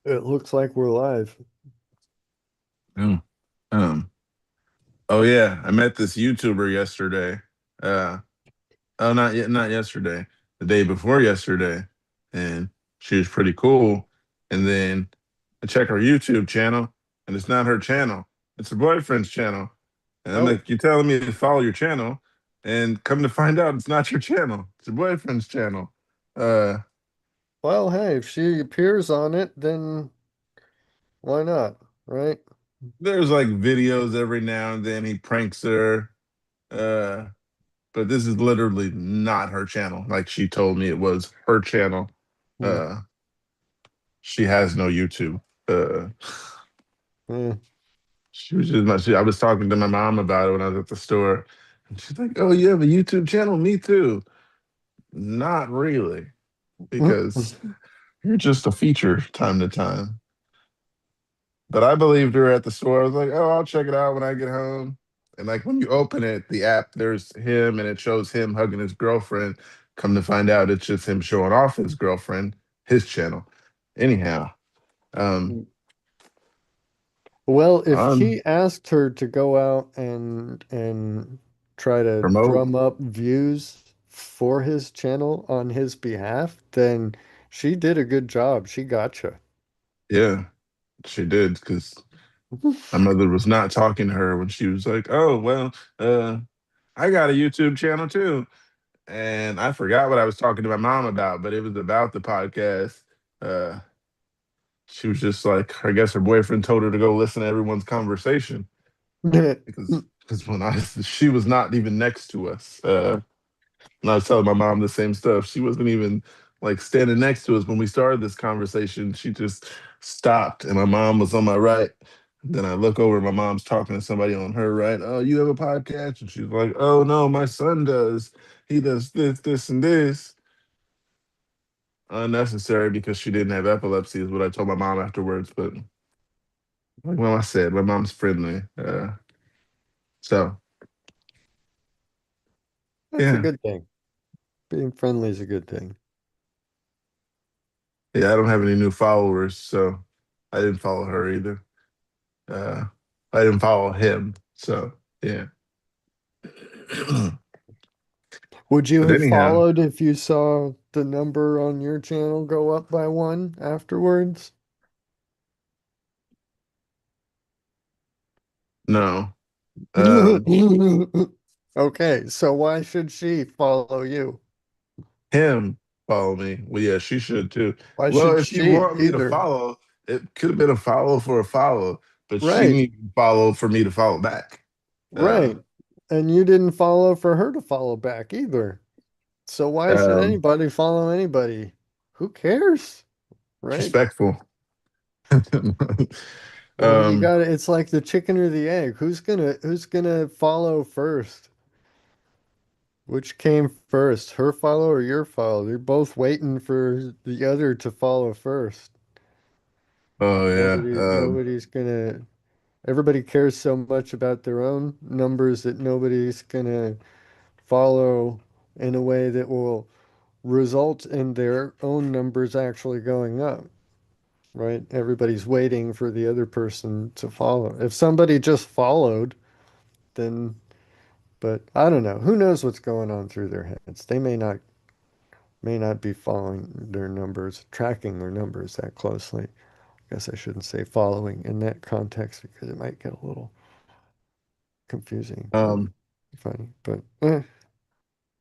It looks like we're live. Mm. Um, oh yeah, I met this YouTuber yesterday. Uh, oh, not yet, not yesterday. The day before yesterday, and she was pretty cool. And then I check her YouTube channel, and it's not her channel. It's her boyfriend's channel. And I'm Oh, like, "You're telling me to follow your channel?" And come to find out, it's not your channel. It's your boyfriend's channel. Uh, well, hey, if she appears on it, then why not, right? there's like videos every now and then he pranks her. Uh, but this is literally not her channel. Like she told me it was her channel. Hmm. Uh, she has no YouTube. Uh, Eh. she was just I was talking to my mom about it when I was at the store, and she's like, "Oh, you have a YouTube channel? Me too." Not really, because you're just a feature time to time. But I believed her at the store. I was like, "Oh, I'll check it out when I get home." And like when you open it, the app, there's him, and it shows him hugging his girlfriend. Come to find out, it's just him showing off his girlfriend, his channel. Anyhow, um, Well, if on he asked her to go out and try to promote, drum up views for his channel on his behalf, then she did a good job. She gotcha. yeah, she did because my mother was not talking to her when she was like, "Oh, well, I got a YouTube channel too," and I forgot what I was talking to my mom about, but it was about the podcast. Uh, she was just like, I guess her boyfriend told her to go listen to everyone's conversation because when I she was not even next to us. And I was telling my mom the same stuff. She wasn't even like standing next to us when we started this conversation. She just stopped, and my mom was on my right. Then I look over, my mom's talking to somebody on her right. "Oh, you have a podcast?" And she's like, "Oh no, my son does. He does this, this, and this." Unnecessary because she didn't have epilepsy, is what I told my mom afterwards. But like I said, my mom's friendly. So That's a yeah, good thing. Being friendly is a good thing. yeah. I don't have any new followers, so I didn't follow her either. Uh, I didn't follow him, so yeah. Would you But have anyhow, followed if you saw the number on your channel go up by one afterwards? no. Um, Okay, so why should she follow you? him follow me. Well, yeah, she should too. Why Well, should if you she want me to either? follow, it could have been a follow for a follow, but she Right, needed to follow for me to follow back. Uh, right. And you didn't follow for her to follow back either. So why should um, anybody follow anybody? Who cares? Right? Respectful. Well, you um, got to it's like the chicken or the egg. Who's gonna follow first? Which came first, her follow or your follow? They're both waiting for the other to follow first. oh yeah. Nobody's gonna, everybody cares so much about their own numbers that nobody's gonna follow in a way that will result in their own numbers actually going up, right? Everybody's waiting for the other person to follow. If somebody just followed, then, but I don't know. Who knows what's going on through their heads? They may not be following their numbers, tracking their numbers that closely. I guess I shouldn't say following in that context because it might get a little confusing or um, funny. But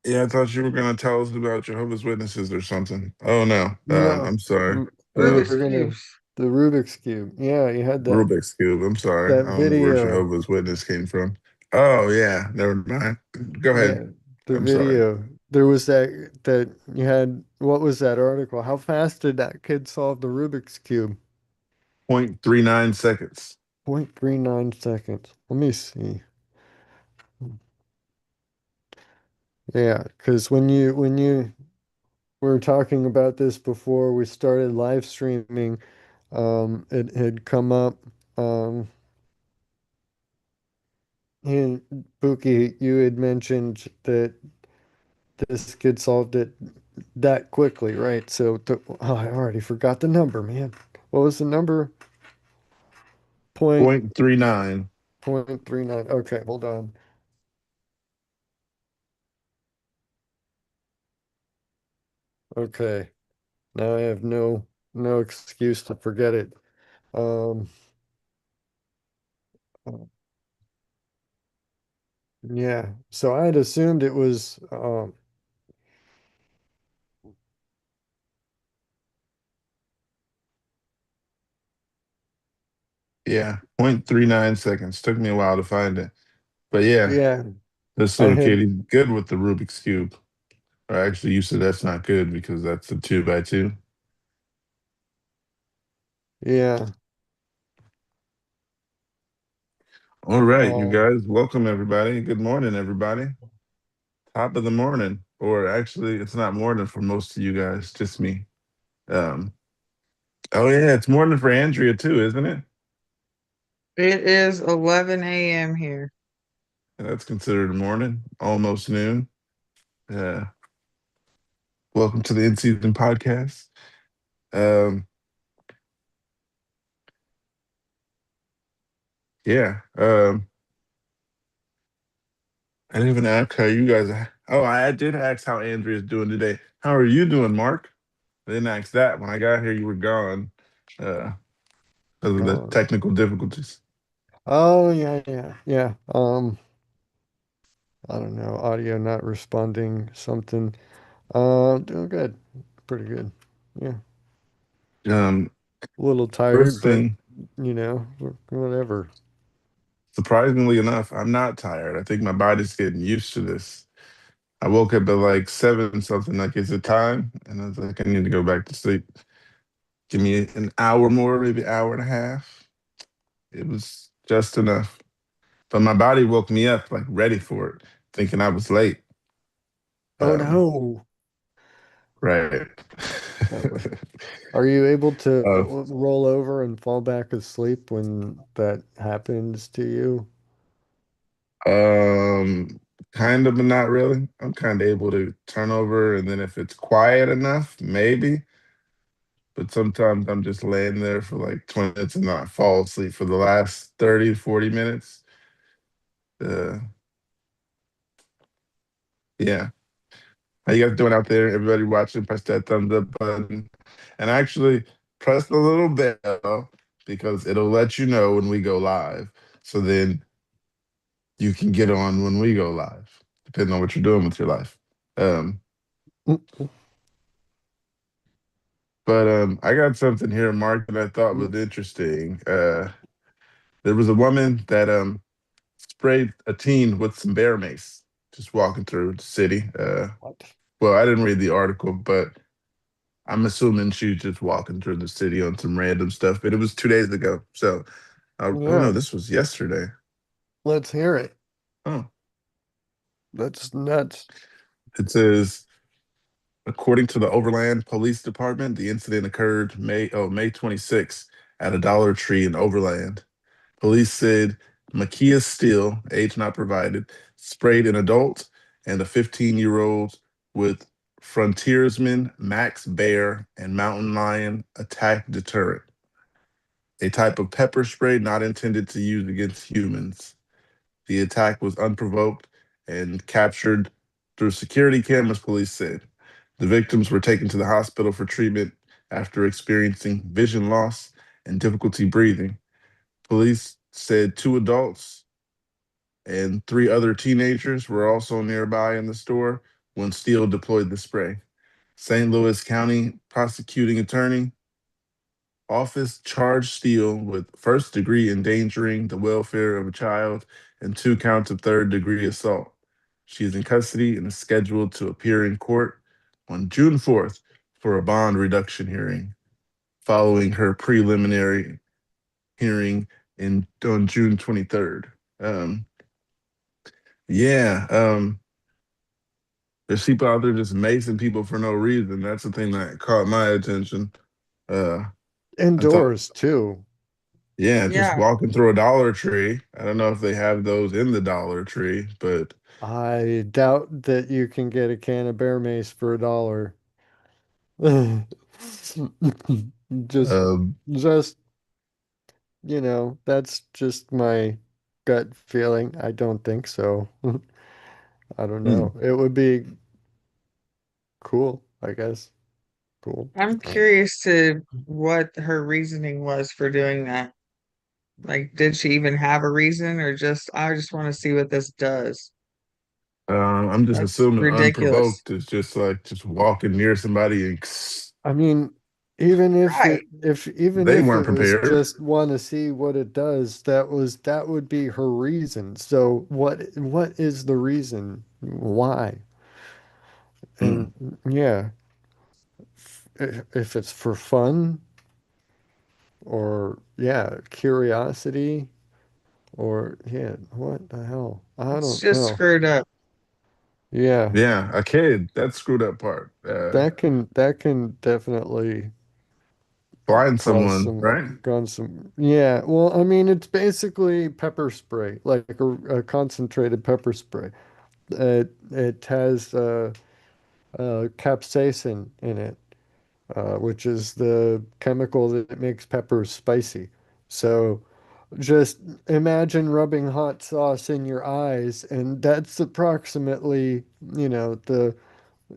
yeah, I thought you were gonna tell us about Jehovah's Witnesses or something. Oh no. no, I'm sorry. we were Rubik's Um, gonna cubes. the Rubik's cube. Yeah, you had that Rubik's Cube. I'm sorry. that I don't know where video. Jehovah's Witness came from. Oh yeah, never mind. Go ahead. Yeah, the I'm sorry. video. There was that you had. What was that article? How fast did that kid solve the Rubik's cube? 0.39 seconds. 0.39 seconds. Let me see. Yeah, because when you we were talking about this before we started live streaming. It had come up. Um, and Buki, you had mentioned that this kid solved it that quickly, right? So, oh, I already forgot the number, man. What was the number? Point 0.39. 0.39. Okay, hold on. Okay. Now I have no excuse to forget it. Um, yeah. So I had assumed it was Yeah, 0.39 seconds. Took me a while to find it. But yeah, yeah, this I little had kitty's good with the Rubik's Cube. Or actually, you said that's not good because that's a 2 by 2. yeah. All right, you Um guys. Welcome, everybody. Good morning, everybody. Top of the morning. Or actually, it's not morning for most of you guys, just me. Um, oh, yeah, it's morning for Andrea, too, isn't it? It is 11 a.m. here. Yeah, that's considered a morning, almost noon. Uh, welcome to the In Season Podcast. Um, yeah. I didn't even ask how you guys. Oh, I did ask how Andrea's doing today. How are you doing, Mark? I didn't ask that. When I got here, you were gone uh, because of the gone. technical difficulties. Oh yeah, yeah, yeah. I don't know, audio not responding, something. Doing good. Pretty good. Yeah. Um, A little tired, first but thing, whatever. surprisingly enough, I'm not tired. I think my body's getting used to this. I woke up at like 7 something, like, is it time? And I was like, I need to go back to sleep. Give me an hour more, maybe hour and a half. It was just enough. But my body woke me up like ready for it, thinking I was late. Oh Um, no. right. Uh, Are you able to uh, roll over and fall back asleep when that happens to you? um, kind of, but not really. I'm kind of able to turn over, and then if it's quiet enough, maybe. But sometimes I'm just laying there for like 20 minutes and not fall asleep for the last 30, 40 minutes. Uh, yeah. How you guys doing out there? Everybody watching, press that thumbs up button. And actually, press the little bell because it'll let you know when we go live. So then you can get on when we go live, depending on what you're doing with your life. Um, Mm, but I got something here, Mark, that I thought mm, was interesting. There was a woman that sprayed a teen with some bear mace just walking through the city. What? Well, I didn't read the article, but I'm assuming she was just walking through the city on some random stuff. But it was 2 days ago, so oh no, Yeah, this was yesterday. let's hear it. Oh, That's nuts. it says according to the Overland Police Department, the incident occurred May 26th at a Dollar Tree in Overland. Police said Makia Steele, age not provided, sprayed an adult and a 15-year-old with frontiersman Max Bear and mountain lion attack deterrent, a type of pepper spray not intended to use against humans. The attack was unprovoked and captured through security cameras, police said. The victims were taken to the hospital for treatment after experiencing vision loss and difficulty breathing. Police said two adults and three other teenagers were also nearby in the store when Steele deployed the spray. St. Louis County prosecuting attorney office charged Steele with first degree endangering the welfare of a child and 2 counts of third-degree assault. She is in custody and is scheduled to appear in court on June 4th for a bond reduction hearing, following her preliminary hearing on June 23rd. Um, yeah, there's people out there just macing people for no reason. That's the thing that caught my attention. Uh, I thought, Indoors too. yeah, just Yeah. walking through a Dollar Tree. I don't know if they have those in the Dollar Tree, but I doubt that you can get a can of bear mace for $1. Just, Um, just, that's just my gut feeling. I don't think so. I don't know. mm, It would be cool, I guess. Cool. I'm curious to what her reasoning was for doing that. Like, did she even have a reason, or just I just want to see what this does? I'm just That's assuming ridiculous. unprovoked is just like just walking near somebody and I mean, even if Right. it if even they if weren't it was prepared. just want to see what it does, that would be her reason. So what is the reason? Why? Mm. And yeah, if it's for fun or yeah, curiosity or yeah, what the hell? I It's don't just know. screwed up. Yeah, Yeah, a kid. That screwed up part. that can definitely Blind cause someone, right? some yeah, well, I mean it's basically pepper spray, like a concentrated pepper spray. It has capsaicin in it, which is the chemical that makes peppers spicy. So just imagine rubbing hot sauce in your eyes, and that's approximately, the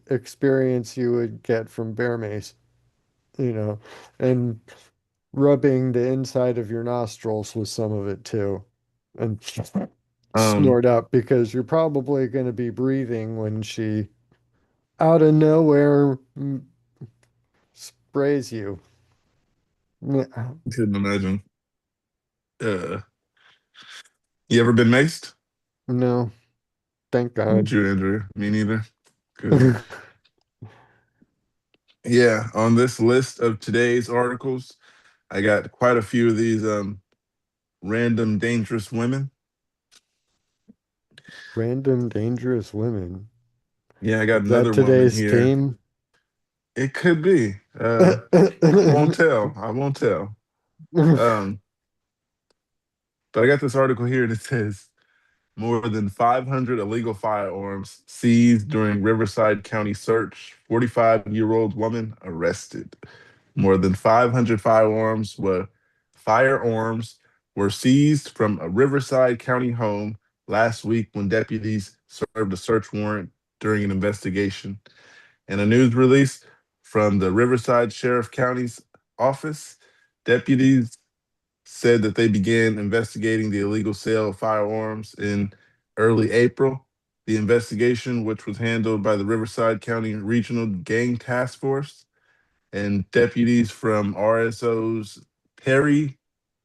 experience you would get from bear mace, you know, and rubbing the inside of your nostrils with some of it too, and Um, snort up because you're probably going to be breathing when she out of nowhere sprays you. Yeah. couldn't imagine. Uh, you ever been maced? No, thank Would God. you, Andrea? Me neither. Good. Yeah, on this list of today's articles, I got quite a few of these random dangerous women. Random dangerous women. Yeah, I got Is that another woman today's here. theme? It could be. I won't tell. I won't tell. Um, but I got this article here and it says more than 500 illegal firearms seized during Riverside County search. 45-year-old woman arrested. More than 500 firearms were seized from a Riverside County home last week when deputies served a search warrant during an investigation. In a news release from the Riverside Sheriff County's office, deputies said that they began investigating the illegal sale of firearms in early April. The investigation, which was handled by the Riverside County Regional Gang Task Force and deputies from RSO's Perry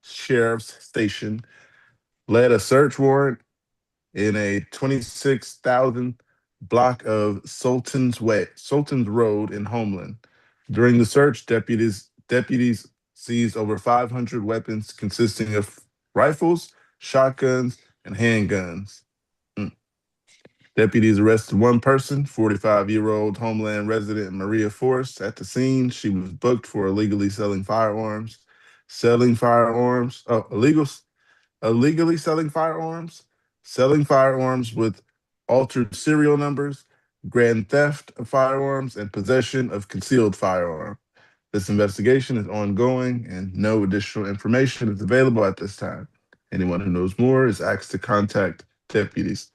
Sheriff's Station, led a search warrant in a 26,000 block of Sultan's Road in Homeland. During the search, deputies seized over 500 weapons consisting of rifles, shotguns, and handguns. Mm. Deputies arrested one person, 45-year-old Homeland resident Maria Force. At the scene, she was booked for illegally selling firearms. Illegal illegally selling firearms with altered serial numbers, grand theft of firearms, and possession of concealed firearm. This investigation is ongoing and no additional information is available at this time. Anyone who knows more is asked to contact deputies.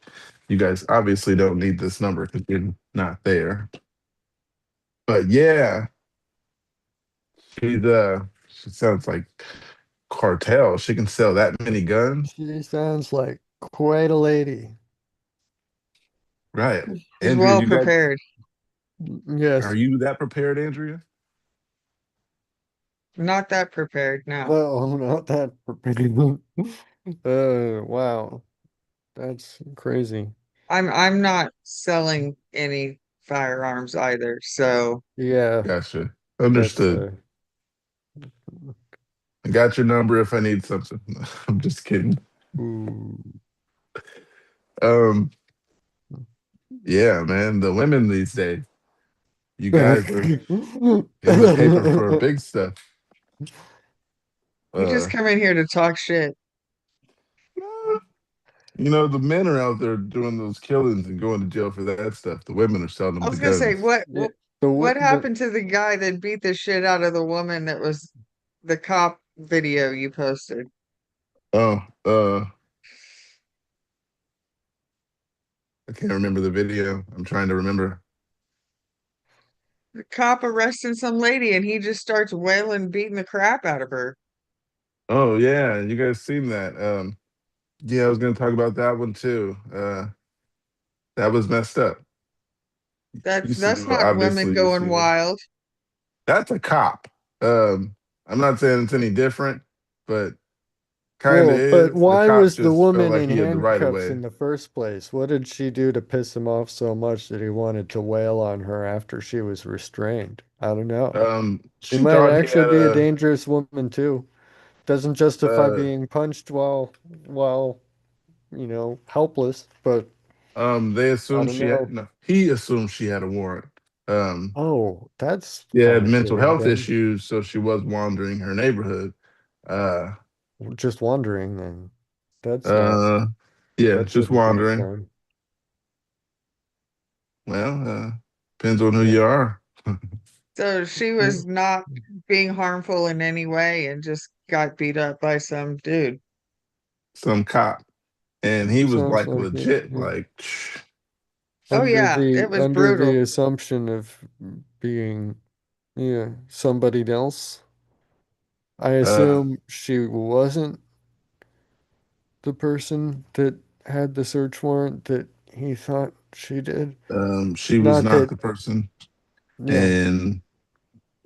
You guys obviously don't need this number because you're not there. But yeah, she sounds like cartel. She can sell that many guns. She sounds like quite a lady. Right. She's Andrea, well you got prepared. are Yes. you that prepared, Andrea? Not that prepared, no. No, I'm not that prepared. Wow. That's crazy. I'm not selling any firearms either. So Yeah, Gotcha. that's Understood. I got your number if I need something. I'm just kidding. ooh. Um, yeah, man, the women these days, you guys are in the paper for big stuff. you just Uh, come in here to talk shit. the men are out there doing those killings and going to jail for that stuff. The women are selling I them the was gonna say, guns. what Yeah, The What happened to the guy that beat the shit out of the woman that was the cop video you posted? Oh, I can't remember the video. I'm trying to remember. The cop arresting some lady and he just starts wailing, beating the crap out of her. Oh yeah, you guys seen that? Yeah, I was gonna talk about that one too. That was messed up. Used to That's do not women obviously used going to. wild. That's a cop. I'm not saying it's any different, but kind of Well, but is. The why cop was the just felt woman like in he had the right of handcuffs way. in the first place? What did she do to piss him off so much that he wanted to wail on her after she was restrained? I don't know. She She might thought he actually had be a dangerous woman too. Doesn't justify uh, being punched while, helpless, but they I assumed don't she had know. no. He assumed she had a warrant. Um, Oh, that's she had kind of mental shitty health then. issues, so she was wandering her neighborhood. Uh, Just wandering then. That's not uh, yeah, that just shouldn't be a wandering. crime. Well, depends on who Yeah. you are. So she Mm, was not being harmful in any way and just got beat up by some dude. Some cop, and he was sounds like like it. legit, Yeah. like Oh Under yeah, the it was under the brutal. assumption of being, yeah, somebody else. I uh, assume she wasn't the person that had the search warrant that he thought she did. she was Not not that, the person, yeah, and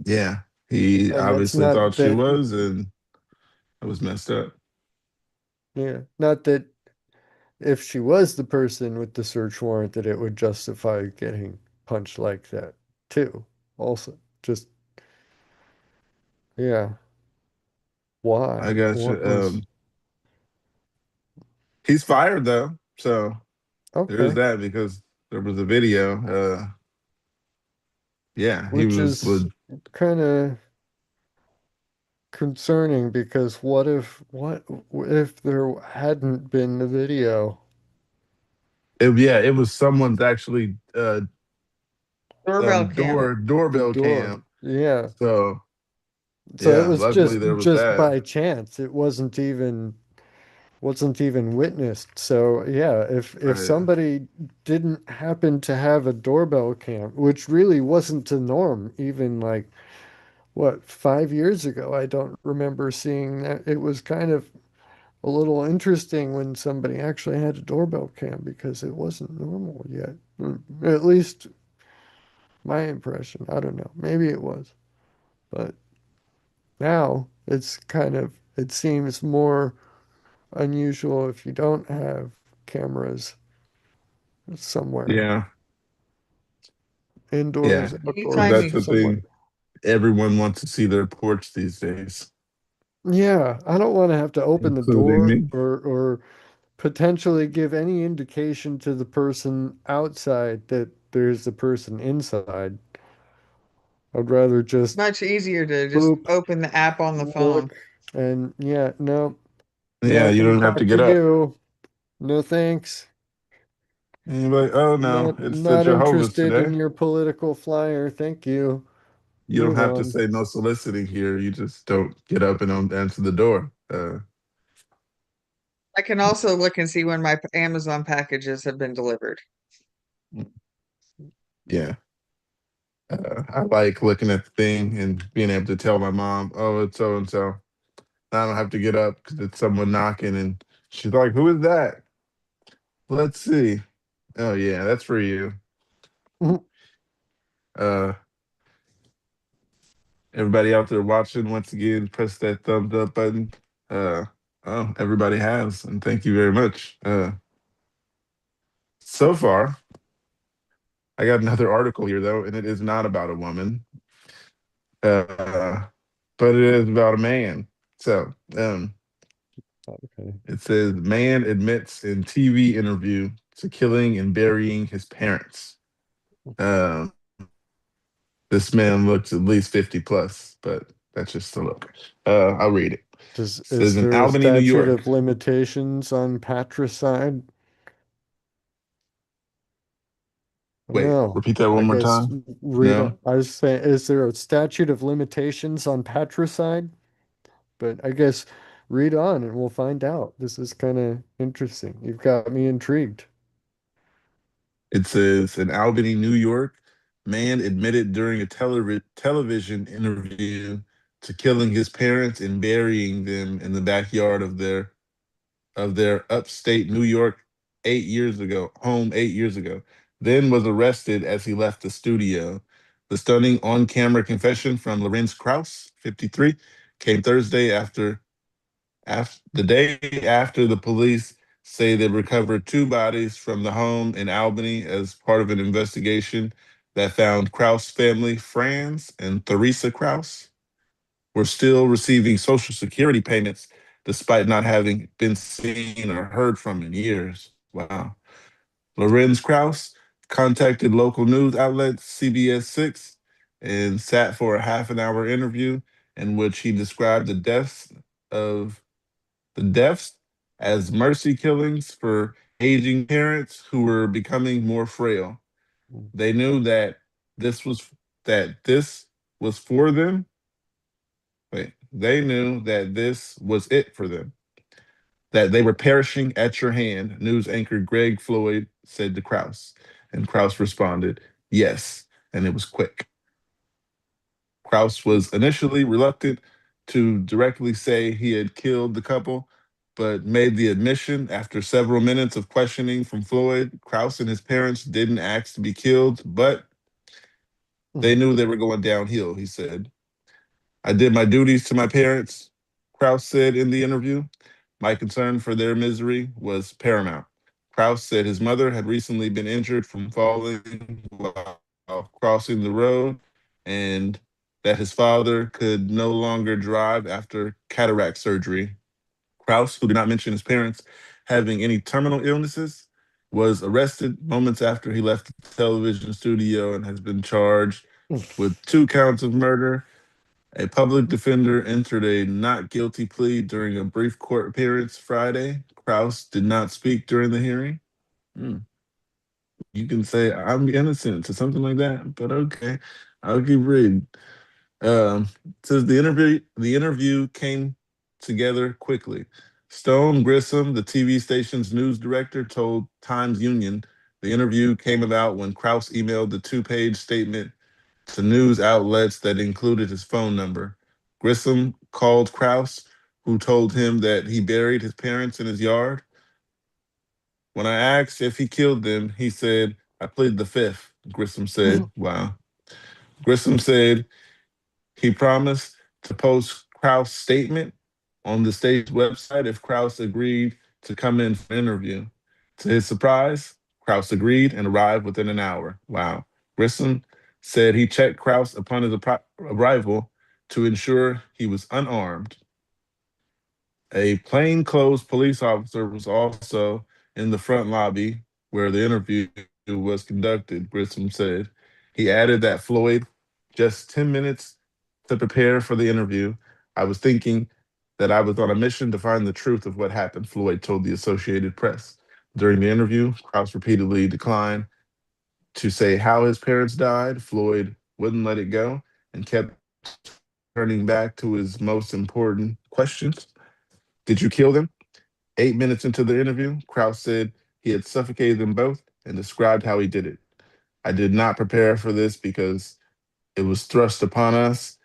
yeah, he and that's obviously not thought she that, was, and it was messed up. yeah, not that if she was the person with the search warrant that it would justify getting punched like that too. Also, just, yeah, I why? got you. What was, He's fired though, so there's okay. that because there was a video. Yeah, he Which was. is kind of concerning because what if there hadn't been the video? Yeah, it was someone's actually Doorbell cam. The doorbell door. cam. Yeah. So So it yeah, was luckily there was just that. by chance. It wasn't even witnessed. So yeah, if Right. somebody didn't happen to have a doorbell cam, which really wasn't the norm, even like what, 5 years ago, I don't remember seeing that. It was kind of a little interesting when somebody actually had a doorbell cam because it wasn't normal yet. At least my impression. I don't know. Maybe it was. But now it seems more unusual if you don't have cameras somewhere, Yeah, indoors, yeah, because Anytime outdoors, that's you the somewhere. thing. Everyone wants to see their porch these days, Yeah, I don't want to have to open the including door me. or potentially give any indication to the person outside that there's a person inside. I'd rather just much easier to just boop, open the app on the phone. look, and yeah, no, Yeah, not you gonna don't have to talk to get up. you. No thanks. And you're like, oh no, it's the Not Jehovah's interested today. in your political flyer. Thank you. You don't Move have to on. say no soliciting here. You just don't get up and don't answer the door. I can also look and see when my Amazon packages have been delivered. Yeah. I like looking at the thing and being able to tell my mom, oh, it's so and so. I don't have to get up because it's someone knocking. And she's like, who is that? Let's see. Oh, yeah, that's for you. Uh, Everybody out there watching, once again, press that thumbs up button. Uh, oh, everybody has. And thank you very much. So far, I got another article here, though, and it is not about a woman, uh, but it is about a man. So, Okay. it says man admits in TV interview to killing and burying his parents. Um, this man looks at least 50 plus, but that's just a look. I'll read it. Does It says is in there a Albany, New statute York. of limitations on patricide? Wait, No, repeat that I one more guess time. read. No, I was saying, is there a statute of limitations on patricide? But I guess read on and we'll find out. This is kind of interesting. You've got me intrigued. it says in Albany, New York, man admitted during a television interview to killing his parents and burying them in the backyard of their upstate New York 8 years ago, home 8 years ago, then was arrested as he left the studio. The stunning on camera confession from Lorenz Krauss, 53, came Thursday after the day after the police say they recovered two bodies from the home in Albany as part of an investigation that found Krauss family, Franz and Theresa Krauss, were still receiving Social Security payments despite not having been seen or heard from in years. Wow. Lorenz Krauss contacted local news outlet CBS 6 and sat for a half an hour interview in which he described of the deaths as mercy killings for aging parents who were becoming more frail. They knew this was that this was for them. Wait, they knew that this was it for them, that they were perishing at your hand, news anchor Greg Floyd said to Krauss. And Krauss responded, yes, and it was quick. Krauss was initially reluctant to directly say he had killed the couple, but made the admission after several minutes of questioning from Floyd. Krauss and his parents didn't ask to be killed, but they knew they were going downhill, he said. I did my duties to my parents, Krauss said in the interview. My concern for their misery was paramount. Krauss said his mother had recently been injured from falling while crossing the road and that his father could no longer drive after cataract surgery. Krauss, who did not mention his parents having any terminal illnesses, was arrested moments after he left the television studio and has been charged with 2 counts of murder. A public defender entered a not guilty plea during a brief court appearance Friday. Krauss did not speak during the hearing. Hmm. You can say I'm innocent to something like that, but okay, I'll keep reading. Says the interview came together quickly. Stone Grissom, the TV station's news director, told Times Union the interview came about when Krauss emailed the two-page statement to news outlets that included his phone number. Grissom called Krauss, who told him that he buried his parents in his yard. When I asked if he killed them, he said, I plead the fifth, Grissom said. Wow. Grissom said he promised to post Krauss' statement on the state's website if Krauss agreed to come in for an interview. To his surprise, Krauss agreed and arrived within an hour. Wow. Grissom said he checked Krauss upon his arrival to ensure he was unarmed. A plainclothes police officer was also in the front lobby where the interview was conducted, Grissom said. He added that Floyd, just 10 minutes to prepare for the interview, I was thinking that I was on a mission to find the truth of what happened, Floyd told the Associated Press. During the interview, Krauss repeatedly declined to say how his parents died. Floyd wouldn't let it go and kept turning back to his most important questions. Did you kill them? 8 minutes into the interview, Krauss said he had suffocated them both and described how he did it. I did not prepare for this because it was thrust upon us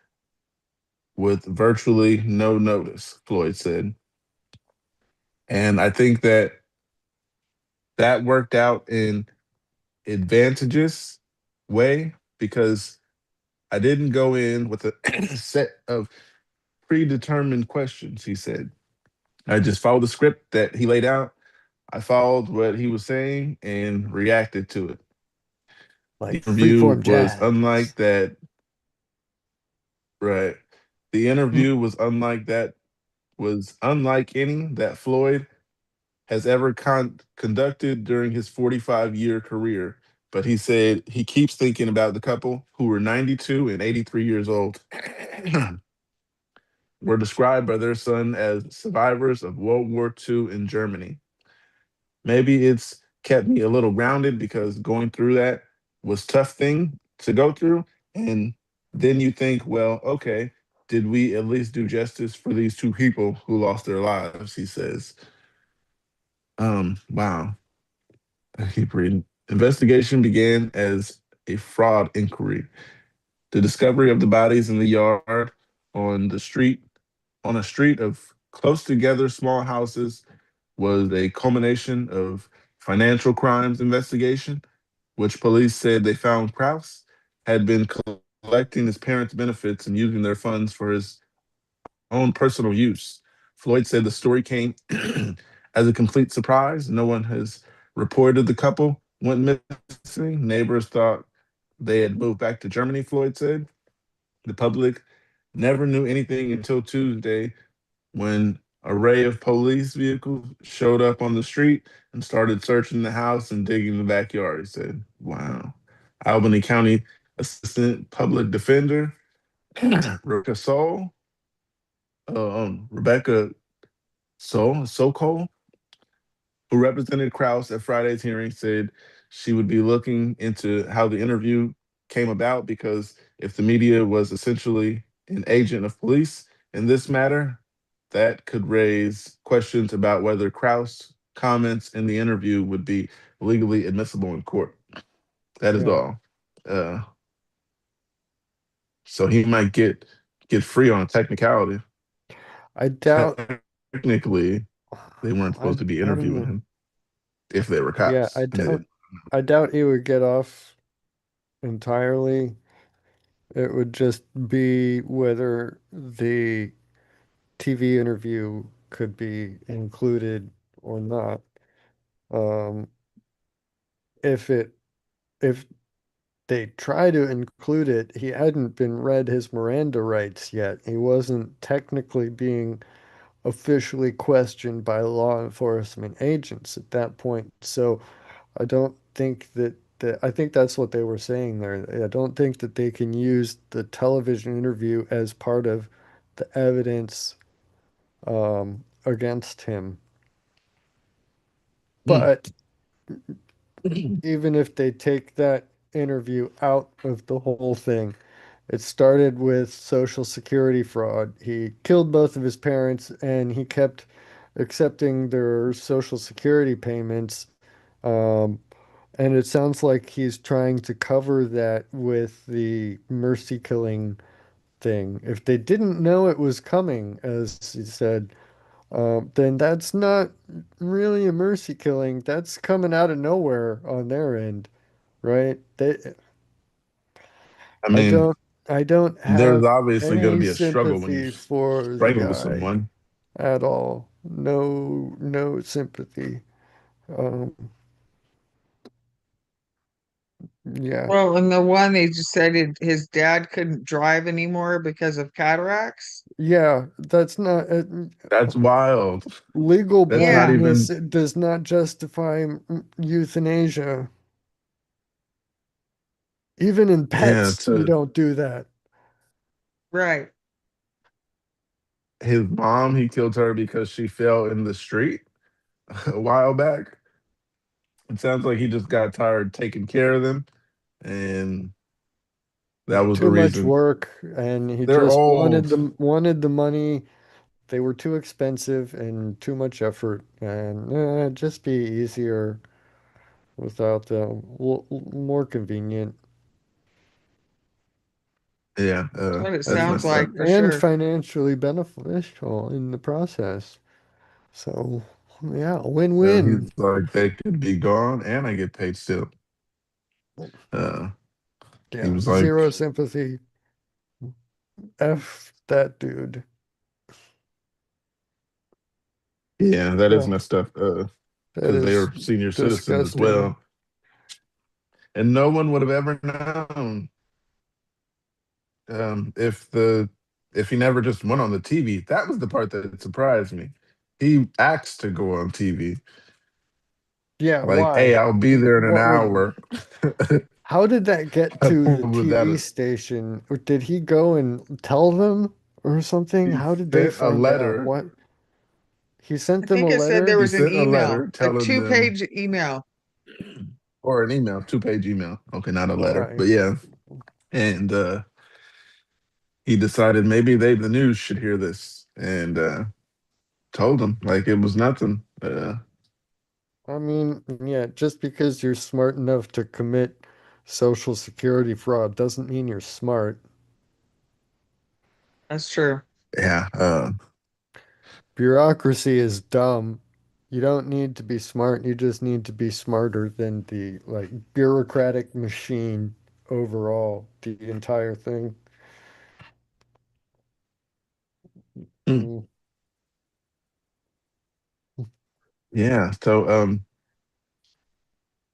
with virtually no notice, Floyd said. And I think that worked out in advantageous way because I didn't go in with a set of predetermined questions, he said. I just followed the script that he laid out. I followed what he was saying and reacted to it. The Like interview freeform was unlike jazz. that, right? The interview was unlike any that Floyd has ever conducted during his 45-year career. But he said he keeps thinking about the couple who were 92 and 83 years old, were described by their son as survivors of World War II in Germany. Maybe it's kept me a little grounded because going through that was tough thing to go through. And then you think, well, okay, did we at least do justice for these two people who lost their lives? He says, wow. I keep reading. Investigation began as a fraud inquiry. The discovery of the bodies in the yard on the street, on a street of close together small houses, was a culmination of financial crimes investigation, which police said they found Krause had been collecting his parents' benefits and using their funds for his own personal use. Floyd said the story came as a complete surprise. No one has reported the couple went missing. Neighbors thought they had moved back to Germany, Floyd said. The public never knew anything until Tuesday when array of police vehicles showed up on the street and started searching the house and digging the backyard. He said, wow. Albany County Assistant Public Defender Rebecca Soul, Rebecca Sokol, who represented Krause at Friday's hearing, said she would be looking into how the interview came about because if the media was essentially an agent of police in this matter, that could raise questions about whether Krause comments in the interview would be legally admissible in court. That is Yeah. all. Uh, so he might get free on a technicality. I doubt Technically, they weren't supposed to be I don't interviewing know. him if they were Yeah, cops, and they didn't. I doubt he would get off entirely. It would just be whether the TV interview could be included or not. Um, if it if they try to include it, he hadn't been read his Miranda rights yet. He wasn't technically being officially questioned by law enforcement agents at that point. So I don't think that I think that's what they were saying there. I don't think that they can use the television interview as part of the evidence against him. But Mm. even if they take that interview out of the whole thing, it started with Social Security fraud. He killed both of his parents and he kept accepting their Social Security payments. Um, and it sounds like he's trying to cover that with the mercy killing thing. If they didn't know it was coming, as he said, then that's not really a mercy killing. That's coming out of nowhere on their end, right? I I mean, don't, I don't there's have obviously going to any be a struggle when you sympathy for the strangle guy someone. at all. No, no sympathy. Um, yeah, Well, and the one they just said his dad couldn't drive anymore because of cataracts. yeah, that's not That's wild. legal That's not Yeah, blindness. even, It does not justify euthanasia. Even in yeah, pets, you to don't do that. right. his mom, he killed her because she fell in the street a while back. It sounds like he just got tired taking care of them, and that was the Too much reason. work, and he They're just old. wanted the money. They were too expensive and too much effort, and it'd just be easier without them. More convenient Yeah, That's what it that's sounds messed like up. for and sure. financially beneficial in the process. So, yeah, He's win-win. like, they could be gone, and I get paid still. Uh, he Yeah, was zero like, sympathy. F that dude. yeah, that is Oh, messed up. that Because they is are senior citizens as disgusting. well, and no one would have ever known if he never just went on the TV. That was the part that surprised me. He asked to go on TV, Yeah, like, "Hey, why? I'll be there in an What would hour." How did that get How to the would that TV station? Or did he go and tell them or something? he How did they sent a find out? letter? What? He sent I them a think it said there letter? He was an sent a email, letter a telling them, two-page email. or an email, 2-page email. Okay, not a letter, but Right. yeah. And he decided maybe the news should hear this, and told them like it was nothing. I mean, yeah, just because you're smart enough to commit social security fraud doesn't mean you're smart. That's true. Yeah. Bureaucracy is dumb. You don't need to be smart, you just need to be smarter than the like bureaucratic machine overall, the entire thing. Mm, Mm, yeah. So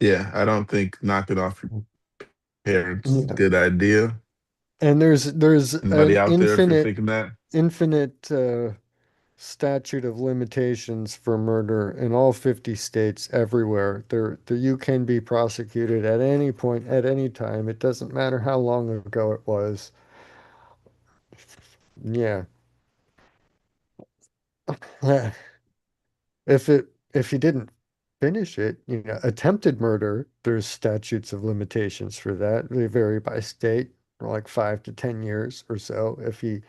yeah, I don't think knocking off your parents yeah. good idea. And there's Anybody an out there if you're thinking that? infinite statute of limitations for murder in all 50 states everywhere. You can be prosecuted at any point, at any time. It doesn't matter how long ago it was. Yeah. If you didn't finish it, attempted murder, there's statutes of limitations for that. They vary by state, like 5 to 10 years or so. If he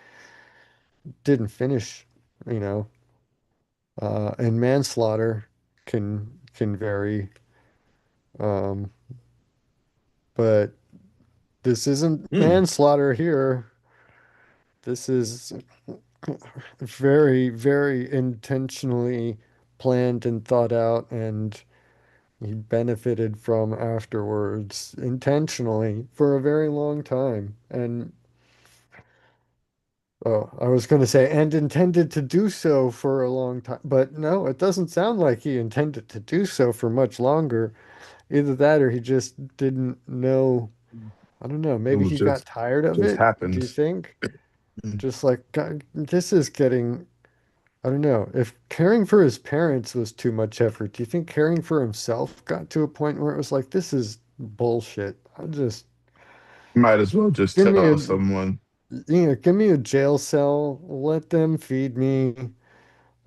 didn't finish, you know, and manslaughter can vary. Um, but this isn't Mm, manslaughter here. This is very, very intentionally planned and thought out, and he benefited from afterwards intentionally for a very long time. And oh, I was going to say, and intended to do so for a long time. But no, it doesn't sound like he intended to do so for much longer. Either that or he just didn't know. I don't know. it Maybe was he got tired of just it. Do happened. you think? Mm. Just like, God, this is getting, I don't know. If caring for his parents was too much effort, do you think caring for himself got to a point where it was like, this is bullshit? I just, Might as well just give me a, tell someone. give me a jail cell, let them feed me,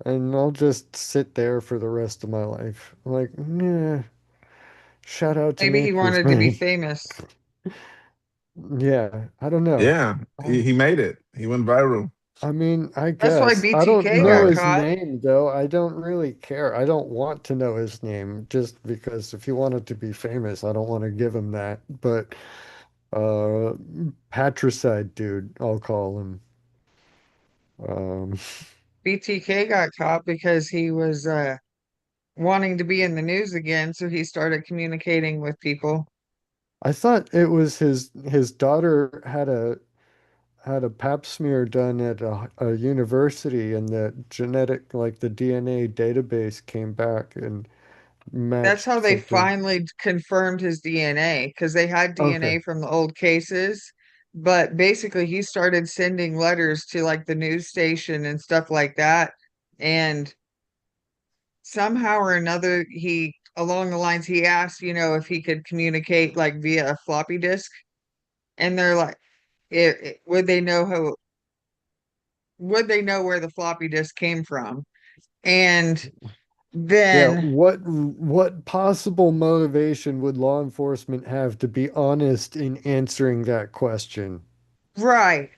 and I'll just sit there for the rest of my life. Like, yeah, shout out to Maybe he Nature's wanted to be man. famous. Yeah, I don't know. Yeah, I, he made it. He went viral. I mean, I That's why guess. I don't BTK know got Uh, his caught. name, though. I don't really care. I don't want to know his name just because if he wanted to be famous, I don't want to give him that. But uh patricide dude, I'll call him. Um BTK got caught because he was wanting to be in the news again, so he started communicating with people. I thought it was his daughter had a pap smear done at a university and the genetic like the DNA database came back and That's how matched they something. finally confirmed his DNA because they had Okay. DNA from the old cases. But basically, he started sending letters to like the news station and stuff like that. And somehow or another, he, along the lines, he asked, if he could communicate like via a floppy disk. And they're like, would they know where the floppy disk came from? And Yeah, then what possible motivation would law enforcement have to be honest in answering that question? right.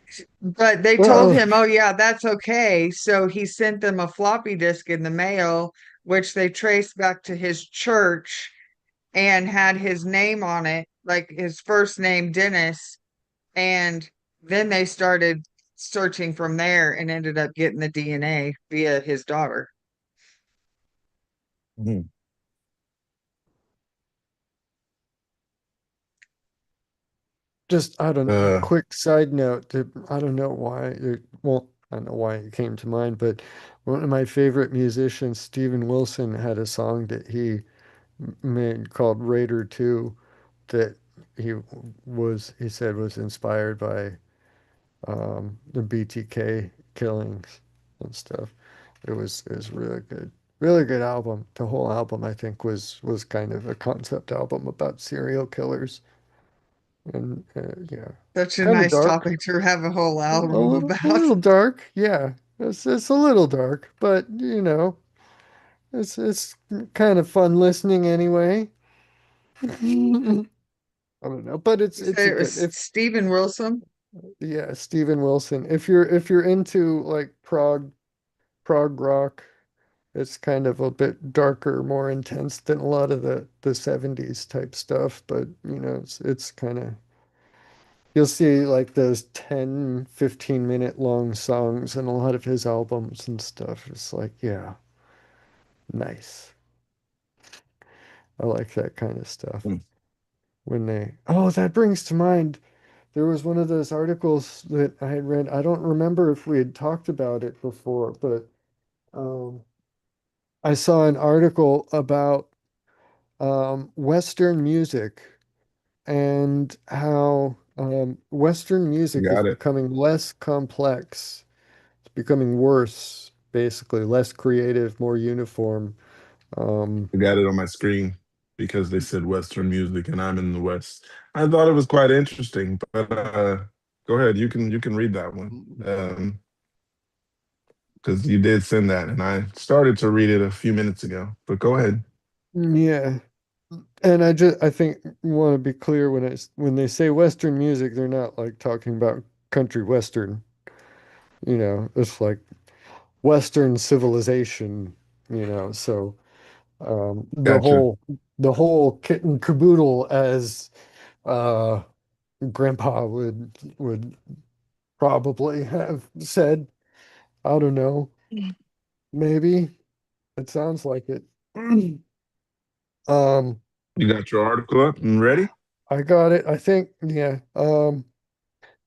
But they told Well, him, oh, yeah, that's okay. So he sent them a floppy disk in the mail, which they traced back to his church and had his name on it, like his first name, Dennis. And then they started searching from there and ended up getting the DNA via his daughter. mhm. just I don't uh, quick side note I don't know why well, I don't know why it came to mind, but one of my favorite musicians, Steven Wilson, had a song that he made called Raider 2 that he said was inspired by the BTK killings and stuff. It was really good album. The whole album I think was kind of a concept album about serial killers and yeah, Such a kind of nice dark, topic to have a whole a album about. little dark. Yeah, it's a little dark, but it's kind of fun listening anyway. I don't know, but You it's say a it good was if Steven Wilson? yeah, Steven Wilson. If you're into like prog rock, it's kind of a bit darker, more intense than a lot of the 70s type stuff, but you know, it's kind of you'll see like those 10, 15-minute long songs in a lot of his albums and stuff. It's like, yeah, nice. I like that kind of stuff. Hmm. When they, oh, that brings to mind, there was one of those articles that I had read. I don't remember if we had talked about it before, but um, I saw an article about Western music and how Western music is Got it. becoming less complex. It's becoming worse, basically, less creative, more uniform. Um, I got it on my screen because they said Western music and I'm in the West. I thought it was quite interesting, but go ahead. You can read that one. Because you did send that and I started to read it a few minutes ago. But go ahead. yeah. And I think want to be clear when they say Western music, they're not like talking about country Western. You know, it's like Western civilization, you know, so Gotcha. the whole kit and caboodle as uh Grandpa would probably have said. I don't know. Maybe. It sounds like it. Um, You got your article up and ready? I got it. I think, yeah.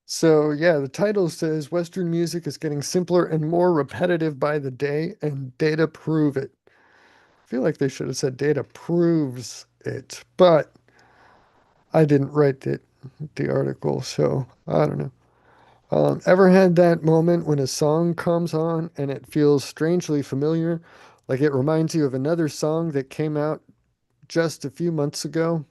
So yeah, the title says Western music is getting simpler and more repetitive by the day, and data prove it. I feel like they should have said data proves it, but I didn't write the article, so I don't know. Ever had that moment when a song comes on and it feels strangely familiar, like it reminds you of another song that came out just a few months ago?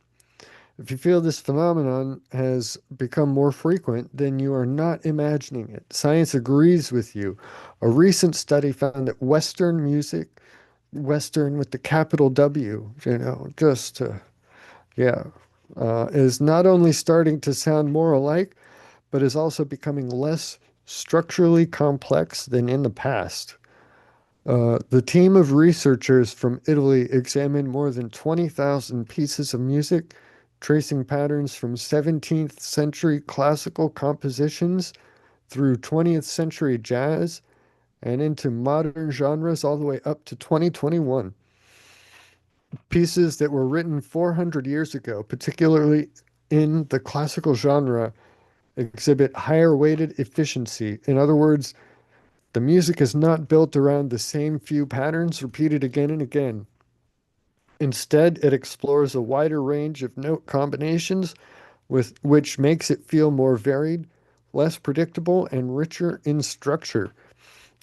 If you feel this phenomenon has become more frequent, then you are not imagining it. Science agrees with you. A recent study found that Western music, Western with the capital W, you know, yeah, is not only starting to sound more alike, but is also becoming less structurally complex than in the past. The team of researchers from Italy examined more than 20,000 pieces of music, tracing patterns from 17th century classical compositions through 20th century jazz and into modern genres all the way up to 2021. Pieces that were written 400 years ago, particularly in the classical genre, exhibit higher weighted efficiency. In other words, the music is not built around the same few patterns repeated again and again. Instead, it explores a wider range of note combinations with which makes it feel more varied, less predictable, and richer in structure.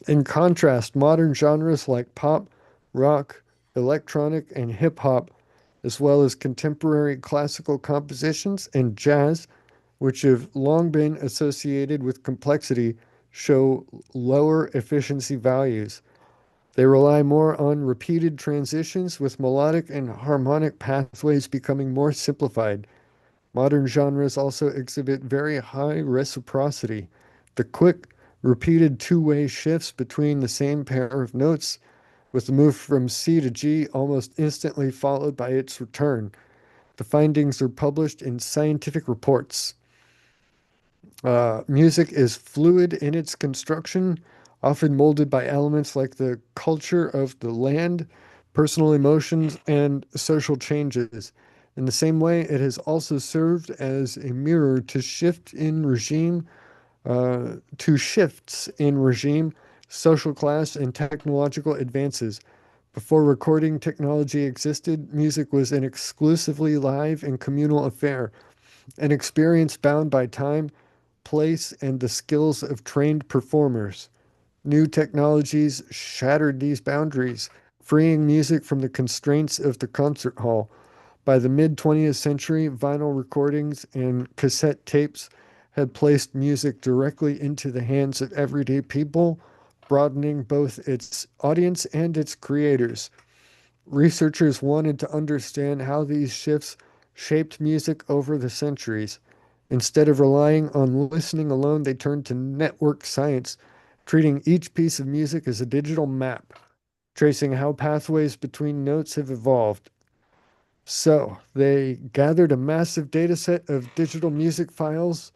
In contrast, modern genres like pop, rock, electronic, and hip hop, as well as contemporary classical compositions and jazz, which have long been associated with complexity, show lower efficiency values. They rely more on repeated transitions, with melodic and harmonic pathways becoming more simplified. Modern genres also exhibit very high reciprocity. The quick, repeated two-way shifts between the same pair of notes, with the move from C to G almost instantly followed by its return. The findings are published in scientific reports. Music is fluid in its construction, often molded by elements like the culture of the land, personal emotions, and social changes. In the same way, it has also served as a mirror to shifts in regime, social class, and technological advances. Before recording technology existed, music was an exclusively live and communal affair, an experience bound by time, place, and the skills of trained performers. New technologies shattered these boundaries, freeing music from the constraints of the concert hall. By the mid 20th century, vinyl recordings and cassette tapes had placed music directly into the hands of everyday people, broadening both its audience and its creators. Researchers wanted to understand how these shifts shaped music over the centuries. Instead of relying on listening alone, they turned to network science, treating each piece of music as a digital map, tracing how pathways between notes have evolved. So they gathered a massive data set of digital music files,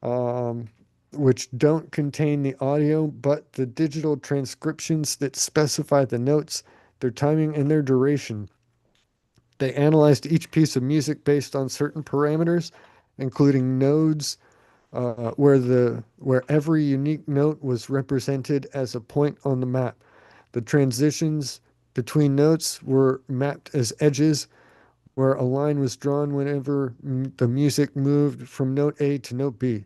um, which don't contain the audio, but the digital transcriptions that specify the notes, their timing, and their duration. They analyzed each piece of music based on certain parameters, including nodes, where every unique note was represented as a point on the map. The transitions between notes were mapped as edges, where a line was drawn whenever the music moved from note A to note B.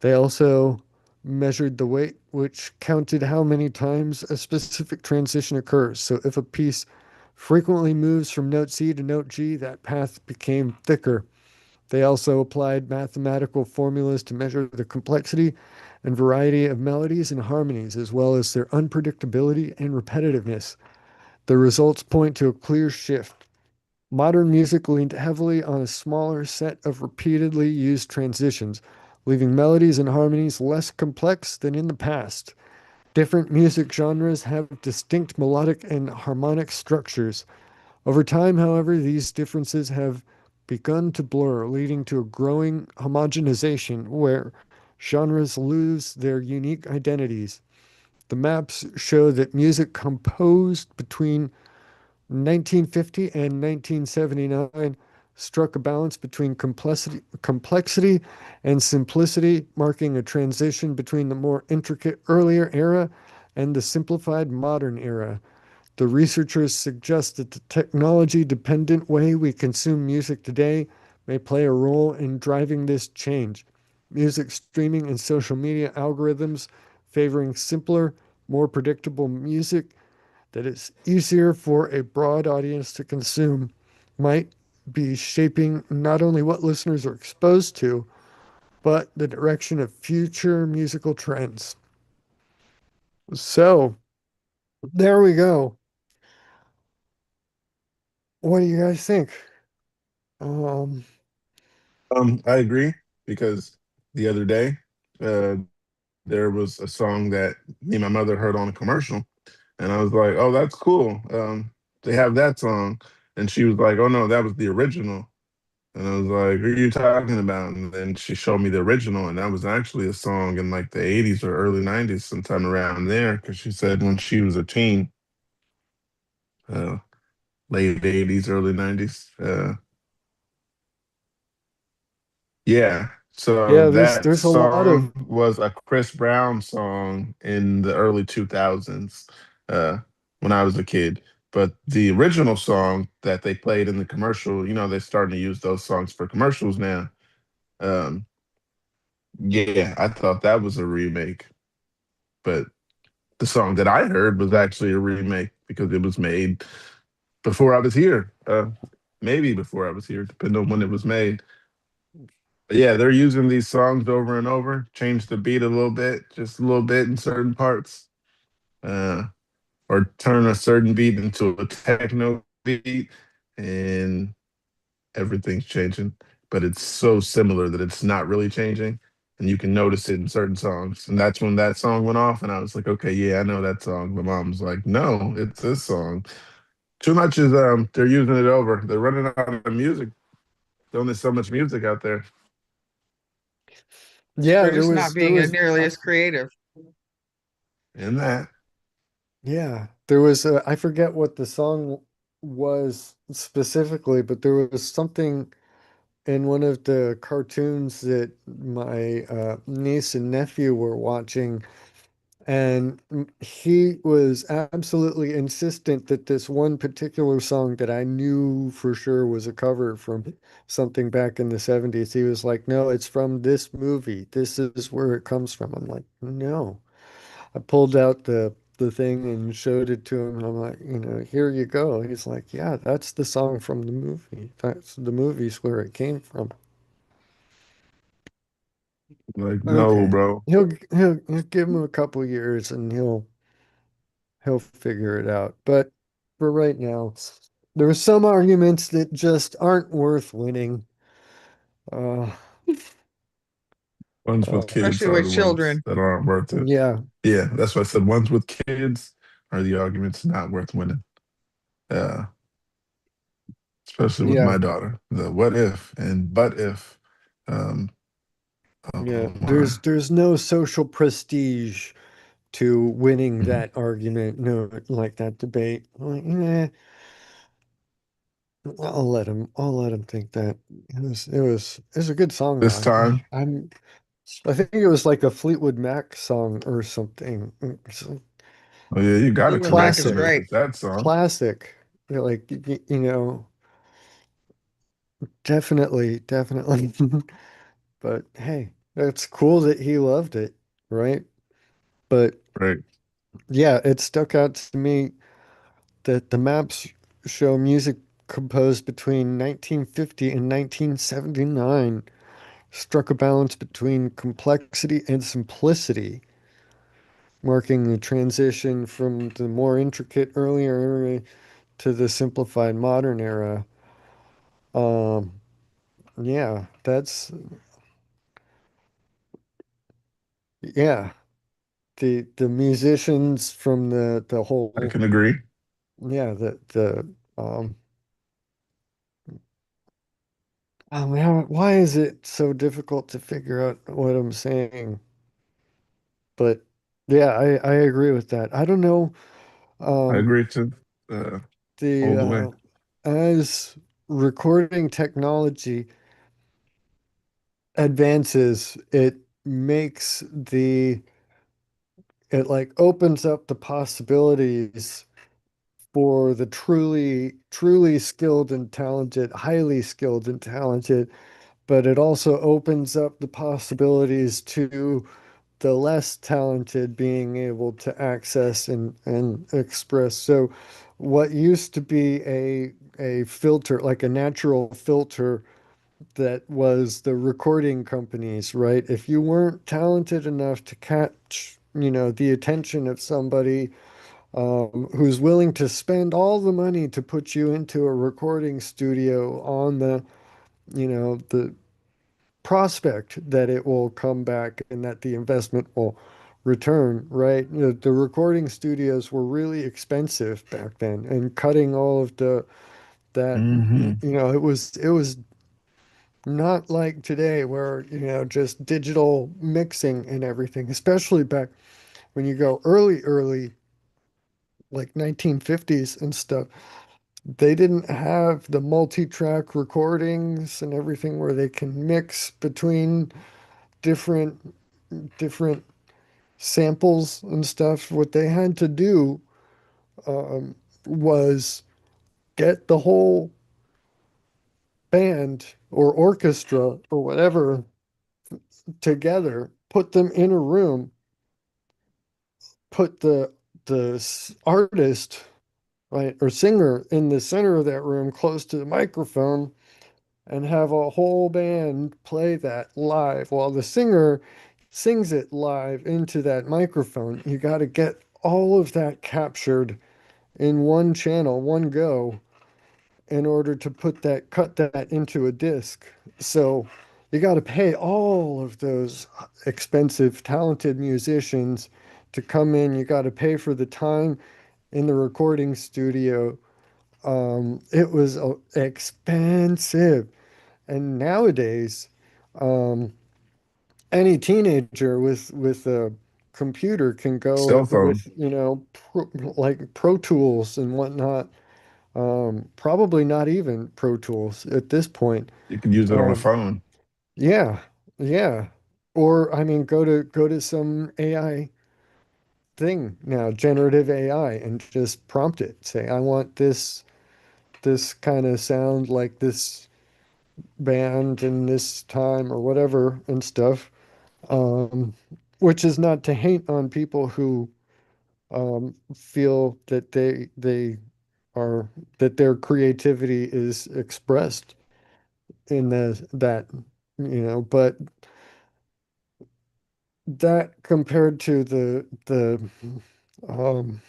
They also measured the weight, which counted how many times a specific transition occurs. So if a piece frequently moves from note C to note G, that path became thicker. They also applied mathematical formulas to measure the complexity and variety of melodies and harmonies, as well as their unpredictability and repetitiveness. The results point to a clear shift. Modern music leaned heavily on a smaller set of repeatedly used transitions, leaving melodies and harmonies less complex than in the past. Different music genres have distinct melodic and harmonic structures. Over time, however, these differences have begun to blur, leading to a growing homogenization where genres lose their unique identities. The maps show that music composed between 1950 and 1979 struck a balance between complexity and simplicity, marking a transition between the more intricate earlier era and the simplified modern era. The researchers suggest that the technology dependent way we consume music today may play a role in driving this change. Music streaming and social media algorithms favoring simpler, more predictable music that is easier for a broad audience to consume might be shaping not only what listeners are exposed to, but the direction of future musical trends. So, there we go. What do you guys think? Um, I agree because the other day, uh, there was a song that me and my mother heard on a commercial, and I was like, "Oh, that's cool. They have that song," and she was like, "Oh no, that was the original." And I was like, "Who are you talking about?" And then she showed me the original, and that was actually a song in like the '80s or early '90s, sometime around there. Because she said when she was a teen, uh, late '80s, early '90s. Yeah. So yeah, that there's a lot of song was a Chris Brown song in the early 2000s, uh, when I was a kid. But the original song that they played in the commercial, they're starting to use those songs for commercials now. Um, yeah, I thought that was a remake, but the song that I heard was actually a remake because it was made before I was here. Maybe before I was here, depending on when it was made. Yeah, they're using these songs over and over, change the beat a little bit, just a little bit in certain parts, uh, or turn a certain beat into a techno beat, and everything's changing. But it's so similar that it's not really changing, and you can notice it in certain songs. And that's when that song went off, and I was like, okay, yeah, I know that song. My mom was like, no, it's this song. Too much is they're using it over. They're running out of music. There's only so much music out there. yeah, They're just not there being was nearly as creative. In that. there was I forget what the song was specifically, but there was something in one of the cartoons that my niece and nephew were watching. And he was absolutely insistent that this one particular song that I knew for sure was a cover from something back in the 70s. He was like, no, it's from this movie. This is where it comes from. I'm like, no. I pulled out the thing and showed it to him, and I'm like, here you go. He's like, yeah, that's the song from the movie. That's the movie's where it came from. Like, no, Okay. bro. He'll give him a couple years and he'll figure it out. But for right now, There are some arguments that just aren't worth winning. Uh, Ones with uh, kids especially are with the ones children. that aren't worth it. yeah, Yeah, that's why I said ones with kids are the arguments not worth winning. Uh, Especially with yeah, my daughter. The what if and but if. Um, yeah. oh my. There's no social prestige to winning Mhm. that argument, no, like that debate. Like, I'll let him think that. It was a good song though. This time, I think it was like a Fleetwood Mac song or something. It's a oh yeah, you got to Fleetwood Mac correct is him if classic, great. it's that song. classic. Like you know, definitely. But hey, it's cool that he loved it, right? But Right. yeah, it stuck out to me that the maps show music composed between 1950 and 1979 struck a balance between complexity and simplicity, marking the transition from the more intricate earlier era to the simplified modern era. Um, yeah, yeah. The musicians from the I whole can agree. yeah the oh man, why is it so difficult to figure out what I'm saying? But yeah, I agree with that. I don't know. I Um, agree to uh, the all the way. as recording technology advances, makes the it like opens up the possibilities for the truly skilled and talented, highly skilled and talented, but it also opens up the possibilities to the less talented being able to access and express. So what used to be a filter, like a natural filter that was the recording companies, right? If you weren't talented enough to catch, the attention of somebody who's willing to spend all the money to put you into a recording studio on the prospect that it will come back and that the investment will return, right? The recording studios were really expensive back then, and cutting all of the that, Hmm. it was not like today where, just digital mixing and everything, especially back when you go early, like 1950s and stuff. They didn't have the multi-track recordings and everything where they can mix between different different samples and stuff. What they had to do um, was get the whole band or orchestra or whatever together, put them in a room, put the artist, right, or singer in the center of that room close to the microphone, and have a whole band play that live while the singer sings it live into that microphone. You got to get all of that captured in one channel, one go, in order to cut that into a disc. So you got to pay all of those expensive, talented musicians to come in. You got to pay for the time in the recording studio. It was expensive. And nowadays, um, any teenager with a computer can Cell go phone. with, like Pro Tools and whatnot. Probably not even Pro Tools at this point. You can use it on a Um, phone. yeah, yeah. Or I mean, go to some AI thing now, generative AI, and just prompt it. Say, I want this kind of sound like this band in this time or whatever and stuff. Um, which is not to hate on people who feel that they are that their creativity is expressed in that, but that compared to um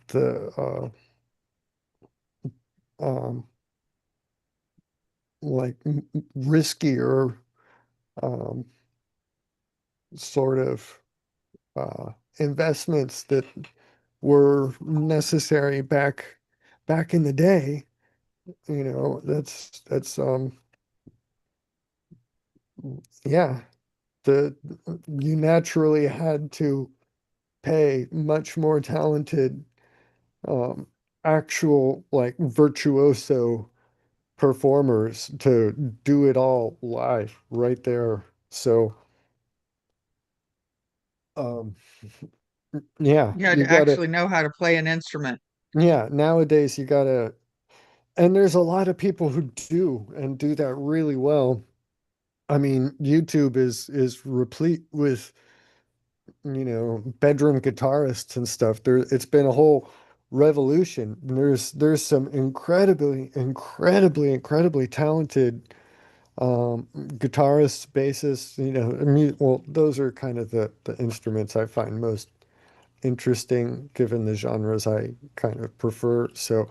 the um, like riskier um, sort of uh, investments that were necessary back in the day. That's yeah, the you naturally had to pay much more talented um actual like virtuoso performers to do it all live right there. So um yeah, You had you to gotta actually know how to play an instrument. yeah, nowadays you gotta and there's a lot of people who do and do that really well. I mean, YouTube is replete with, bedroom guitarists and stuff. It's been a whole revolution. There's some incredibly talented guitarists, bassists, well, those are kind of the instruments I find most interesting given the genres I kind of prefer. So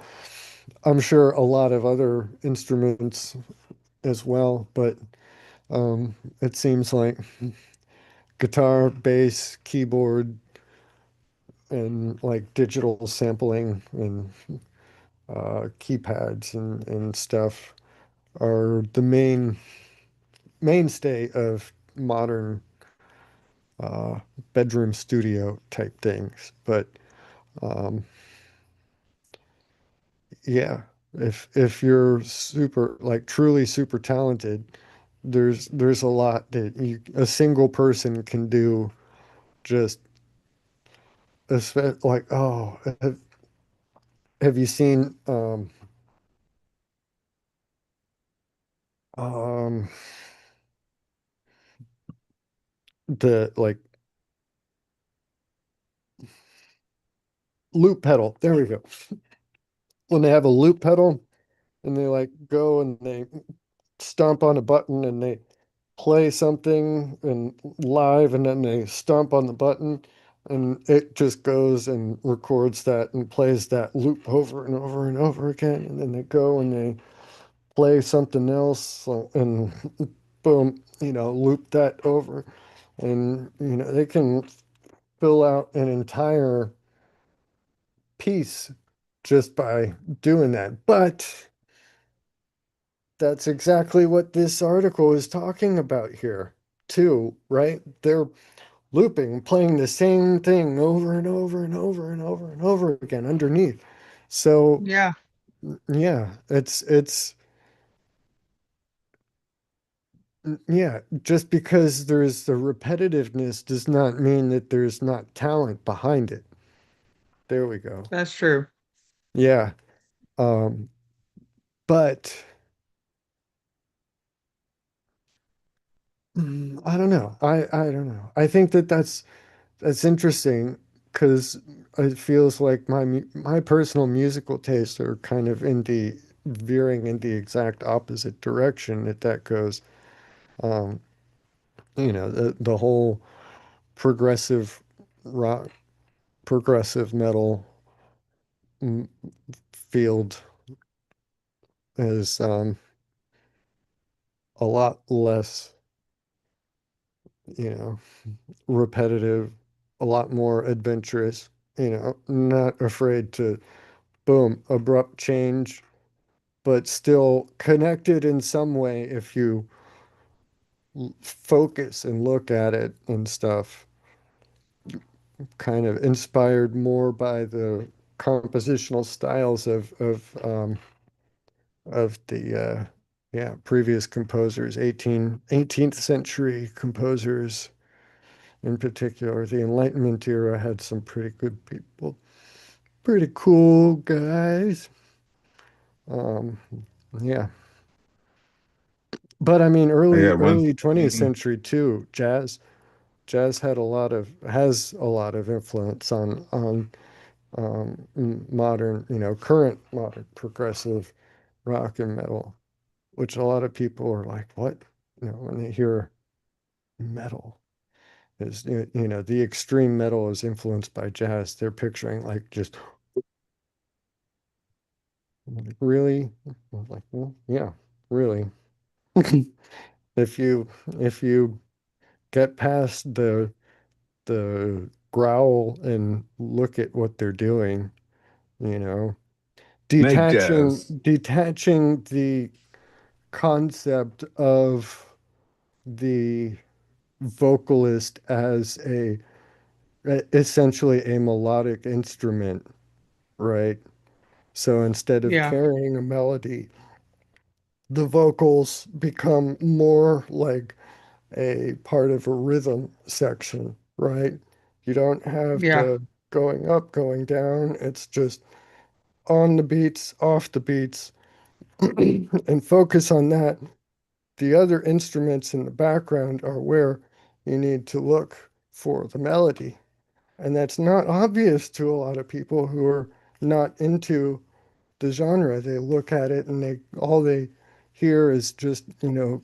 I'm sure a lot of other instruments as well, but it seems like guitar, bass, keyboard, and like digital sampling and keypads and stuff are the mainstay of modern uh, bedroom studio type things. But um, yeah, if you're super like truly super talented, there's a lot that a single person can do. Just like have you seen um the like loop pedal? There we go. When they have a loop pedal and they like go and they stomp on a button and they play something and live and then they stomp on the button and it just goes and records that and plays that loop over and over and over again, and then they go and they play something else and boom, loop that over, and they can fill out an entire piece just by doing that. But that's exactly what this article is talking about here, too, right? They're looping, playing the same thing over and over and over and over and over again underneath. So, Yeah, yeah, yeah, just because there's the repetitiveness does not mean that there's not talent behind it. There we go. that's true. Yeah. Um, but I don't know. I don't know. I think that's interesting because it feels like my personal musical tastes are kind of in the veering in the exact opposite direction that goes. Um, the whole progressive rock, progressive metal mm, field is a lot less, you know, repetitive, a lot more adventurous, not afraid to boom, abrupt change, but still connected in some way if you focus and look at it and stuff, kind of inspired more by the compositional styles of the yeah, previous composers, 18th century composers in particular. The Enlightenment era had some pretty good people, pretty cool guys. Um, yeah. But I mean, Yeah, one early 20th thing. century too, jazz had has a lot of influence on modern, current modern progressive rock and metal, which a lot of people are like, what? When they hear metal is, the extreme metal is influenced by jazz. They're picturing like just I'm like, really? I'm like, well, yeah, really. If you get past the growl and look at what they're doing, you know, Snake detaching jazz. detaching the concept of the vocalist as essentially a melodic instrument, right? So instead of Yeah, carrying a melody, the vocals become more like a part of a rhythm section, right? You don't have yeah, the going up, going down. It's just on the beats, off the beats, and focus on that. The other instruments in the background are where you need to look for the melody. And that's not obvious to a lot of people who are not into the genre. They look at it and they hear is just,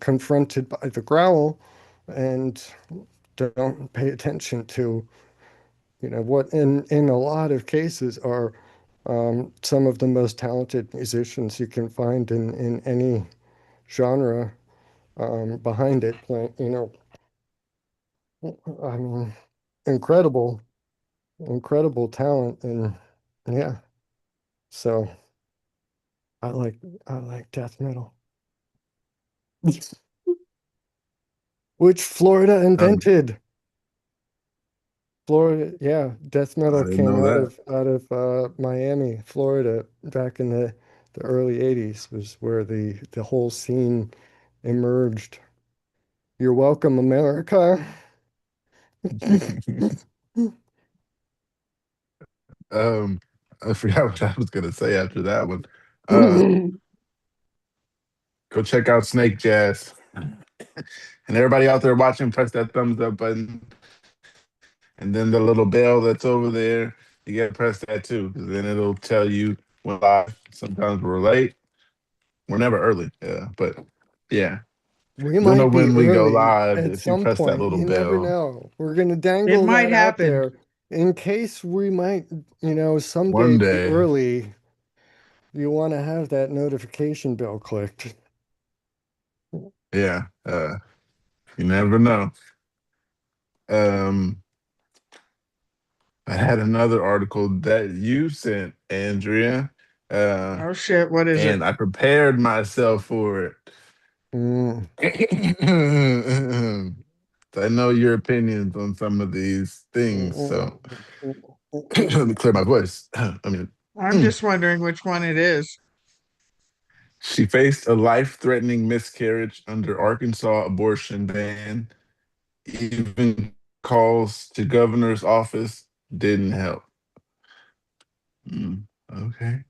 confronted by the growl and don't pay attention to, what in a lot of cases are some of the most talented musicians you can find in any genre behind it. I mean, incredible, incredible talent, and yeah. So I like death metal, which Florida Um, invented. Florida, yeah, death I metal didn't came know that. out of Miami, Florida, back in the early '80s was where the whole scene emerged. You're welcome, America. um, I forgot what I was gonna say after that one. Uh, go check out Snake Jazz. And everybody out there watching, press that thumbs up button, and then the little bell that's over there. You gotta press that too, because then it'll tell you when live. Sometimes we're late. We're never early. Yeah, but yeah, We you'll know might be when we go early live at if you some press that point. little You never bell. know. We're going to it dangle might that out happen. there in case we might, someday One be day, early. You want to have that notification bell clicked. yeah. You never know. Um, I had another article that you sent, Andrea, Oh shit, what is it? and I prepared myself for it. Mm. I know your opinions on some of these things, so let me clear my voice. I mean, I'm just wondering which one it is. she faced a life-threatening miscarriage under Arkansas abortion ban. Even calls to governor's office didn't help. Okay.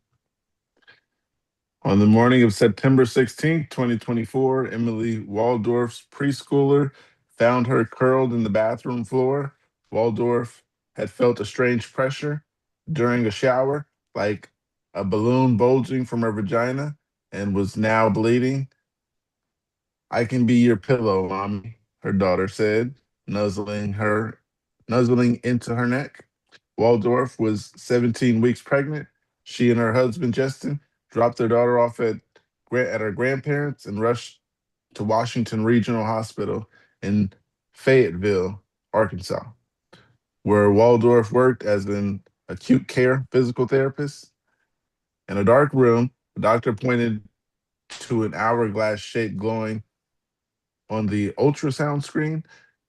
On the morning of September 16th, 2024, Emily Waldorf's preschooler found her curled in the bathroom floor. Waldorf had felt a strange pressure during a shower, like a balloon bulging from her vagina, and was now bleeding. I can be your pillow, mommy, her daughter said, nuzzling into her neck. Waldorf was 17 weeks pregnant. She and her husband, Justin, dropped their daughter off at her grandparents and rushed to Washington Regional Hospital in Fayetteville, Arkansas, where Waldorf worked as an acute care physical therapist. In a dark room, the doctor pointed to an hourglass shape glowing on the ultrasound screen.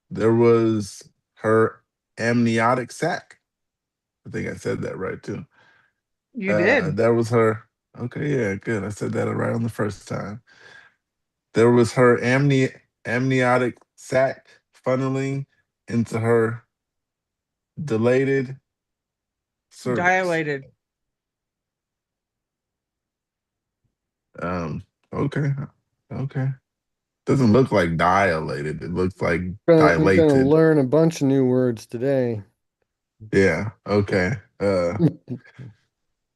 There was her amniotic sac. I think I said that right too. You did. That was her. Okay, yeah, good. I said that right on the first time. There was her amniotic sac funneling into her dilated cervix. Dilated. Um, okay, okay. Doesn't look like dilated. It looks like I'm gonna dilated. learn a bunch of new words today. Yeah, okay. I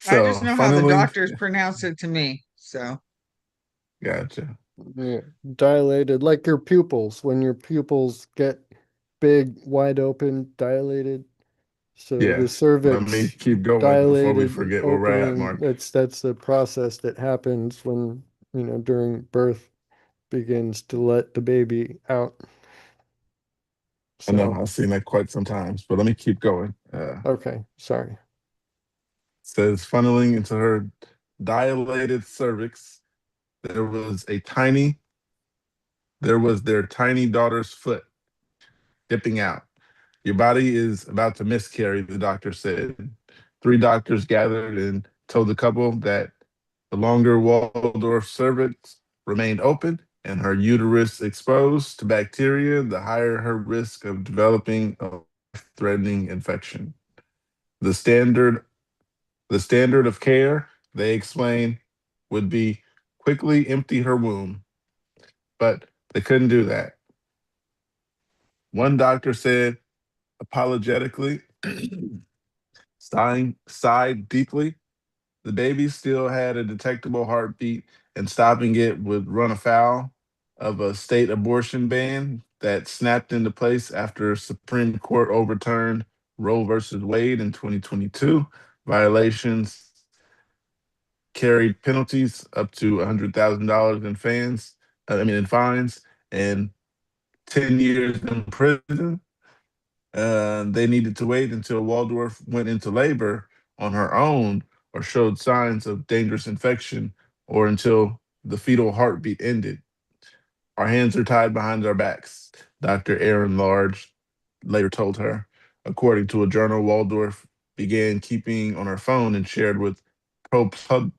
just So know how the funneling, doctors pronounce it to me. So, gotcha. Yeah, dilated, like your pupils, when your pupils get big, wide open, dilated. So the Yeah. Let me cervix keep going before we dilated, forget where we're at, opening, Mark. that's the process that happens when, during birth begins to let the baby out. I know So, I've seen that quite sometimes, but let me keep going. okay, sorry. Says funneling into her dilated cervix, there was a tiny, there was their tiny daughter's foot dipping out. Your body is about to miscarry, the doctor said. Three doctors gathered and told the couple that the longer Waldorf cervix remained open and her uterus exposed to bacteria, the higher her risk of developing a threatening infection. The standard the standard of care, they explain, would be quickly empty her womb, but they couldn't do that. One doctor said apologetically, sighed deeply. The baby still had a detectable heartbeat, and stopping it would run afoul of a state abortion ban that snapped into place after Supreme Court overturned Roe versus Wade in 2022. Violations carried penalties up to $100,000 in in fines, and 10 years in prison. They needed to wait until Waldorf went into labor on her own or showed signs of dangerous infection or until the fetal heartbeat ended. Our hands are tied behind our backs, Dr. Aaron Large later told her, according to a journal Waldorf began keeping on her phone and shared with ProPub-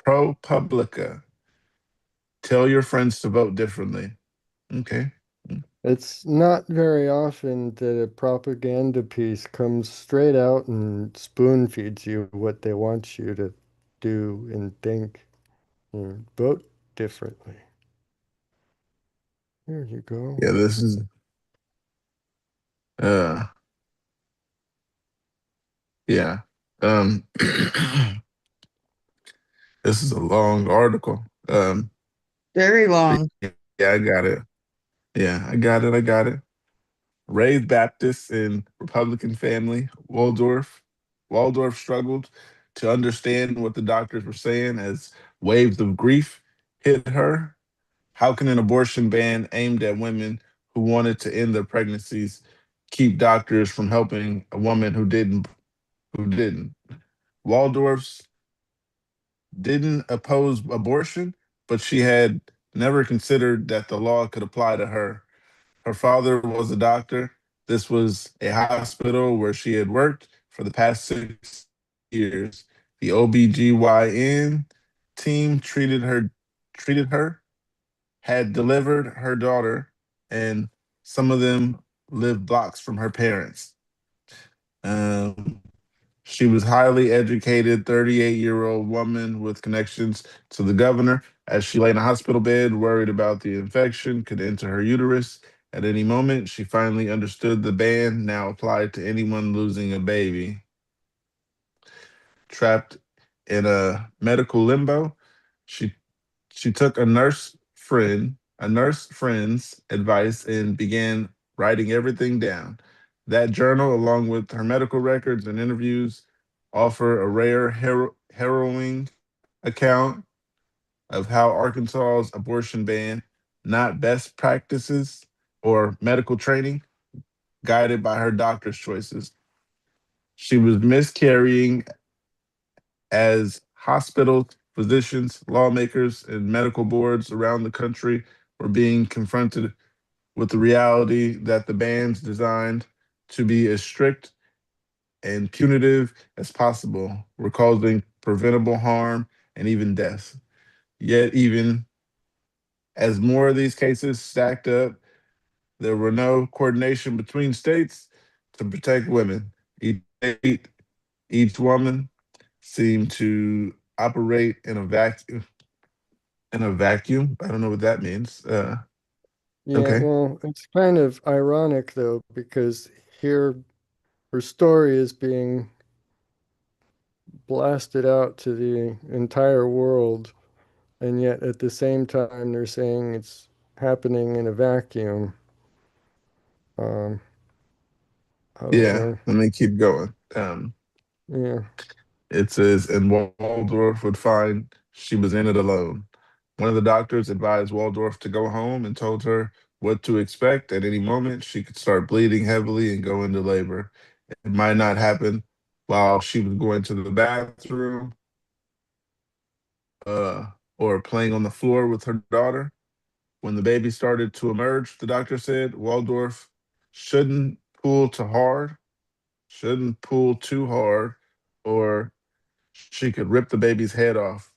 ProPublica. Tell your friends to vote differently. Okay. It's not very often that a propaganda piece comes straight out and spoon feeds you what they want you to do and think and vote differently. There you go. Yeah, this is uh yeah. This is a long article. Very long. Yeah, I got it. Yeah, I got it. I got it. Raised Baptist in Republican family, Waldorf struggled to understand what the doctors were saying as waves of grief hit her. How can an abortion ban aimed at women who wanted to end their pregnancies keep doctors from helping a woman who didn't? Waldorf's didn't oppose abortion, but she had never considered that the law could apply to her. Her father was a doctor. This was a hospital where she had worked for the past 6 years. The OBGYN team treated her, had delivered her daughter, and some of them lived blocks from her parents. Um, she was highly educated, 38-year-old woman with connections to the governor. As she lay in a hospital bed, worried about the infection could enter her uterus at any moment, she finally understood the ban now applied to anyone losing a baby. Trapped in a medical limbo, she she took a nurse friend's advice and began writing everything down. That journal, along with her medical records and interviews, offer a rare, harrowing account of how Arkansas's abortion ban, not best practices or medical training, guided by her doctor's choices. She was miscarrying as hospitals, physicians, lawmakers, and medical boards around the country were being confronted with the reality that the bans designed to be as strict and punitive as possible were causing preventable harm and even death. Yet, even as more of these cases stacked up, there were no coordination between states to protect women. Each state, each woman seemed to operate in a vacuum. In a vacuum. I don't know what that means. Yeah, Okay. well, it's kind of ironic though, because here her story is being blasted out to the entire world, and yet at the same time they're saying it's happening in a vacuum. Um, Yeah, Okay. let me keep going. Yeah. It says, and Waldorf would find she was in it alone. One of the doctors advised Waldorf to go home and told her what to expect. At any moment, she could start bleeding heavily and go into labor. It might not happen while she was going to the bathroom uh, or playing on the floor with her daughter. When the baby started to emerge, the doctor said Waldorf shouldn't pull too hard, shouldn't pull too hard, or she could rip the baby's head off.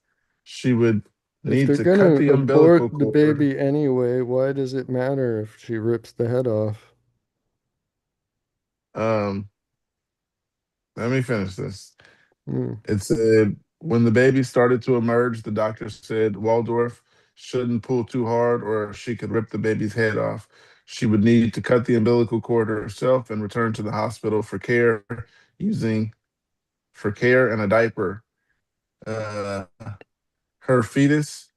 She would If need they're to cut gonna the abort umbilical the cord. baby anyway, why does it matter if she rips the head off? Um, Let me finish this. Hmm. It said when the baby started to emerge, the doctor said Waldorf shouldn't pull too hard or she could rip the baby's head off. She would need to cut the umbilical cord herself and return to the hospital using for care and a diaper. Uh, Her fetus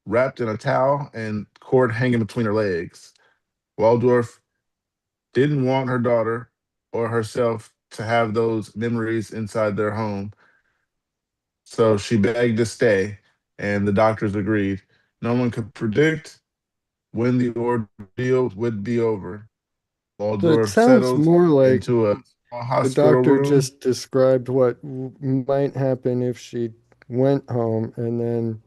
wrapped in a towel and cord hanging between her legs. Waldorf didn't want her daughter or herself to have those memories inside their home. So she begged to stay, and the doctors agreed. No one could predict when the ordeal would be over. So it Waldorf sounds settled more like into a small the hospital doctor room. just described what might happen if she went home and then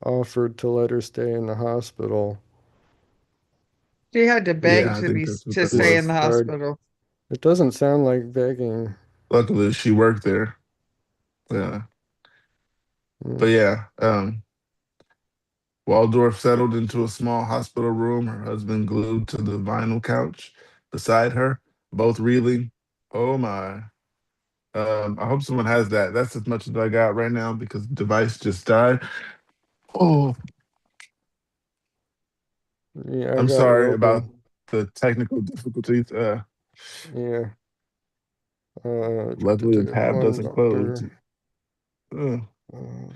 offered to let her stay in the hospital. She had to beg Yeah, I to think that's what to that stay in was. the Discharged. hospital. It doesn't sound like begging. Luckily, she worked there. Yeah, but Mm. yeah, Waldorf settled into a small hospital room, her husband glued to the vinyl couch beside her, both reeling. Oh my. I hope someone has that. That's as much as I got right now because the device just died. Oh, Yeah, I I'm got it sorry about open. the technical difficulties. Yeah. Luckily, the tab One doesn't close. doctor. Uh, Uh,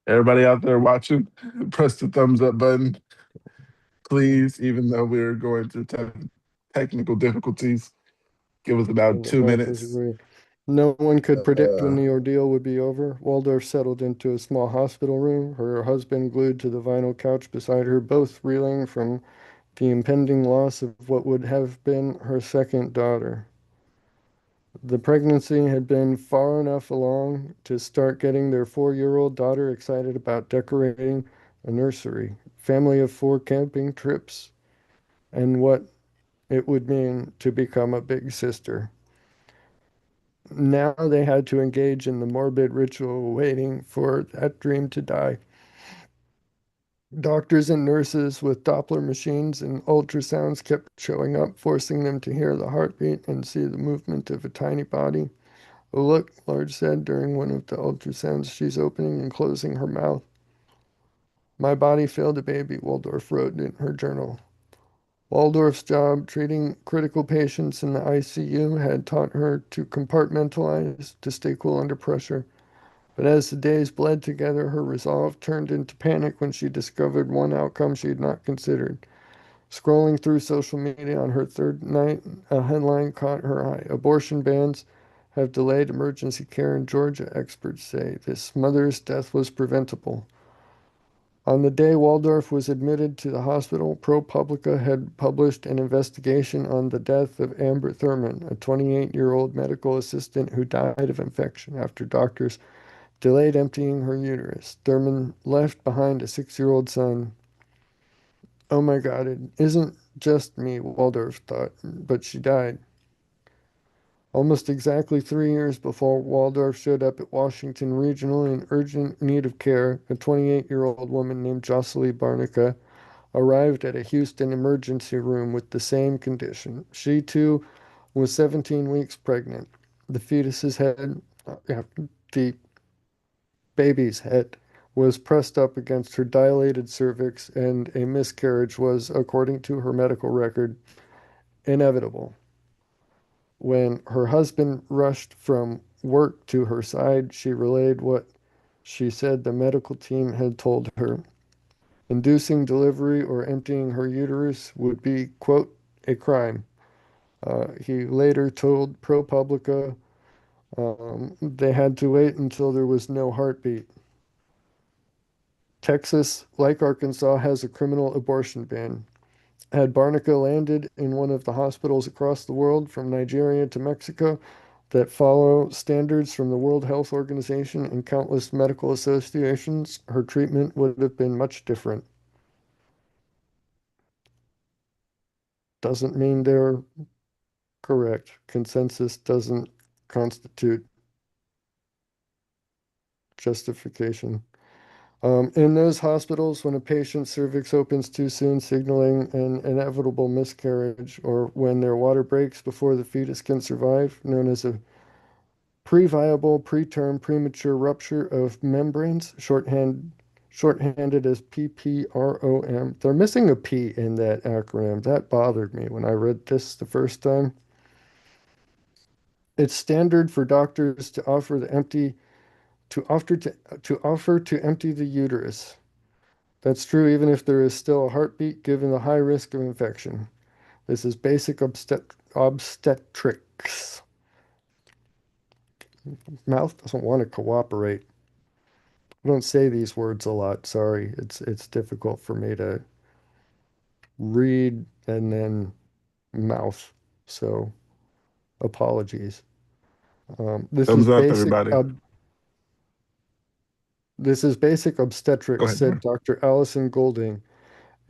Everybody out there watching, press the thumbs up button, please. Even though we're going through technical difficulties, give us about and the two doctors minutes. agree. No one could predict when Uh, the ordeal would be over. Waldorf settled into a small hospital room, her husband glued to the vinyl couch beside her, both reeling from the impending loss of what would have been her second daughter. The pregnancy had been far enough along to start getting their 4-year-old daughter excited about decorating a nursery, family of 4 camping trips, and what it would mean to become a big sister. Now they had to engage in the morbid ritual waiting for that dream to die. Doctors and nurses with Doppler machines and ultrasounds kept showing up, forcing them to hear the heartbeat and see the movement of a tiny body. "Oh, look," Large said during one of the ultrasounds. "She's opening and closing her mouth." "My body failed a baby," Waldorf wrote in her journal. Waldorf's job treating critical patients in the ICU had taught her to compartmentalize, to stay cool under pressure. But as the days bled together, her resolve turned into panic when she discovered one outcome she had not considered. Scrolling through social media on her third night, a headline caught her eye. "Abortion bans have delayed emergency care in Georgia, experts say. This mother's death was preventable." On the day Waldorf was admitted to the hospital, ProPublica had published an investigation on the death of Amber Thurman, a 28-year-old medical assistant who died of infection after doctors delayed emptying her uterus. Thurman left behind a 6-year-old son. "Oh my God, it isn't just me," Waldorf thought, but she died. Almost exactly 3 years before Waldorf showed up at Washington Regional in urgent need of care, a 28-year-old woman named Jocelyn Barnica arrived at a Houston emergency room with the same condition. She, too, was 17 weeks pregnant. The fetus's head, the baby's head, was pressed up against her dilated cervix, and a miscarriage was, according to her medical record, inevitable. When her husband rushed from work to her side, she relayed what she said the medical team had told her. Inducing delivery or emptying her uterus would be, quote, "a crime." He later told ProPublica they had to wait until there was no heartbeat. Texas, like Arkansas, has a criminal abortion ban. Had Barnica landed in one of the hospitals across the world, from Nigeria to Mexico, that follow standards from the World Health Organization and countless medical associations, her treatment would have been much different. Doesn't mean they're correct. Consensus doesn't constitute justification. In those hospitals, when a patient's cervix opens too soon, signaling an inevitable miscarriage, or when their water breaks before the fetus can survive, known as a previable, preterm, premature rupture of membranes, shorthanded as PPROM. They're missing a P in that acronym. That bothered me when I read this the first time. It's standard for doctors to offer the empty to offer to empty the uterus. That's true even if there is still a heartbeat, given the high risk of infection. This is basic obstetrics. Mouth doesn't want to cooperate. I don't say these words a lot. Sorry. It's difficult for me to read and then mouth. So apologies. This is Thumbs up, basic everybody. this is basic Go obstetrics, ahead, said bro. Dr. Allison Golding,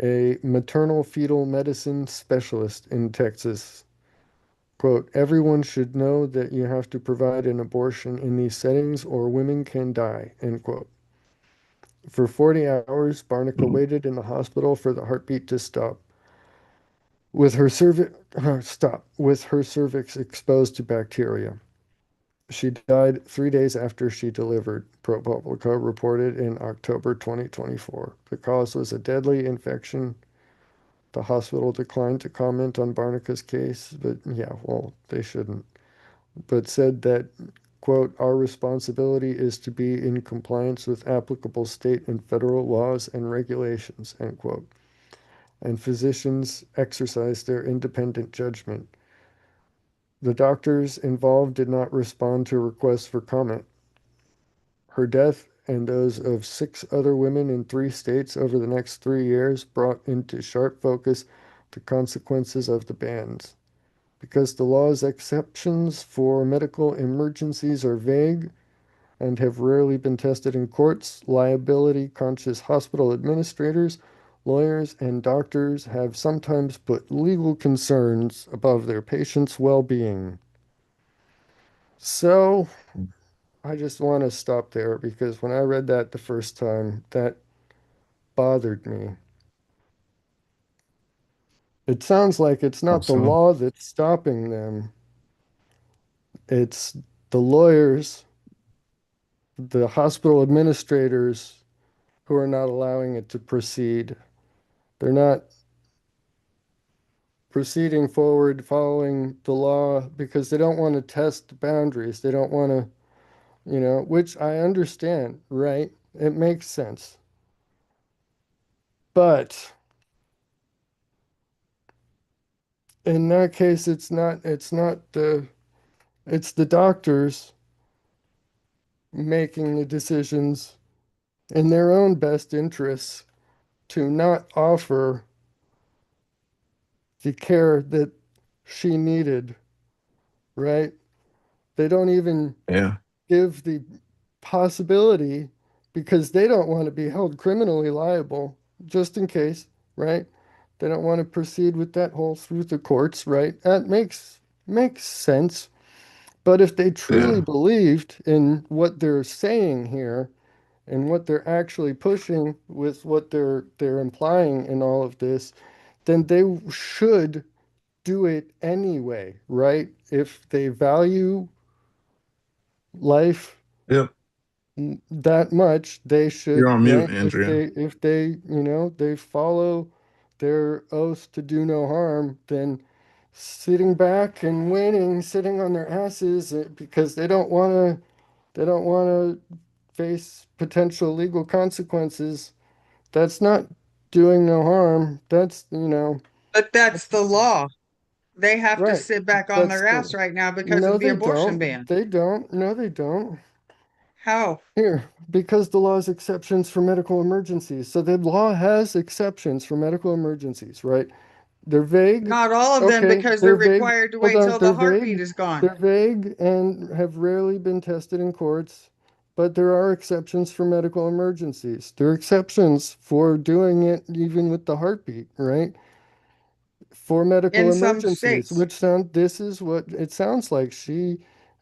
a maternal fetal medicine specialist in Texas. Quote, everyone should know that you have to provide an abortion in these settings or women can die, end quote. For 40 hours, Barnica Mhm. waited in the hospital for the heartbeat to stop. With her cervix exposed to bacteria. She died 3 days after she delivered, ProPublica reported in October 2024. The cause was a deadly infection. The hospital declined to comment on Barnica's case, but yeah, well, they shouldn't. But said that, quote, our responsibility is to be in compliance with applicable state and federal laws and regulations, end quote. And physicians exercise their independent judgment. The doctors involved did not respond to requests for comment. Her death and those of 6 other women in 3 states over the next 3 years brought into sharp focus the consequences of the bans. Because the law's exceptions for medical emergencies are vague and have rarely been tested in courts, liability conscious hospital administrators, lawyers, and doctors have sometimes put legal concerns above their patients' well being. So, I just want to stop there because when I read that the first time, that bothered me. It sounds like it's How not the so? law that's stopping them, it's the lawyers, the hospital administrators who are not allowing it to proceed. They're not proceeding forward following the law because they don't want to test the boundaries. They don't want to, which I understand, right? It makes sense. But in that case, it's the doctors making the decisions in their own best interests to not offer the care that she needed, right? They don't even Yeah, give the possibility because they don't want to be held criminally liable, just in case, right? They don't want to proceed with that whole through the courts, right? That makes sense. But if they truly yeah, believed in what they're saying here and what they're actually pushing with what they're implying in all of this, then they should do it anyway, right? If they value life yep. that much, they You're should, on mute, right? If Andrea. they follow their oath to do no harm, then sitting back and waiting, sitting on their asses because they don't want to face potential legal consequences. That's not doing no harm. But that's the law. They have to Right. sit back on That's their the, ass right now because no, of the they abortion don't. ban. They don't. No, they don't. How? Here, because the law has exceptions for medical emergencies. So the law has exceptions for medical emergencies, right? They're vague. Not all of them, Okay, because they're they're vague. required to Hold wait on, till they're the heartbeat vague. is gone. They're vague and have rarely been tested in courts, but there are exceptions for medical emergencies. There are exceptions for doing it even with the heartbeat, right? For medical In some emergencies, states. which this is what it sounds like. She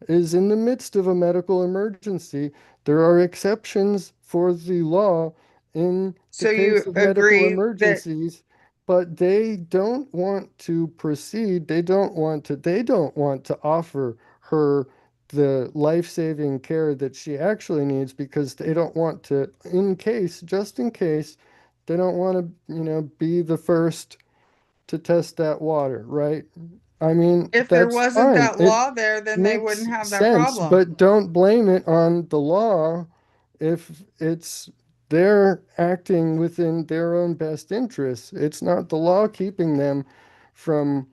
is in the midst of a medical emergency. There are exceptions for the law in the So case you of medical agree that emergencies, but they don't want to proceed. They don't want to offer her the life-saving care that she actually needs because they don't want to, just in case, they don't want to, be the first to test that water, right? I mean, if there that's wasn't fine. that It law there, then they wouldn't makes have that sense, problem. but don't blame it on the law if it's they're acting within their own best interests. It's not the law keeping them from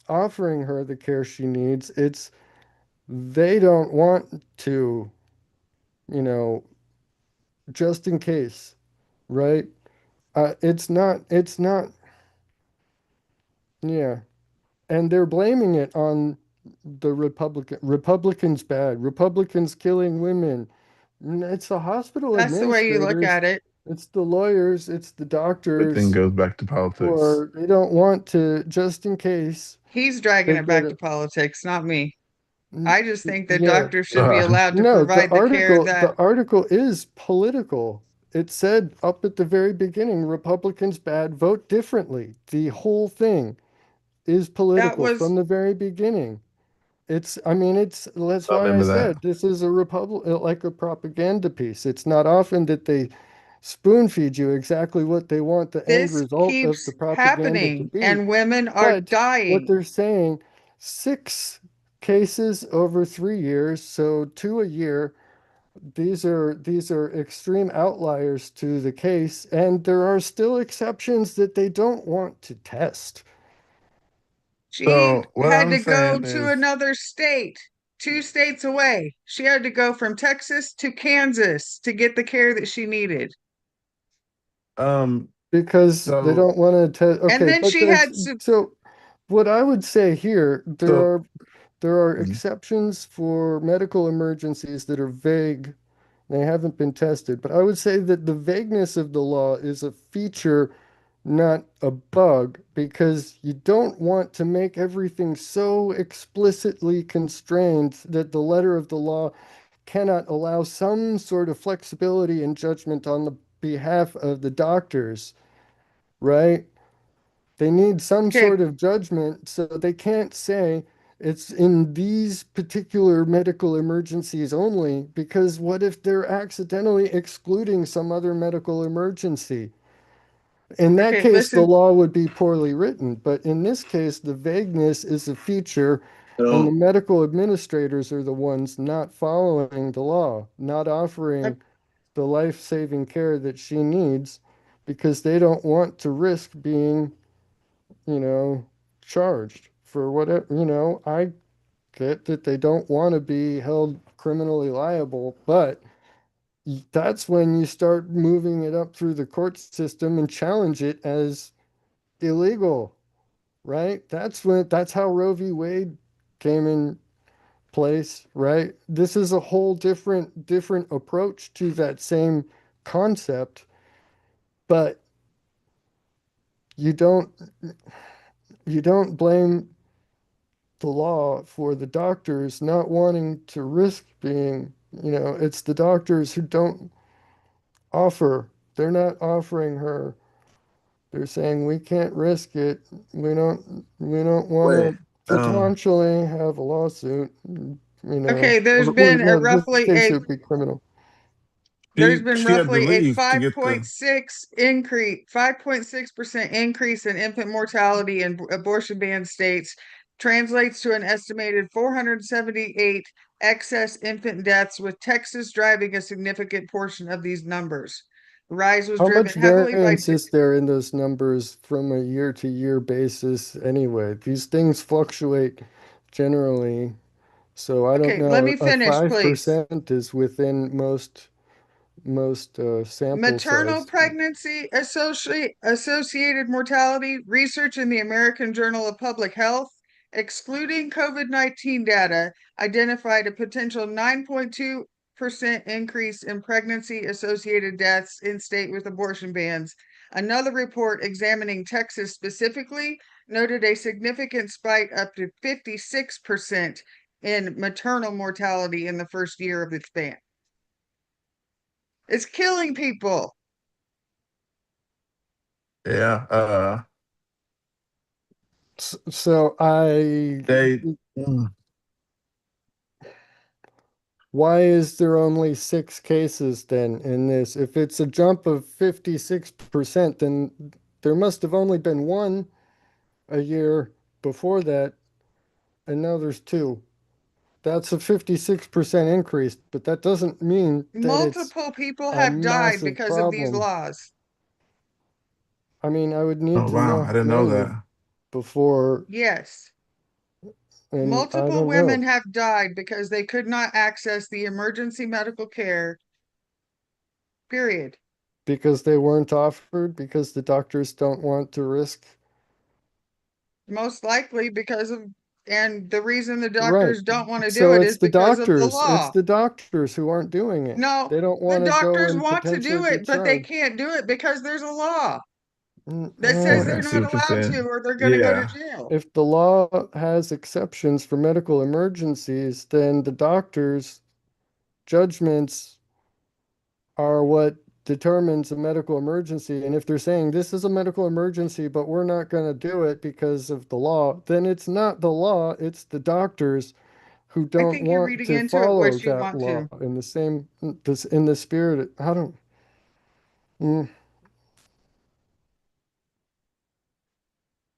offering her the care she needs. It's they don't want to, you know, just in case, right? It's not, yeah. And they're blaming it on the Republicans bad, Republicans killing women. It's the hospital That's the way you look administrators, at it. it's the lawyers, it's the Everything doctors goes back to who politics. are, they don't want to, just in case He's dragging they it get back to it. politics, not me. I just think that Yeah. doctors should be Uh, allowed to No, provide the care that the article is political. It said up at the very beginning, Republicans bad, vote differently. The whole thing is that political was from the very beginning. I mean, that's I'm why I into that. said this is like a propaganda piece. It's not often that they spoon feed you exactly what they want the end this result of the keeps propaganda to happening be. and women are But what dying. they're saying, 6 cases over 3 years, so two a year. These are extreme outliers to the case, and there are still exceptions that they don't want to test. She So what had I'm to go saying to is, another state, 2 states away. She had to go from Texas to Kansas to get the care that she needed. um, Because they so don't want to test. And Okay, then but she there's had some, so what I would say here, so there are mm, exceptions for medical emergencies that are vague. They haven't been tested, but I would say that the vagueness of the law is a feature, not a bug, because you don't want to make everything so explicitly constrained that the letter of the law cannot allow some sort of flexibility and judgment on the behalf of the doctors, right? They need some okay, sort of judgment, so they can't say it's in these particular medical emergencies only, because what if they're accidentally excluding some other medical emergency? In that okay, case, the listen, law would be poorly written, but in this case, the vagueness is a feature, and the so medical administrators are the ones not following the law, not uh, offering the life-saving care that she needs because they don't want to risk being, you know, charged for whatever, I get that they don't want to be held criminally liable, but that's when you start moving it up through the court system and challenge it as illegal, right? That's how Roe v. Wade came in place, right? This is a whole different approach to that same concept, but you don't you don't blame the law for the doctors not wanting to risk being, it's the doctors who don't offer. They're not offering her. They're saying we can't risk it. We don't want wait, to potentially have a lawsuit, okay, or well, no, in this case it would be criminal. there's been she had to roughly a leave to get the 5.6% increase in infant mortality in abortion banned states translates to an estimated 478 excess infant deaths, with Texas driving a significant portion of these numbers. Rise was How driven much heavily by variance is there in those numbers from a year to year basis anyway? These things fluctuate generally, so I don't okay, let know. me A finish, please. 5% is within most sample Maternal size. pregnancy associated mortality research in the American Journal of Public Health, excluding COVID-19 data, identified a potential 9.2% increase in pregnancy associated deaths in state with abortion bans. Another report examining Texas specifically noted a significant spike up to 56% in maternal mortality in the first year of its ban. It's killing people. Yeah. So They. Mm, why is there only 6 cases then in this? If it's a jump of 56%, then there must have only been one a year before that, and now there's two. That's a 56% increase, but that doesn't mean that it's Multiple people a have died massive because of these problem. laws. I mean, I would need oh to wow, know I how didn't know many that. before, Yes. and I Multiple don't women know, have died because they could not access the emergency medical care, period. because they weren't offered, because the doctors don't want to risk. Most likely because of, and the reason the Right. doctors don't want to do So it it's is the because of the doctors. It's law. the doctors who aren't doing it. No, They don't the want to go doctors and want to potentially do get it, but they charged. can't do it because there's a law that says Okay, Uh, I they're see not what you're allowed to saying. or they're going to go to Yeah. jail. if the law has exceptions for medical emergencies, then the doctors' judgments are what determines a medical emergency. And if they're saying this is a medical emergency, but we're not going to do it because of the law, then it's not the law, it's the doctors who I don't think you're want reading to into it follow what you that want law to. in the same this in the spirit. I don't. Mm,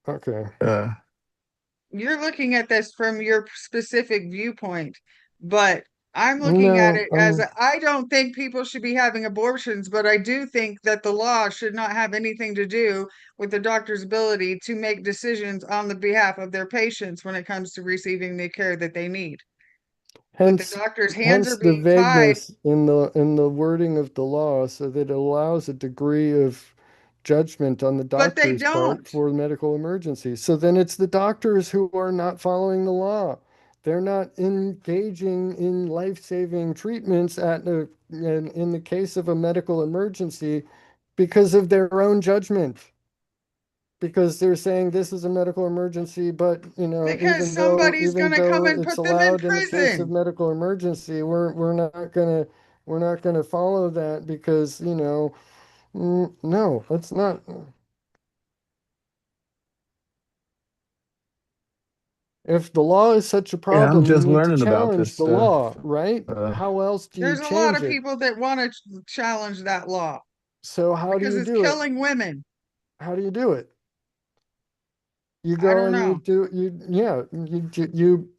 okay. Uh, You're looking at this from your specific viewpoint, but I'm looking at No, it as I don't think people should be having abortions, but I do think that the law should not have anything to do with the doctor's ability to make decisions on the behalf of their patients when it comes to receiving the care that they need. But the hence doctor's hands are hence the being tied, vagueness in the wording of the law, so that it allows a degree of judgment on the but they doctor's part don't for medical emergencies. So then it's the doctors who are not following the law. They're not engaging in life-saving treatments in the case of a medical emergency because of their own judgment, because they're saying this is a medical emergency, but because somebody's even going to come though and it's put them in allowed in the case of prison medical emergency, we're not gonna follow that because no, that's not. If the law is such a yeah, I'm problem, you just need to learning about this challenge the law, stuff. right? Uh, How else do you there's a lot change of it? people that want to challenge that law So how do because you it's do it? killing women. How do you do it? You I go don't and you know. do you yeah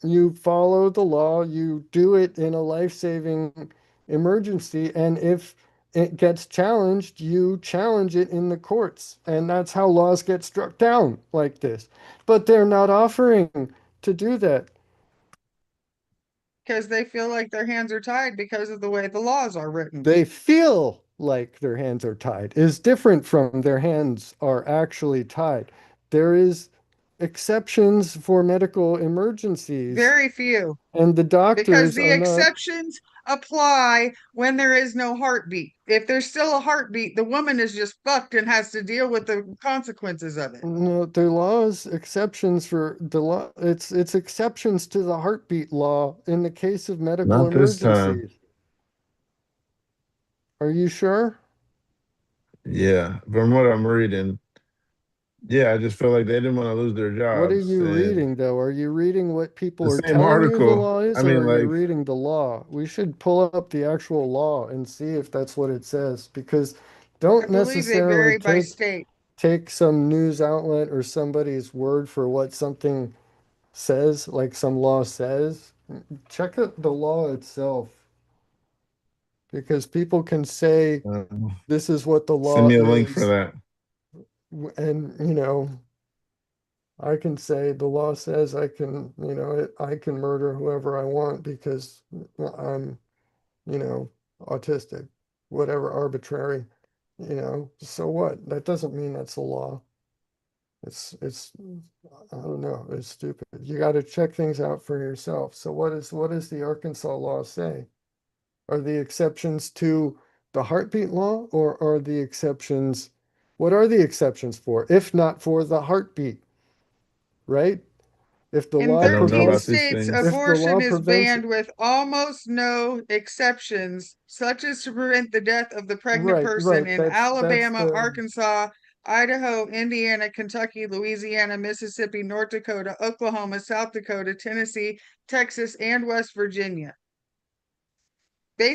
you follow the law, you do it in a life-saving emergency, and if it gets challenged, you challenge it in the courts, and that's how laws get struck down like this. But they're not offering to do that. Because they feel like their hands are tied because of the way the laws are written. They feel like their hands are tied is different from their hands are actually tied. There is exceptions for medical emergencies, Very few, and the because doctors the are not. exceptions apply when there is no heartbeat. If there's still a heartbeat, the woman is just fucked and has to deal with the consequences of it. No, the laws exceptions for the law. It's exceptions to the heartbeat law in the case of medical Not this time. emergencies. Are you sure? Yeah, from what I'm reading, yeah, I just feel like they didn't want to lose their What are jobs, you and reading though? Are you reading what people the are same telling you the article. law I is, or mean, are you like, reading the law? We should pull up the actual law and see if that's what it says, because I don't believe they necessarily vary by state. take some news outlet or somebody's word for what something says, like some law says. Check out the law itself. because people can say Uh, this is what the Send law me a link for is, that. and I can say the law says I can, I can murder whoever I want because I'm, you know, autistic, whatever, arbitrary, so what? That doesn't mean that's the law. It's I don't know, it's stupid. You got to check things out for yourself. So what does the Arkansas law say? Are the exceptions to the heartbeat law, or are the exceptions, what are the exceptions for, if not for the heartbeat, right? If the In law I don't know 13 about prevents, these states, things. if the abortion law is prevents, banned with almost no exceptions, such as to prevent the death of the pregnant right, person right, in that's Alabama, the Arkansas, Idaho, Indiana, Kentucky, Louisiana, Mississippi, North Dakota, Oklahoma, South Dakota, Tennessee, Texas, and West Virginia.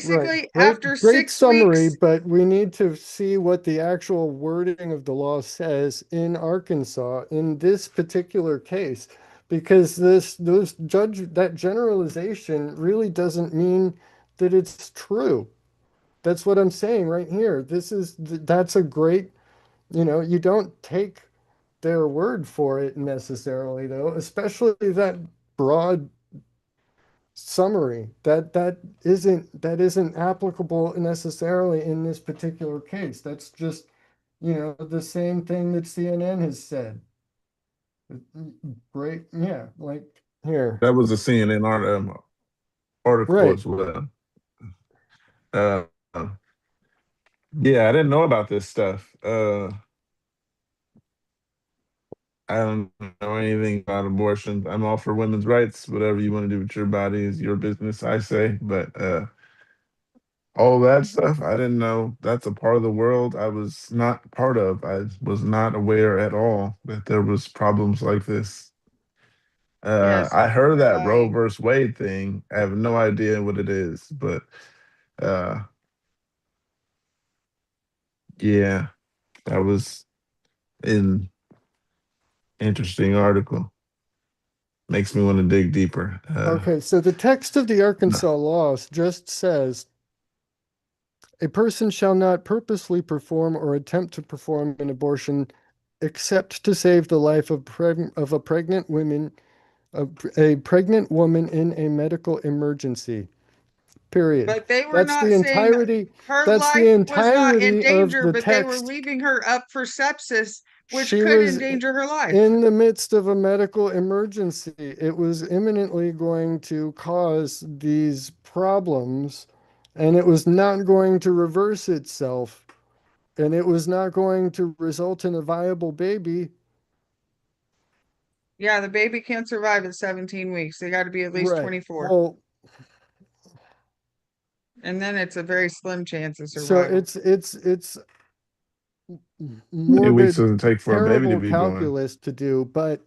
right. Basically, Great, after great six summary, weeks, but we need to see what the actual wording of the law says in Arkansas in this particular case, because that generalization really doesn't mean that it's true. That's what I'm saying right here. That's a great, you don't take their word for it necessarily, though, especially that broad summary. That isn't applicable necessarily in this particular case. That's just, the same thing that CNN has said. Great, yeah, like here. That was a CNN article Right. as well. Uh, yeah, I didn't know about this stuff. I don't know anything about abortion. I'm all for women's rights. Whatever you want to do with your body is your business, I say. But all that stuff, I didn't know that's a part of the world I was not part of. I was not aware at all that there was problems like this. yes, I neither heard did that Roe I. versus Wade thing. I have no idea what it is, but uh, yeah, that was an interesting article. Makes me want to dig deeper. Okay, so the text of the No. Arkansas laws just says a person shall not purposely perform or attempt to perform an abortion except to save the life of a pregnant woman in a medical emergency. Period. But they were That's not the saying entirety. her That's the life was not in entirety of danger, the but they were text. leaving her up for sepsis, which She could was endanger her life. in the midst of a medical emergency. It was imminently going to cause these problems, and it was not going to reverse itself, and it was not going to result in a viable baby. Yeah, the baby can't survive at 17 weeks. They got to be at least Right. 24. Well, And then it's a very slim chance of so survival. it's Many weeks morbid, does it take for a baby to terrible be born? calculus to do, but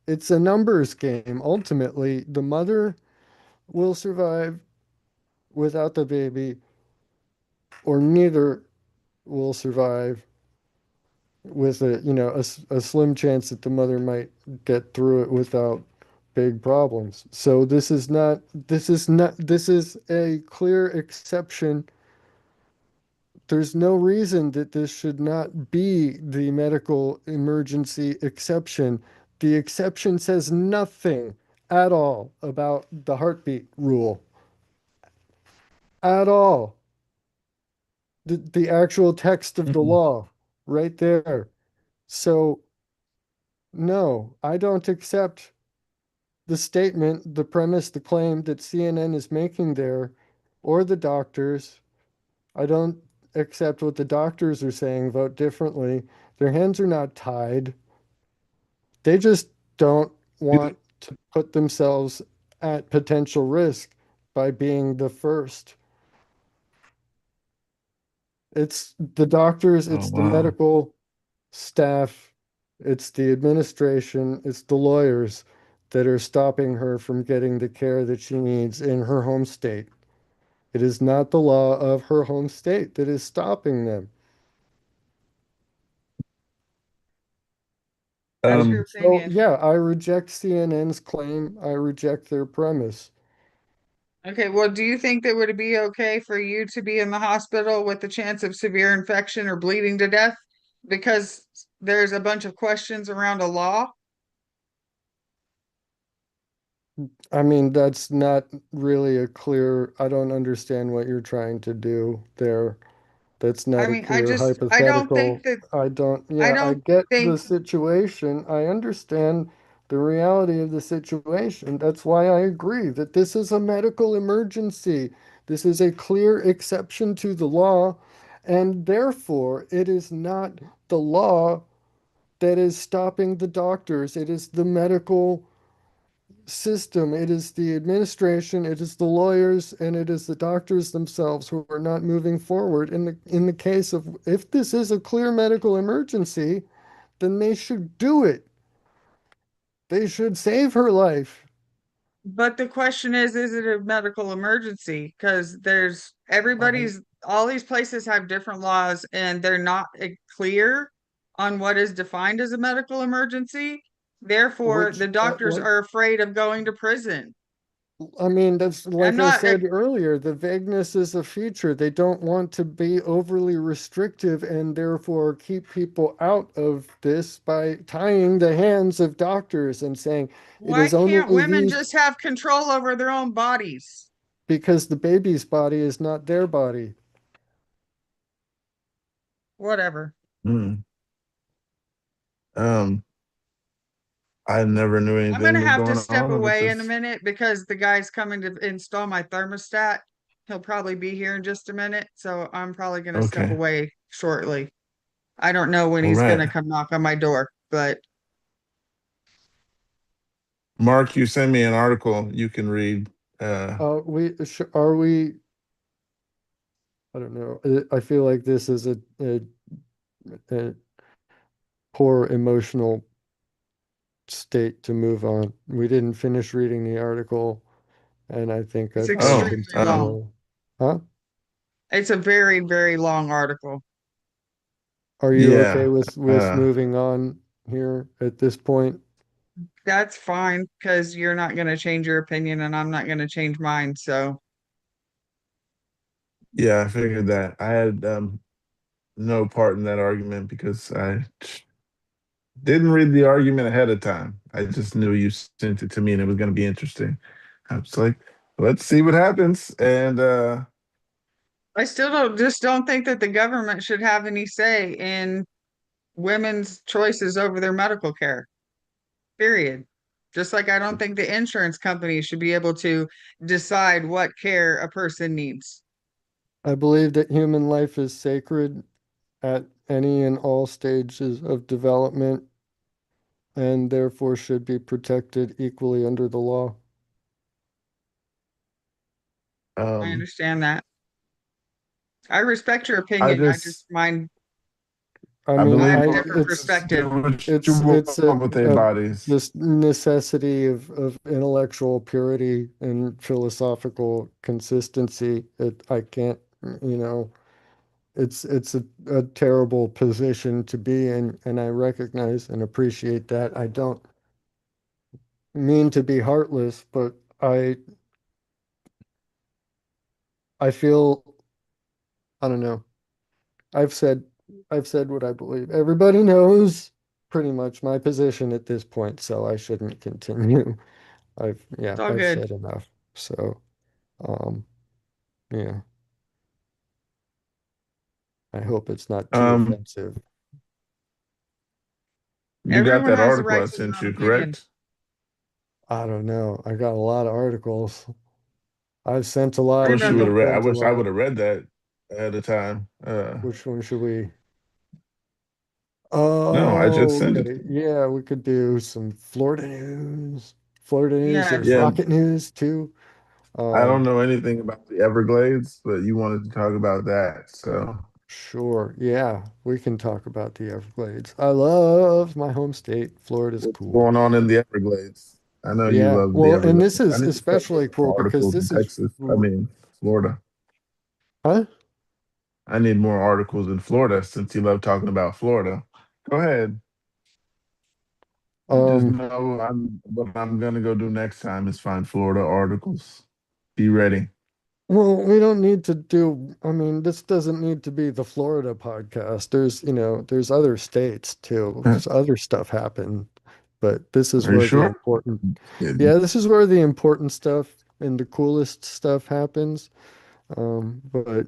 it's a numbers game. Ultimately, the mother will survive without the baby, or neither will survive with a slim chance that the mother might get through it without big problems. So this is a clear exception. There's no reason that this should not be the medical emergency exception. The exception says nothing at all about the heartbeat rule at all. The actual text of the Mm-mm. law right there. So, no, I don't accept the statement, the premise, the claim that CNN is making there, or the doctors. I don't accept what the doctors are saying, vote differently. Their hands are not tied. They just don't want to put themselves at potential risk by being the first. It's the doctors, Oh it's the wow. medical staff, it's the administration, it's the lawyers that are stopping her from getting the care that she needs in her home state. It is not the law of her home state that is stopping them. That's Um, your So, opinion. yeah, I reject CNN's claim. I reject their premise. Okay, well, do you think that would it be okay for you to be in the hospital with the chance of severe infection or bleeding to death? Because there's a bunch of questions around a law. I mean, that's not really a clear, I don't understand what you're trying to do there. That's not I a mean, clear I don't think hypothetical. that, I I don't get the think, situation. I understand the reality of the situation. That's why I agree that this is a medical emergency. This is a clear exception to the law, and therefore it is not the law that is stopping the doctors. It is the medical system. It is the administration, it is the lawyers, and it is the doctors themselves who are not moving forward. In the case of if this is a clear medical emergency, then they should do it. They should save her life. but the question is it a medical emergency? Because Um, all these places have different laws and they're not clear on what is defined as a medical emergency. Therefore, which, the doctors like, are afraid of going to prison. I mean, that's I'm like I not, said earlier, the vagueness is a feature. They don't want to be overly restrictive and therefore keep people out of this by tying the hands of doctors and saying it why is can't only women these just have control over their own bodies? because the baby's body is not their body. Whatever. Mm. Um, I never knew I'm gonna anything was have to going step on with away in a this. minute because the guy's coming to install my thermostat. He'll probably be here in just a minute, so I'm probably gonna step Okay. away shortly. I don't know when All he's right. gonna come knock on my door, but Mark, you send me an article you can read. Are we? I don't know. I feel like this is a poor emotional state to move on. We didn't finish reading the article, and I think it's I've got to Oh, extremely long. continue. Huh? It's a very, very long article. Are you okay yeah. with Uh, moving on here at this point? That's fine because you're not gonna change your opinion and I'm not gonna change mine. So yeah, I figured that. I had no part in that argument because I didn't read the argument ahead of time. I just knew you sent it to me and it was going to be interesting. I was like, let's see what happens. And I still don't think that the government should have any say in women's choices over their medical care. Period. Just like I don't think the insurance companies should be able to decide what care a person needs. I believe that human life is sacred at any and all stages of development and therefore should be protected equally under the law. I um, understand that. I respect your I opinion. I just just, mine I I mean, I have believe a both different parents do perspective. what you it's want with their a bodies. this necessity of intellectual purity and philosophical consistency. I can't, you know, it's a terrible position to be in, and I recognize and appreciate that. I don't mean to be heartless, but I feel I don't know. I've said I've said what I believe. Everybody knows pretty much my position at this point, so I shouldn't continue. It's all I've good. said enough. So, um, yeah, I hope it's not too Um, offensive. you got Everyone that has the article right I to their sent own you, opinion. correct? I don't know. I got a lot of articles. I've sent a Worry I lot. wish you about would the You've have read. I sent a wish I lot. would have read that at a time. Which one should we? No, I just Oh, sent it. okay. Yeah, we could do some Florida news. Florida news. Yeah, There's Yeah, rocket news too. I don't Um, know anything about the Everglades, but you wanted to talk about that. So Sure. Yeah, we can talk about the Everglades. I love my home state. Florida's what's cool. going on in the Everglades? I know you Yeah. love the Well, and this Everglades. I is need to start especially reading cool more because articles in this is, Texas. I mean, Florida. huh? I need more articles in Florida since you love talking about Florida. Go ahead. Just Um, know what I'm gonna go do next time is find Florida articles. Be ready. Well, we don't need to do, I mean, this doesn't need to be the Florida podcast. There's, there's other states too. Are There's other stuff happen, but this is you where the sure? important, Yeah. yeah, this is where the important stuff and the coolest stuff happens. But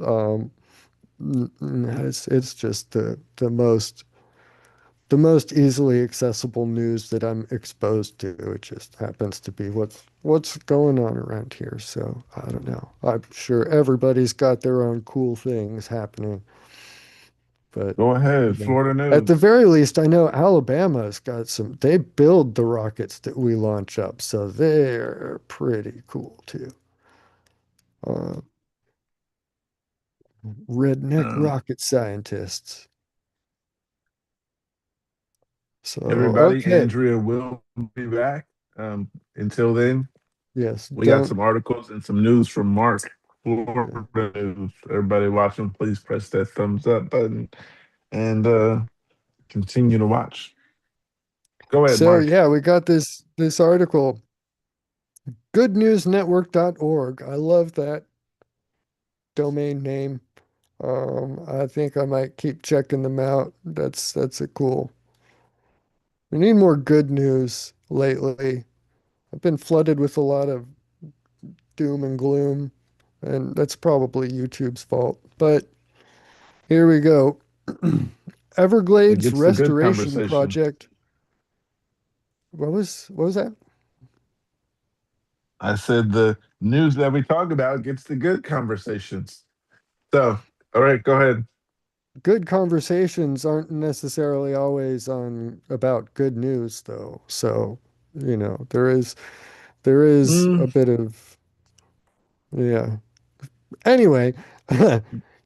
um, it's just the most easily accessible news that I'm exposed to. It just happens to be what's going on around here. So I don't know. I'm sure everybody's got their own cool things happening, but Go you ahead, know, Florida at the news. very least, I know Alabama's got some. They build the rockets that we launch up, so they're pretty cool too. Uh, Redneck Um, rocket scientists. So everybody, okay, Andrea will be back. Until then, yes, we got don't. some articles and some news from Mark. Yeah. Florida news. Everybody watching, please press that thumbs up button and continue to watch. Go ahead, So Mark. yeah, we got this article, goodnewsnetwork.org. I love that domain name. I think I might keep checking them out. That's a cool. We need more good news lately. I've been flooded with a lot of doom and gloom, and that's probably YouTube's fault. But here we go. It Everglades gets the good Restoration conversation. Project. What was that? I said the news that we talk about gets the good conversations. So, all right, go ahead. Good conversations aren't necessarily always on about good news though. So, there is Mm, a bit of, yeah. Anyway,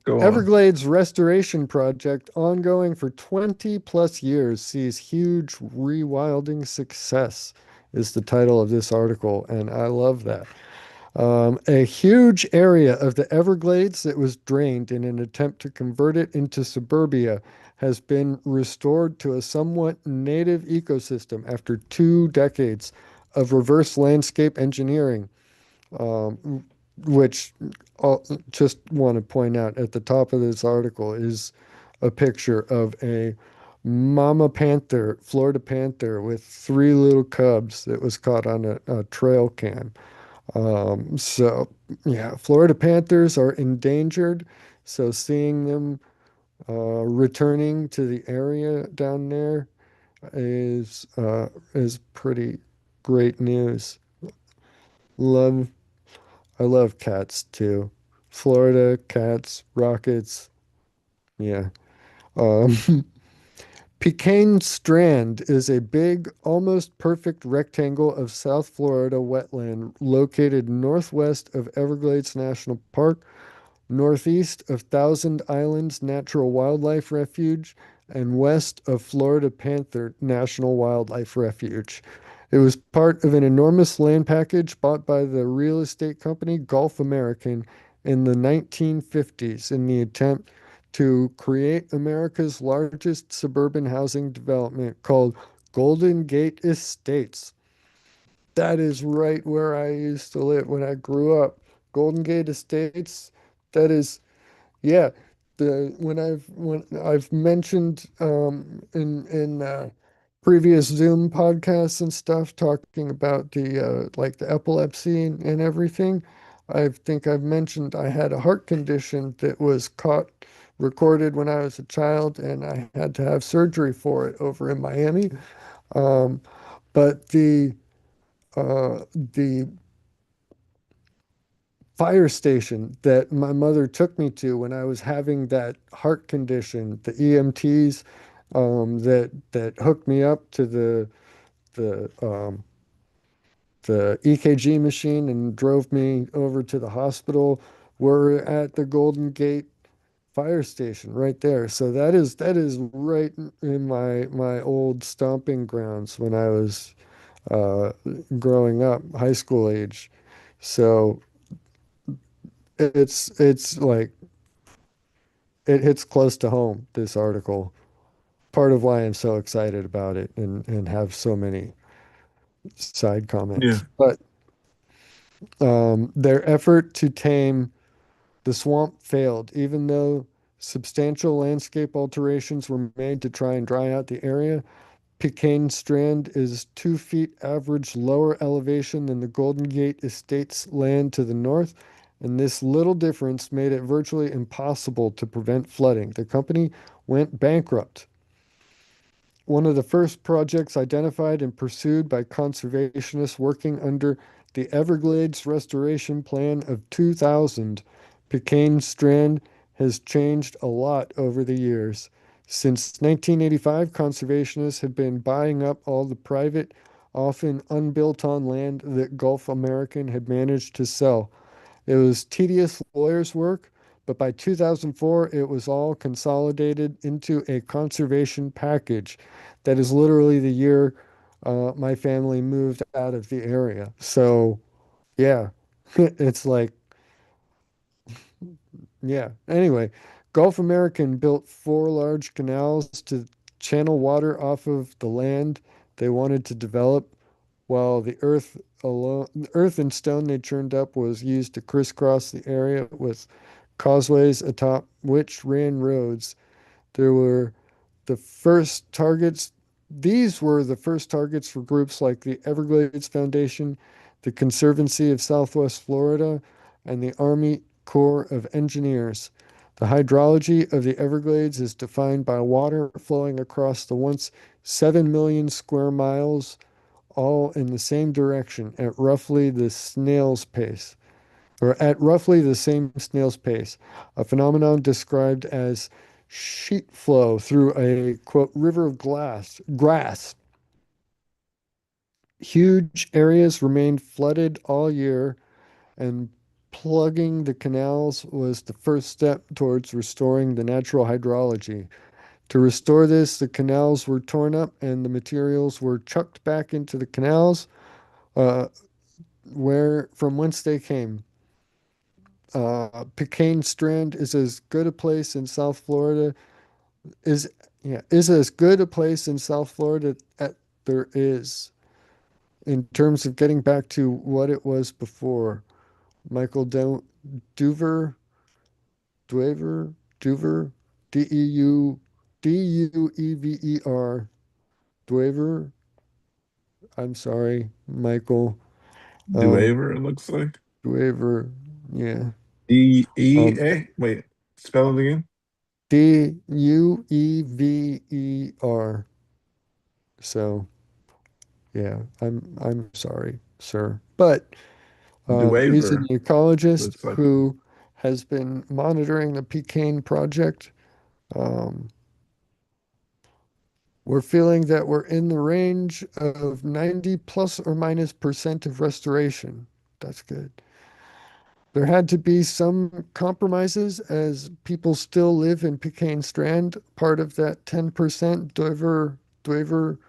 go on. Everglades Restoration Project ongoing for 20 plus years sees huge rewilding success is the title of this article, and I love that. A huge area of the Everglades that was drained in an attempt to convert it into suburbia has been restored to a somewhat native ecosystem after 2 decades of reverse landscape engineering, um, which I'll just want to point out at the top of this article is a picture of a mama panther, Florida panther, with three little cubs that was caught on a trail cam. So yeah, Florida Panthers are endangered. So seeing them returning to the area down there is pretty great news. Love I love cats too. Florida cats, rockets, yeah. Um, Pecan Strand is a big, almost perfect rectangle of South Florida wetland located northwest of Everglades National Park, northeast of Thousand Islands Natural Wildlife Refuge, and west of Florida Panther National Wildlife Refuge. It was part of an enormous land package bought by the real estate company Gulf American in the 1950s in the attempt to create America's largest suburban housing development called Golden Gate Estates. That is right where I used to live when I grew up. Golden Gate Estates, that is, yeah. When I've mentioned in previous Zoom podcasts and stuff talking about the like the epilepsy and everything, I think I've mentioned I had a heart condition that was caught recorded when I was a child, and I had to have surgery for it over in Miami. Um, but the fire station that my mother took me to when I was having that heart condition, the EMTs that hooked me up to the EKG machine and drove me over to the hospital were at the Golden Gate fire station right there. So that is right in my old stomping grounds when I was uh, growing up, high school age. So it's like it hits close to home, this article. Part of why I'm so excited about it and have so many side Yeah. comments. But Their effort to tame the swamp failed, even though substantial landscape alterations were made to try and dry out the area. Pecan Strand is 2 feet average lower elevation than the Golden Gate Estates land to the north, and this little difference made it virtually impossible to prevent flooding. The company went bankrupt. One of the first projects identified and pursued by conservationists working under the Everglades Restoration Plan of 2000, Pecan Strand has changed a lot over the years. Since 1985, conservationists have been buying up all the private, often unbuilt on land that Gulf American had managed to sell. It was tedious lawyers' work, but by 2004, it was all consolidated into a conservation package. That is literally the year my family moved out of the area. So, yeah, it's like, yeah. Anyway, Gulf American built 4 large canals to channel water off of the land they wanted to develop, while the earth and stone they churned up was used to crisscross the area with causeways atop which ran roads. There were the first targets. These were the first targets for groups like the Everglades Foundation, the Conservancy of Southwest Florida, and the Army Corps of Engineers. The hydrology of the Everglades is defined by water flowing across the once 7 million square miles, all in the same direction at roughly the same snail's pace, a phenomenon described as sheet flow through a quote river of grass. Huge areas remained flooded all year, and plugging the canals was the first step towards restoring the natural hydrology. To restore this, the canals were torn up and the materials were chucked back into the canals, uh, where from whence they came. Pecan Strand is as good a place in South Florida is yeah is as good a place in South Florida at there is in terms of getting back to what it was before. Michael Duver, Duver, Duver, Duever, Duever. I'm sorry, Michael. Um, Duaver, it looks like. Duever, yeah. Um, Wait, spell it again. Duever. So yeah, I'm sorry, sir, but he's an Duaver ecologist looks like. who has been monitoring the Pecan project. Um, we're feeling that we're in the range of 90 plus or minus percent of restoration. That's good. There had to be some compromises as people still live in Pecan Strand. Part of that 10% Dover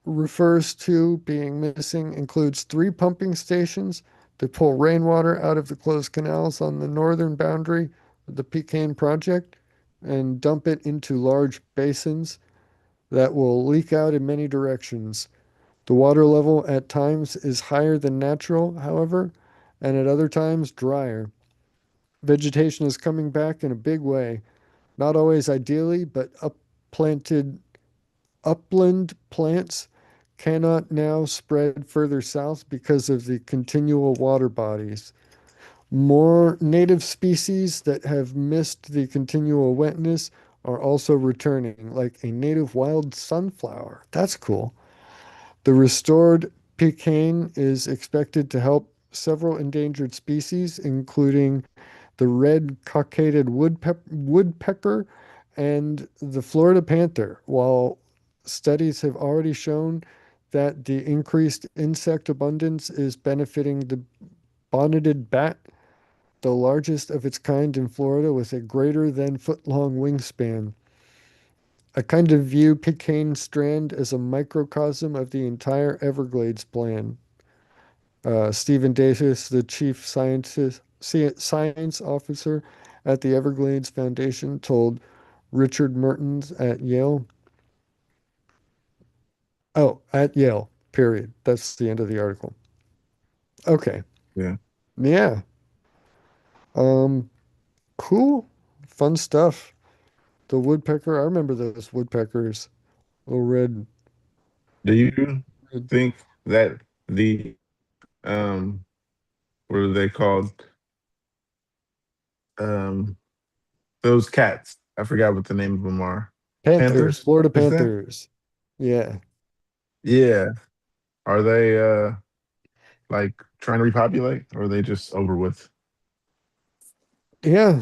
refers to being missing includes 3 pumping stations that pull rainwater out of the closed canals on the northern boundary of the Pecan project and dump it into large basins that will leak out in many directions. The water level at times is higher than natural, however, and at other times drier. Vegetation is coming back in a big way, not always ideally, but upland plants cannot now spread further south because of the continual water bodies. More native species that have missed the continual wetness are also returning, like a native wild sunflower. That's cool. The restored pecan is expected to help several endangered species, including the red cockaded woodpecker and the Florida panther, while studies have already shown that the increased insect abundance is benefiting the bonneted bat, the largest of its kind in Florida with a greater than foot-long wingspan. I kind of view Pecan Strand as a microcosm of the entire Everglades plan. Stephen Davis, the science officer at the Everglades Foundation, told Richard Mertens at Yale. Oh, at Yale, period. That's the end of the article. Okay. Yeah. Yeah. Um, cool. Fun stuff. The woodpecker, I remember those woodpeckers. Little Do you red think that the what are they called? Um, those cats. I forgot what the name of them are. Panthers, Panthers? Florida Is that? Panthers. Yeah. Yeah. Are they like trying to repopulate, or are they just over with? Yeah,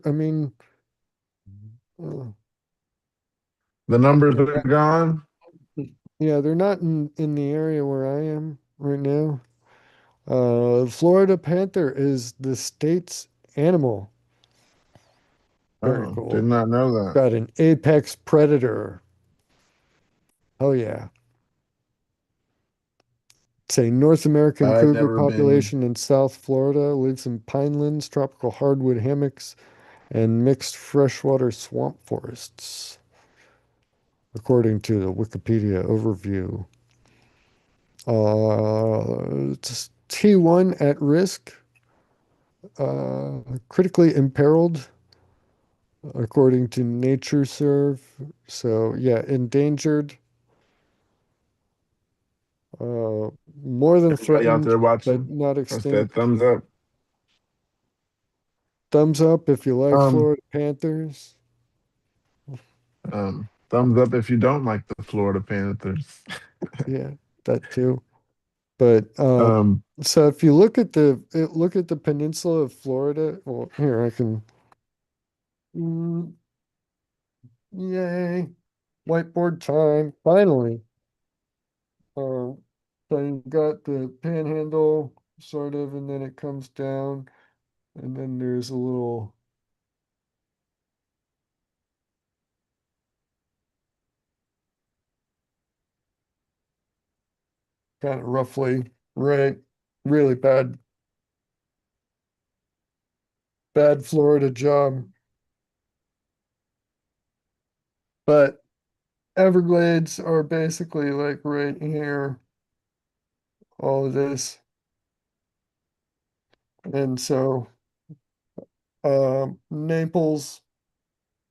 I mean, uh, The numbers are gone. yeah, they're not in the area where I am right now. Florida panther is the state's animal. Very Oh, did cool. not know that. Got an apex predator. Oh yeah. It's a North American I've cougar never been. population in South Florida, lives in pinelands, tropical hardwood hammocks, and mixed freshwater swamp forests, according to the Wikipedia overview. It's T1 at risk, critically imperiled, according to NatureServe. So yeah, endangered, uh, more than Everybody out threatened, there but watching, not press that extinct. thumbs up. Thumbs up if you like Um, Florida Panthers. thumbs up if you don't like the Florida Panthers. Yeah, that too. But Um, so if you look at the peninsula of Florida, well, here I can. Mm, yay! Whiteboard time, finally. Um, so you've got the panhandle sort of, and then it comes down, and then there's a little kind of roughly, right? Really bad Florida job. But Everglades are basically like right here, all of this. And so Naples,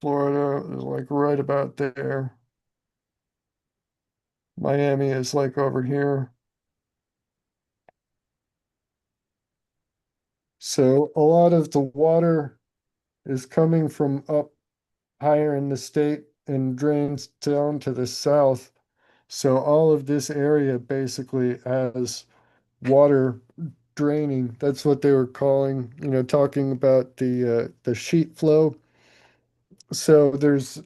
Florida is like right about there. Miami is like over here. So a lot of the water is coming from up higher in the state and drains down to the south. So all of this area basically has water draining. That's what they were calling, talking about the sheet flow. So there's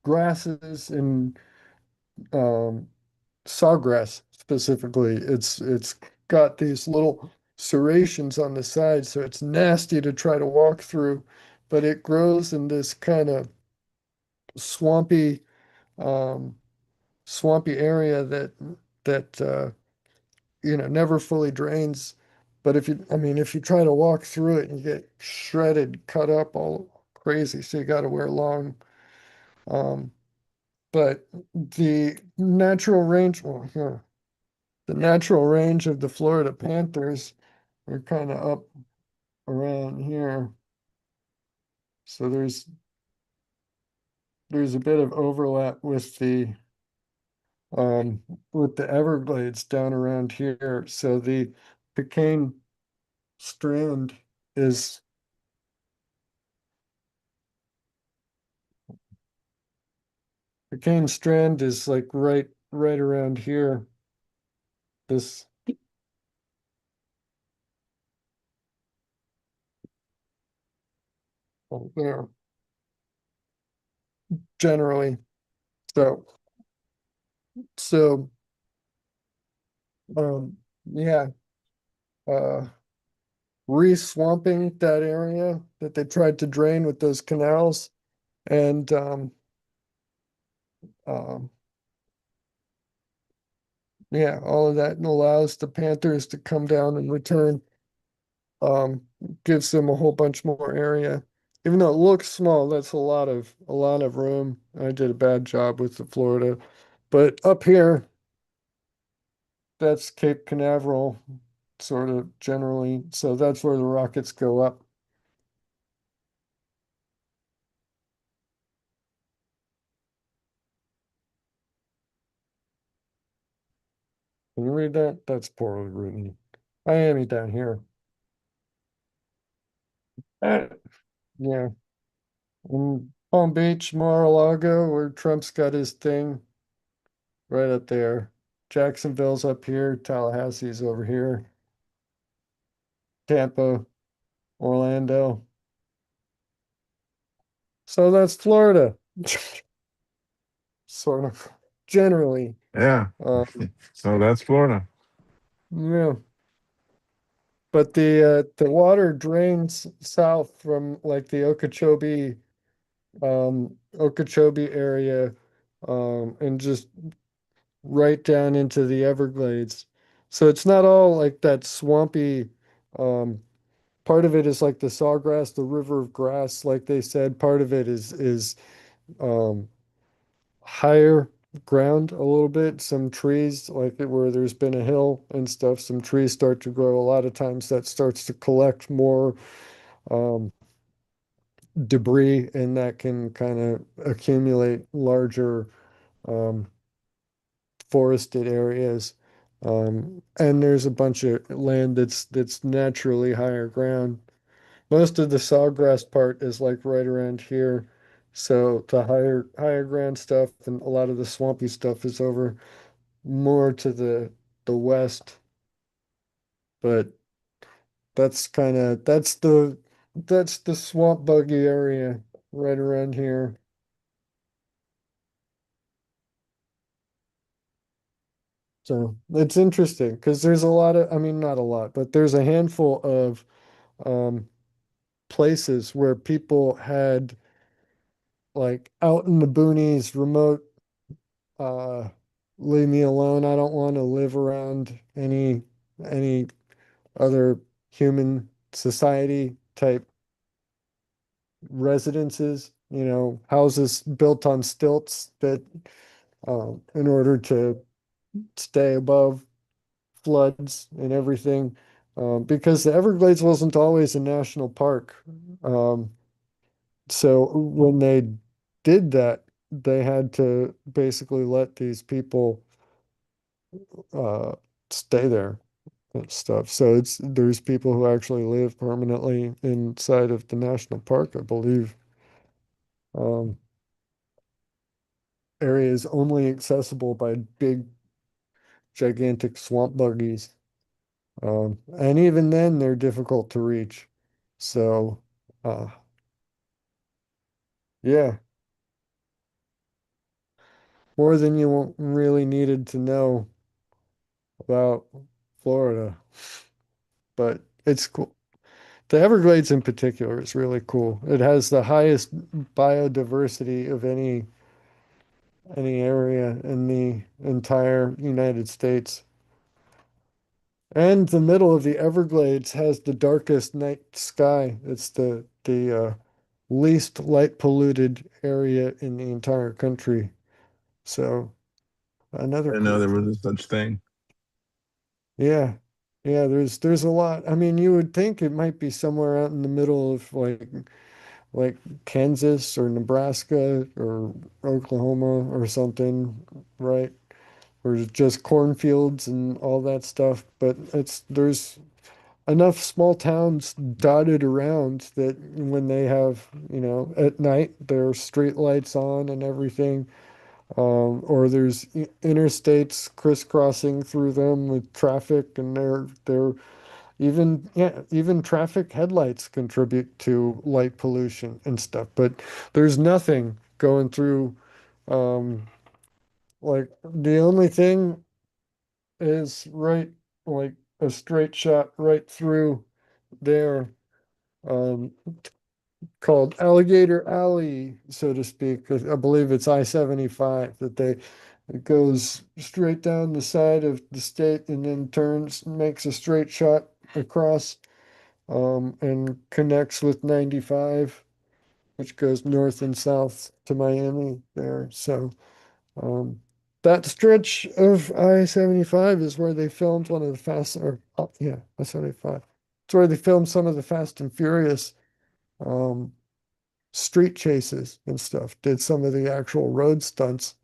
grasses and um, sawgrass specifically. It's got these little serrations on the side, so it's nasty to try to walk through, but it grows in this kind of swampy um, swampy area that never fully drains. But I mean, if you try to walk through it, you get shredded, cut up, all crazy. So you got to wear long. Um, but the natural range, well, yeah, the natural range of the Florida Panthers are kind of up around here. So there's a bit of overlap um, with the Everglades down around here. So the Pecan Strand is Pecan Strand is like right around here. This there generally. So so yeah, uh re-swamping that area that they tried to drain with those canals and um yeah, all of that allows the Panthers to come down and return. Um, gives them a whole bunch more area. Even though it looks small, that's a lot of room. I did a bad job with the Florida. But up here, that's Cape Canaveral. sort of generally. So that's where the rockets go up. Can you read that? That's poorly written. Miami down here. Uh, yeah. In Palm Beach, Mar-a-Lago, where Trump's got his thing, right up there. Jacksonville's up here, Tallahassee's over here, Tampa, Orlando. So that's Florida, sort of generally. Yeah. Um, So that's Florida. yeah. But the water drains south from like the Okeechobee area, and just right down into the Everglades. So it's not all like that swampy. Um, Part of it is like the sawgrass, the river of grass, like they said. Part of it is um, higher ground a little bit. Some trees, like where there's been a hill and stuff, some trees start to grow. A lot of times that starts to collect more um, debris, and that can kind of accumulate larger um, forested areas. And there's a bunch of land that's naturally higher ground. Most of the sawgrass part is like right around here. So the higher ground stuff and a lot of the swampy stuff is over more to the west. But that's the swamp buggy area right around here. So it's interesting because there's a lot of, I mean, not a lot, but there's a handful of um, places where people had like out in the boonies, remote, uh, leave me alone. I don't want to live around any other human society type residences, houses built on stilts that in order to stay above floods and everything, because the Everglades wasn't always a national park. Um, so when they did that, they had to basically let these people uh, stay there and stuff. So there's people who actually live permanently inside of the national park, I believe. Um, Areas only accessible by big, gigantic swamp buggies. And even then, they're difficult to reach. So, uh, yeah, more than you really needed to know about Florida, but it's cool. The Everglades in particular is really cool. It has the highest biodiversity of any area in the entire United States. And the middle of the Everglades has the darkest night sky. It's the least light polluted area in the entire country. So I another didn't know cool there was thing. a such thing. Yeah. Yeah, there's a lot. I mean, you would think it might be somewhere out in the middle of like Kansas or Nebraska or Oklahoma or something, right? Or just cornfields and all that stuff. But there's enough small towns dotted around that when they have, at night, their street lights on and everything, or there's interstates crisscrossing through them with traffic, and they're even, yeah, even traffic headlights contribute to light pollution and stuff. But there's nothing going through, um, like the only thing is right, like a straight shot right through there, um, called Alligator Alley, so to speak. I believe it's I-75 that it goes straight down the side of the state and then turns, makes a straight shot across, and connects with 95, which goes north and south to Miami there. So, um, that stretch of I-75 is where they filmed one of the yeah, I-75. It's where they filmed some of the Fast and Furious um, street chases and stuff, did some of the actual road stunts.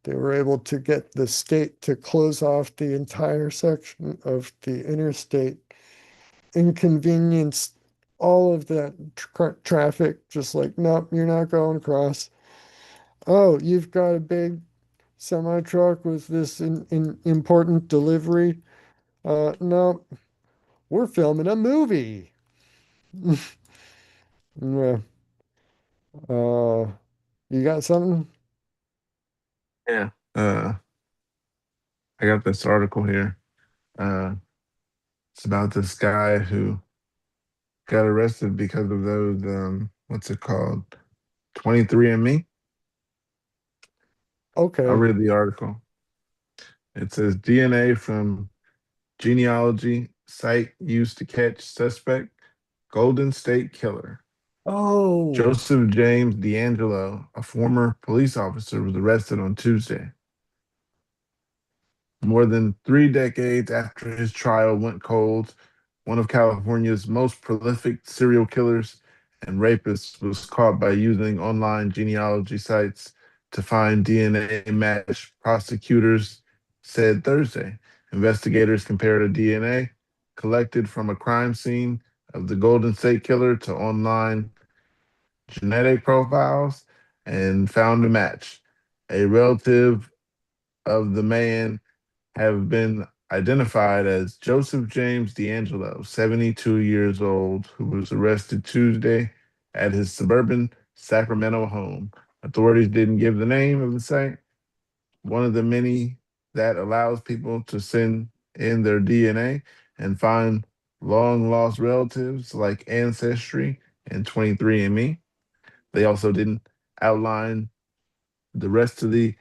They were able to get the state to close off the entire section of the interstate, inconvenience all of that traffic, just like, nope, you're not going across. Oh, you've got a big semi truck with this important delivery. No, we're filming a movie. Yeah. You got something? Yeah. I got this article here. Uh, it's about this guy who got arrested because of those, what's it called? 23andMe. I'll Okay. read the article. It says DNA from genealogy site used to catch suspect Golden State Killer. Oh, Joseph James D'Angelo, a former police officer, was arrested on Tuesday. More than 3 decades after his trial went cold, one of California's most prolific serial killers and rapists was caught by using online genealogy sites to find DNA match, prosecutors said Thursday. Investigators compared a DNA collected from a crime scene of the Golden State Killer to online genetic profiles and found a match. A relative of the man have been identified as Joseph James D'Angelo, 72 years old, who was arrested Tuesday at his suburban Sacramento home. Authorities didn't give the name of the site, one of the many that allows people to send in their DNA and find long lost relatives like Ancestry and 23andMe. They also didn't outline the rest of the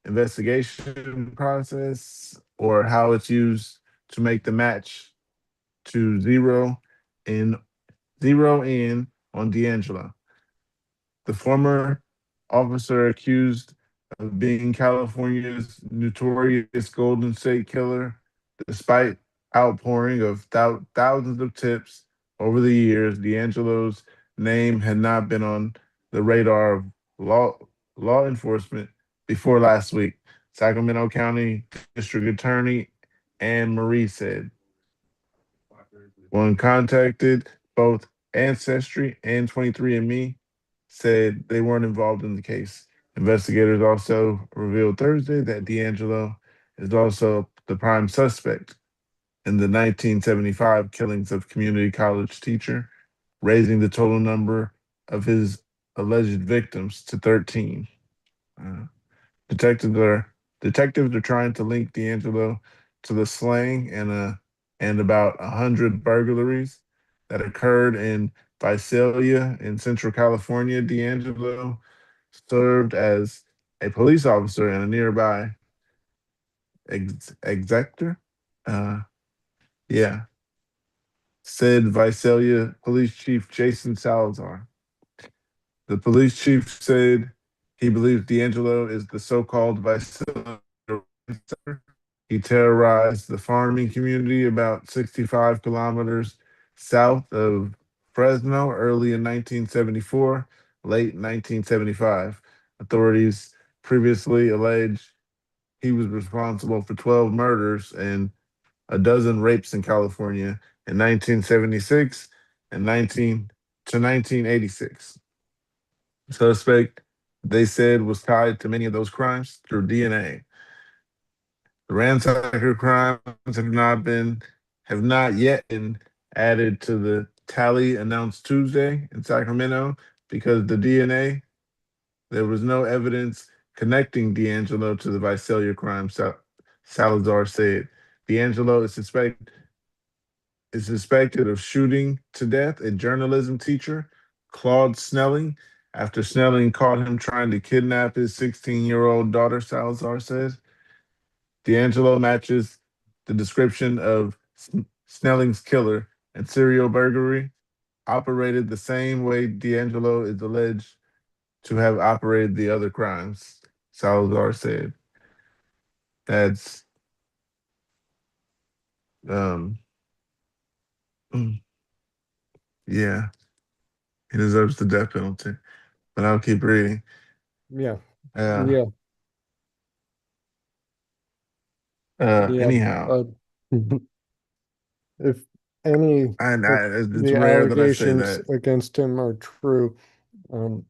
investigation process or how it's used to make the match to in zero in on D'Angelo. The former officer accused of being California's notorious Golden State Killer, despite outpouring of thousands of tips over the years, D'Angelo's name had not been on the radar of law law enforcement before last week. Sacramento County District Attorney Anne Marie said. When contacted, both Ancestry and 23andMe said they weren't involved in the case. Investigators also revealed Thursday that D'Angelo is also the prime suspect in the 1975 killings of community college teacher, raising the total number of his alleged victims to 13. Uh, Detectives are detectives are trying to link D'Angelo to the slaying and about 100 burglaries that occurred in Visalia in Central California. D'Angelo served as a police officer in a nearby exector. Uh, yeah, said Visalia Police Chief Jason Salazar. The police chief said he believes D'Angelo is the so-called Visalia. He terrorized the farming community about 65 kilometers south of Fresno early in 1974, late 1975. Authorities previously alleged he was responsible for 12 murders and a dozen rapes in California in 1976 and 1986. The suspect, they said, was tied to many of those crimes through DNA. The ransacker crimes have not yet been added to the tally announced Tuesday in Sacramento because the DNA there was no evidence connecting D'Angelo to the Visalia crime. Salazar said D'Angelo is suspected of shooting to death a journalism teacher, Claude Snelling, after Snelling caught him trying to kidnap his 16-year-old daughter. Salazar said. D'Angelo matches the description of Snelling's killer and serial burglary, operated the same way D'Angelo is alleged to have operated the other crimes, Salazar said. That's um mm, yeah, he deserves the death penalty. But I'll keep reading. Yeah. Uh Yeah. Yeah. anyhow, Uh, if any and of it's the rare that I say allegations that. against him are true,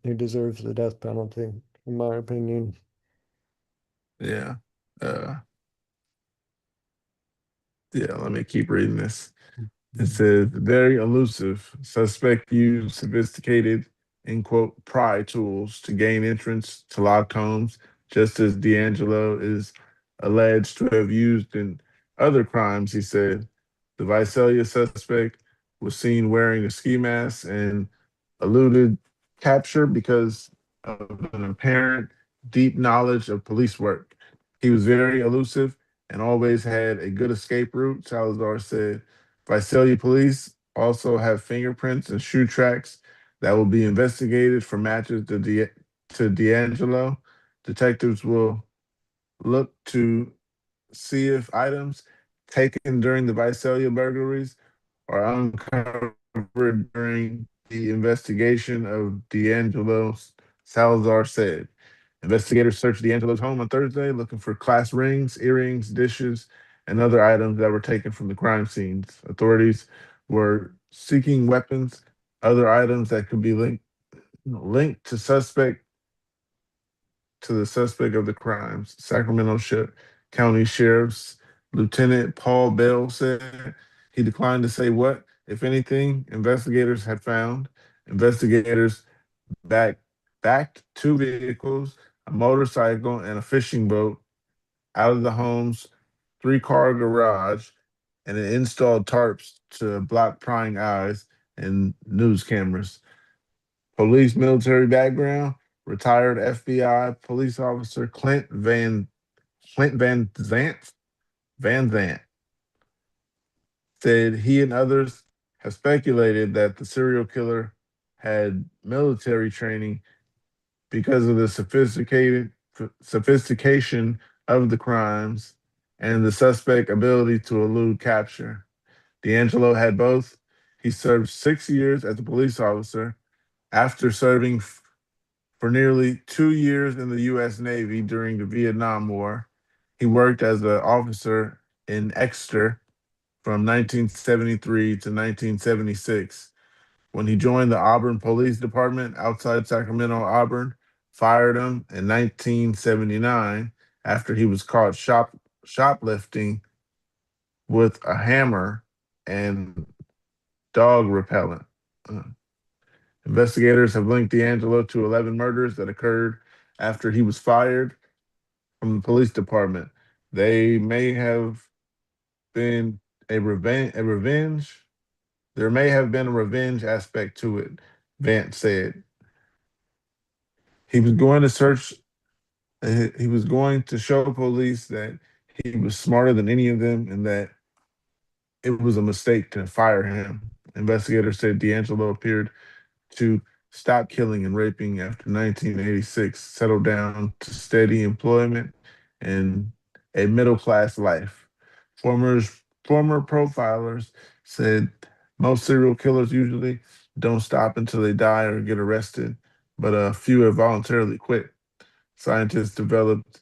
he deserves the death penalty, in my opinion. Yeah. Uh yeah, let me keep reading this. It says, very elusive. Suspect used sophisticated, in quote, pry tools to gain entrance to locked homes, just as D'Angelo is alleged to have used in other crimes, he said. The Visalia suspect was seen wearing a ski mask and eluded capture because of an apparent deep knowledge of police work. He was very elusive and always had a good escape route, Salazar said. Visalia police also have fingerprints and shoe tracks that will be investigated for matches to D'Angelo. Detectives will look to see if items taken during the Visalia burglaries are uncovered during the investigation of D'Angelo, Salazar said. Investigators searched D'Angelo's home on Thursday looking for class rings, earrings, dishes, and other items that were taken from the crime scenes. Authorities were seeking weapons, other items that could be linked to the suspect of the crimes. County Sheriff's Lieutenant Paul Bell said he declined to say what, if anything, investigators had found. Investigators back, backed two vehicles, a motorcycle, and a fishing boat out of the home's three-car garage and it installed tarps to block prying eyes and news cameras. Police military background, retired FBI police officer Clint Van Zant said he and others have speculated that the serial killer had military training because of the sophistication of the crimes and the suspect ability to elude capture. D'Angelo had both. He served 6 years as a police officer after serving for nearly 2 years in the U.S. Navy during the Vietnam War. He worked as an officer in Exeter from 1973 to 1976. When he joined the Auburn Police Department outside Sacramento, Auburn fired him in 1979 after he was caught shoplifting with a hammer and dog repellent. Uh, Investigators have linked D'Angelo to 11 murders that occurred after he was fired from the police department. They may have been a revenge. There may have been a revenge aspect to it, Vance said. He was going to search, he was going to show police that he was smarter than any of them and that it was a mistake to fire him. Investigators said D'Angelo appeared to stop killing and raping after 1986, settle down to steady employment and a middle class life. Former, former profilers said most serial killers usually don't stop until they die or get arrested, but a few have voluntarily quit. Scientists developed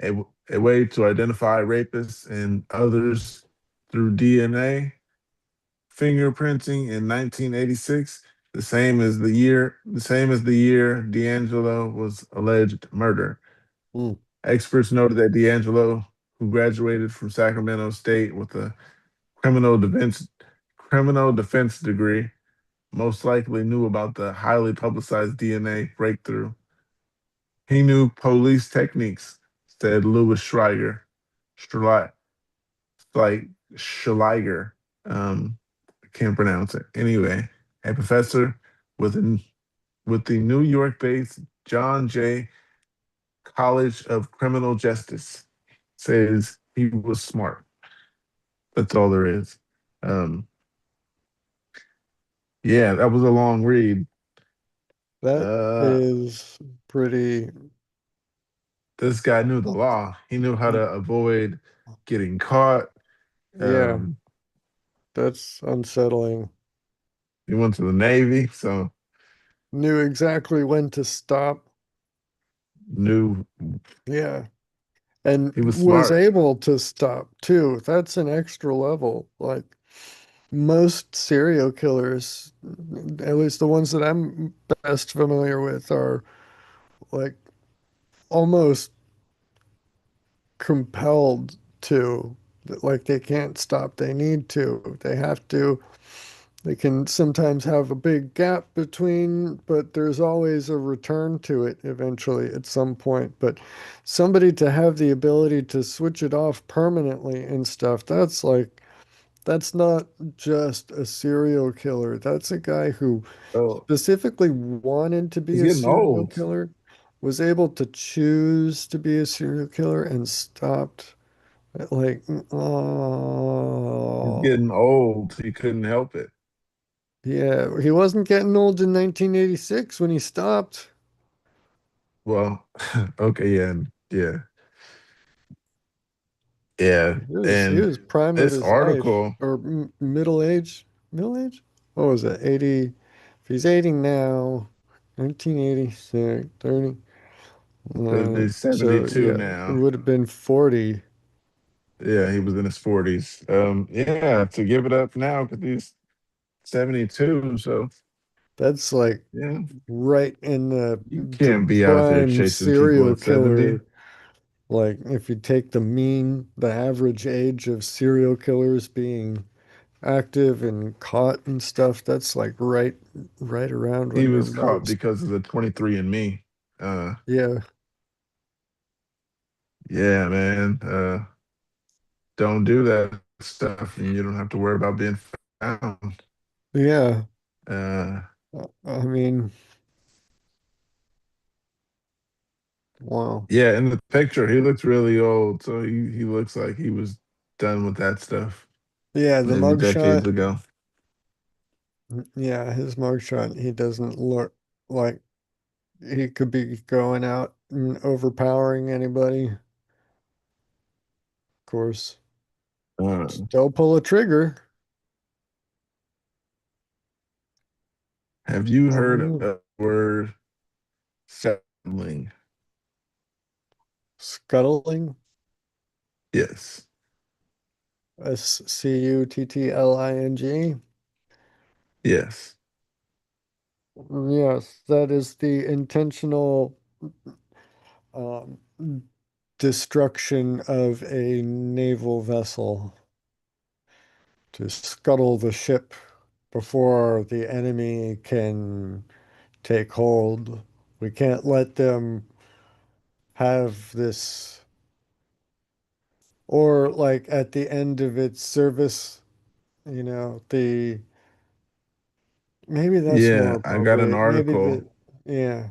a, a way to identify rapists and others through DNA fingerprinting in 1986, the same as the year D'Angelo was alleged murder. Mm. Experts noted that D'Angelo, who graduated from Sacramento State with a criminal defense criminal defense degree, most likely knew about the highly publicized DNA breakthrough. He knew police techniques, said Louis Schleiger, like Schleiger. Um, can't pronounce it. Anyway, a professor with with the New York-based John Jay College of Criminal Justice says he was smart. That's all there is. Um, yeah, that was a long read. That Uh, is pretty this guy knew the law. He knew how to avoid getting caught. Yeah, Um, that's unsettling. he went to the Navy, so Knew exactly when to stop. knew Yeah. And he was was smart. able to stop too. That's an extra level. Like most serial killers, at least the ones that I'm best familiar with, are like almost compelled to. Like they can't stop. They need to. They have to. They can sometimes have a big gap between, but there's always a return to it eventually at some point. But somebody to have the ability to switch it off permanently and stuff, that's like, that's not just a serial killer. That's a guy who Oh, specifically wanted to be he's a getting serial old. killer, was able to choose to be a serial killer and stopped. Like, He's oh. getting old. He couldn't help it. Yeah, he wasn't getting old in 1986 when he stopped. Well, okay, yeah, yeah, yeah. He And was prime of this his life article, or middle age. Middle age? What was it? 80. If he's 80 now, 1986, 30. he's So 72 yeah, it now. would have been 40. Yeah, he was in his 40s. Yeah, to give it up now because he's 72. So That's like yeah, right in you the can't be out there prime chasing people serial at 70. killer. Like if you take the average age of serial killers being active and caught and stuff, that's like right around He when they're was caught most. because of the 23 and Me. Uh, Yeah. yeah, man. Don't do that stuff, and you don't have to worry about being found. Yeah. Uh, I mean, wow. yeah, in the picture, he looks really old, so he looks like he was done with that stuff Yeah, the many decades mugshot. ago. Yeah, his mugshot, he doesn't look like he could be going out and overpowering anybody. Of course, Uh, still pull a trigger. have you I don't heard know. a word settling? Scuttling, Yes, Scuttling. yes. Yes, that is the intentional um, destruction of a naval vessel to scuttle the ship before the enemy can take hold. We can't let them have this, or like at the end of its service, the maybe that's more Yeah, I got an appropriate. Maybe article. yeah,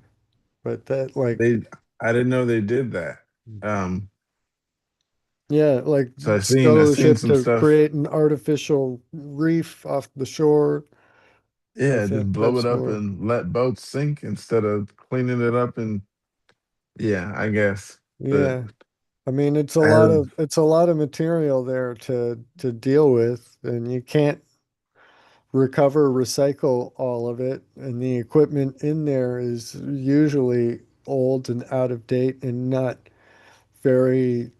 but that like, They, I didn't know they did that. Um, yeah, like so I scuttle the seen ship some to stuff. create an artificial reef off the shore. I Yeah, think just blow it that's up more, and let boats sink instead of cleaning it up. And yeah, I guess. But yeah. I mean, as it's a lot of material there to deal with, and you can't recover, recycle all of it, and the equipment in there is usually old and out of date and not very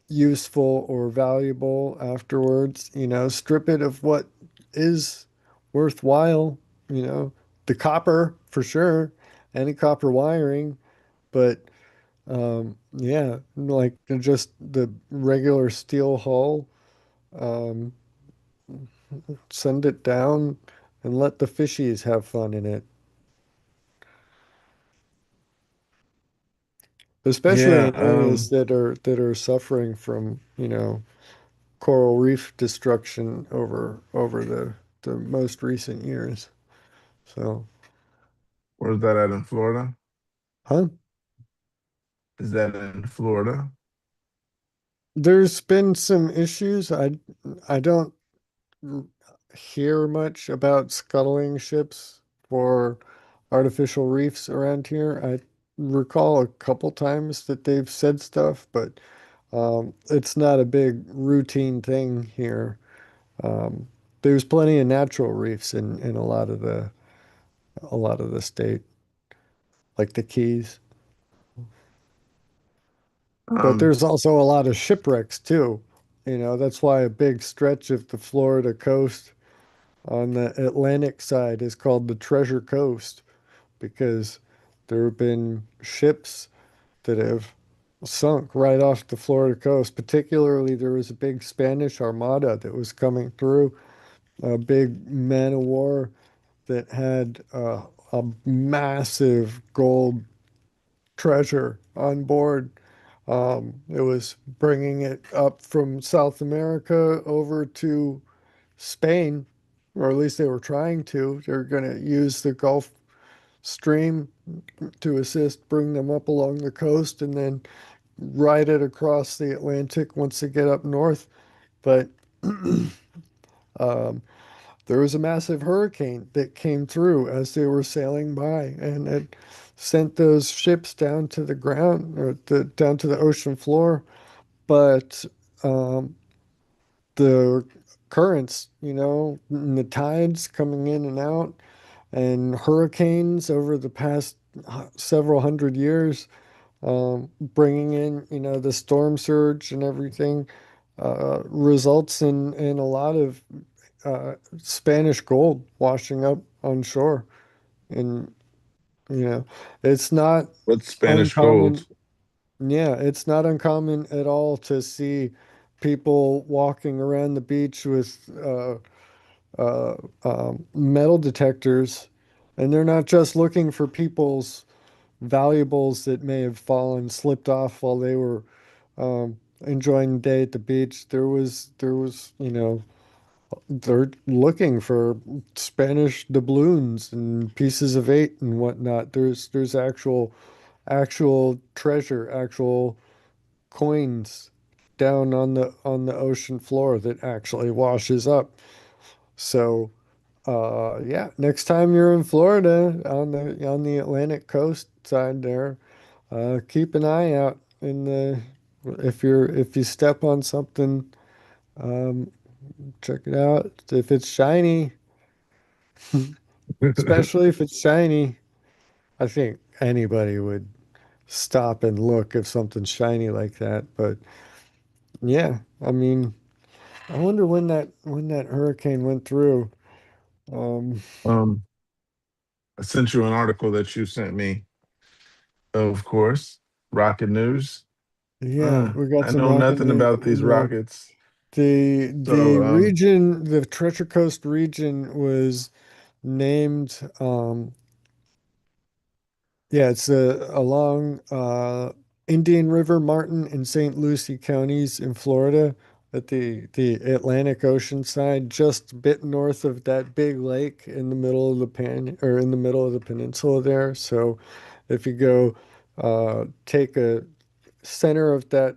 useful or valuable afterwards. Strip it of what is worthwhile, the copper for sure, any copper wiring, but yeah, like just the regular steel hull, um, send it down and let the fishies have fun in it. Especially yeah, in areas that are suffering from, coral reef destruction over the most recent years. So, where's that at in Florida? huh? Is that in Florida? There's been some issues. I don't r- hear much about scuttling ships for artificial reefs around here. recall a couple times that they've said stuff, but it's not a big routine thing here. Um, there's plenty of natural reefs in a lot of the state, like the Keys. But Um, there's also a lot of shipwrecks too. You know, that's why a big stretch of the Florida coast on the Atlantic side is called the Treasure Coast because there have been ships that have sunk right off the Florida coast. Particularly, there was a big Spanish armada that was coming through, a big man of war that had a massive gold treasure on board. It was bringing it up from South America over to Spain, or at least they were trying to. They're going to use the Gulf Stream to assist bring them up along the coast and then ride it across the Atlantic once they get up north. But um, there was a massive hurricane that came through as they were sailing by, and it sent those ships down to the ground or down to the ocean floor. But um, the currents, you know, and the tides coming in and out, and hurricanes over the past several hundred years, bringing in, you know, the storm surge and everything, results in a lot of Spanish gold washing up on shore. And, you know, it's not what's Spanish uncommon. gold? Yeah, it's not uncommon at all to see people walking around the beach with metal detectors, and they're not just looking for people's valuables that may have fallen, slipped off while they were enjoying the day at the beach. You know, they're looking for Spanish doubloons and pieces of eight and whatnot. There's actual treasure, actual coins down on the ocean floor that actually washes up. So yeah, next time you're in Florida on the Atlantic coast side there, keep an eye out in the if you step on something, um, check it out. If it's shiny, especially if it's shiny, I think anybody would stop and look if something's shiny like that. But yeah, I mean, I wonder when that hurricane went through. Um, um, I sent you an article that you sent me, of course. Rocket news. yeah, we got I some know rocket nothing news about these on there. rockets. The So, region, the Treasure Coast region was named, yeah, it's along Indian River, Martin, and St. Lucie counties in Florida at the Atlantic Ocean side, just a bit north of that big lake in the middle of the or in the middle of the peninsula there. So if you go take a center of that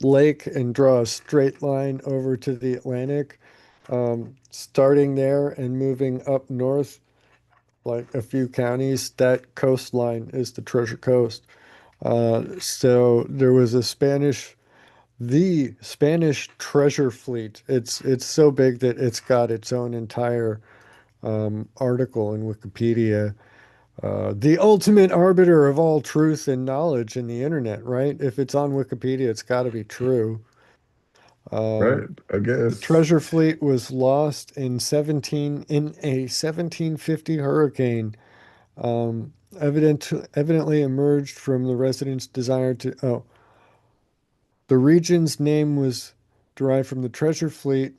lake and draw a straight line over to the Atlantic, starting there and moving up north like a few counties, that coastline is the Treasure Coast. So there was the Spanish treasure fleet. It's so big that it's got its own entire article in Wikipedia. The ultimate arbiter of all truth and knowledge in the internet, right? If it's on Wikipedia, it's got to be true. right, I The guess. treasure fleet was lost in a 1750 hurricane. Evidently emerged from the residents' desire to. Oh, the region's name was derived from the treasure fleet,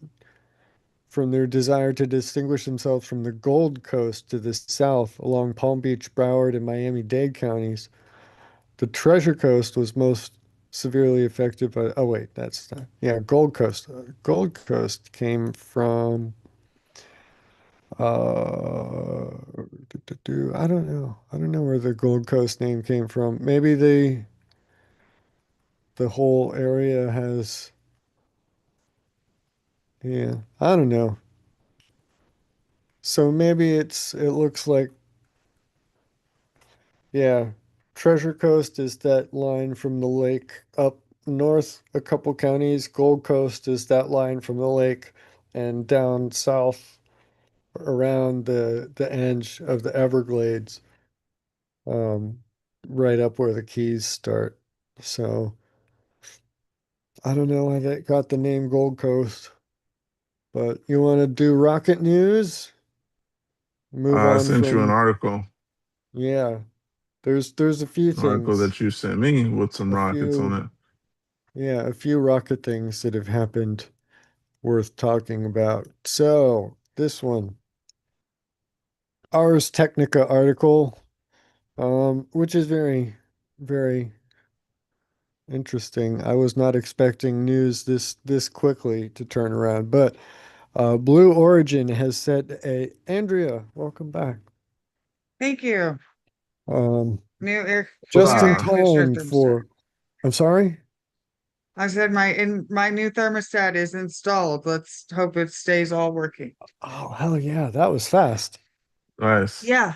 from their desire to distinguish themselves from the Gold Coast to the south along Palm Beach, Broward, and Miami-Dade counties. The Treasure Coast was most severely affected by. Oh wait, that's not, yeah, Gold Coast. Gold Coast came from. I don't know. I don't know where the Gold Coast name came from. Maybe the whole area has. Yeah, I don't know. So maybe it looks like Yeah. Treasure Coast is that line from the lake up north a couple counties. Gold Coast is that line from the lake and down south around the edge of the Everglades, um, right up where the Keys start. So I don't know how that got the name Gold Coast, but you want to do rocket news? Move I on sent you an from, article, yeah, there's a few article things, that you sent me with some a rockets on few, it. yeah, a few rocket things that have happened worth talking about. So this one, Ars Technica article, which is very, very interesting. I was not expecting news this quickly to turn around, but Blue Origin has set a Andrea, welcome back. Thank you. Um, New air, just new in air Hola. conditioner time thermostat. for, I'm sorry? I said my new thermostat is installed. Let's hope it stays all working. Oh, hell yeah, that was fast. Nice. I Yeah.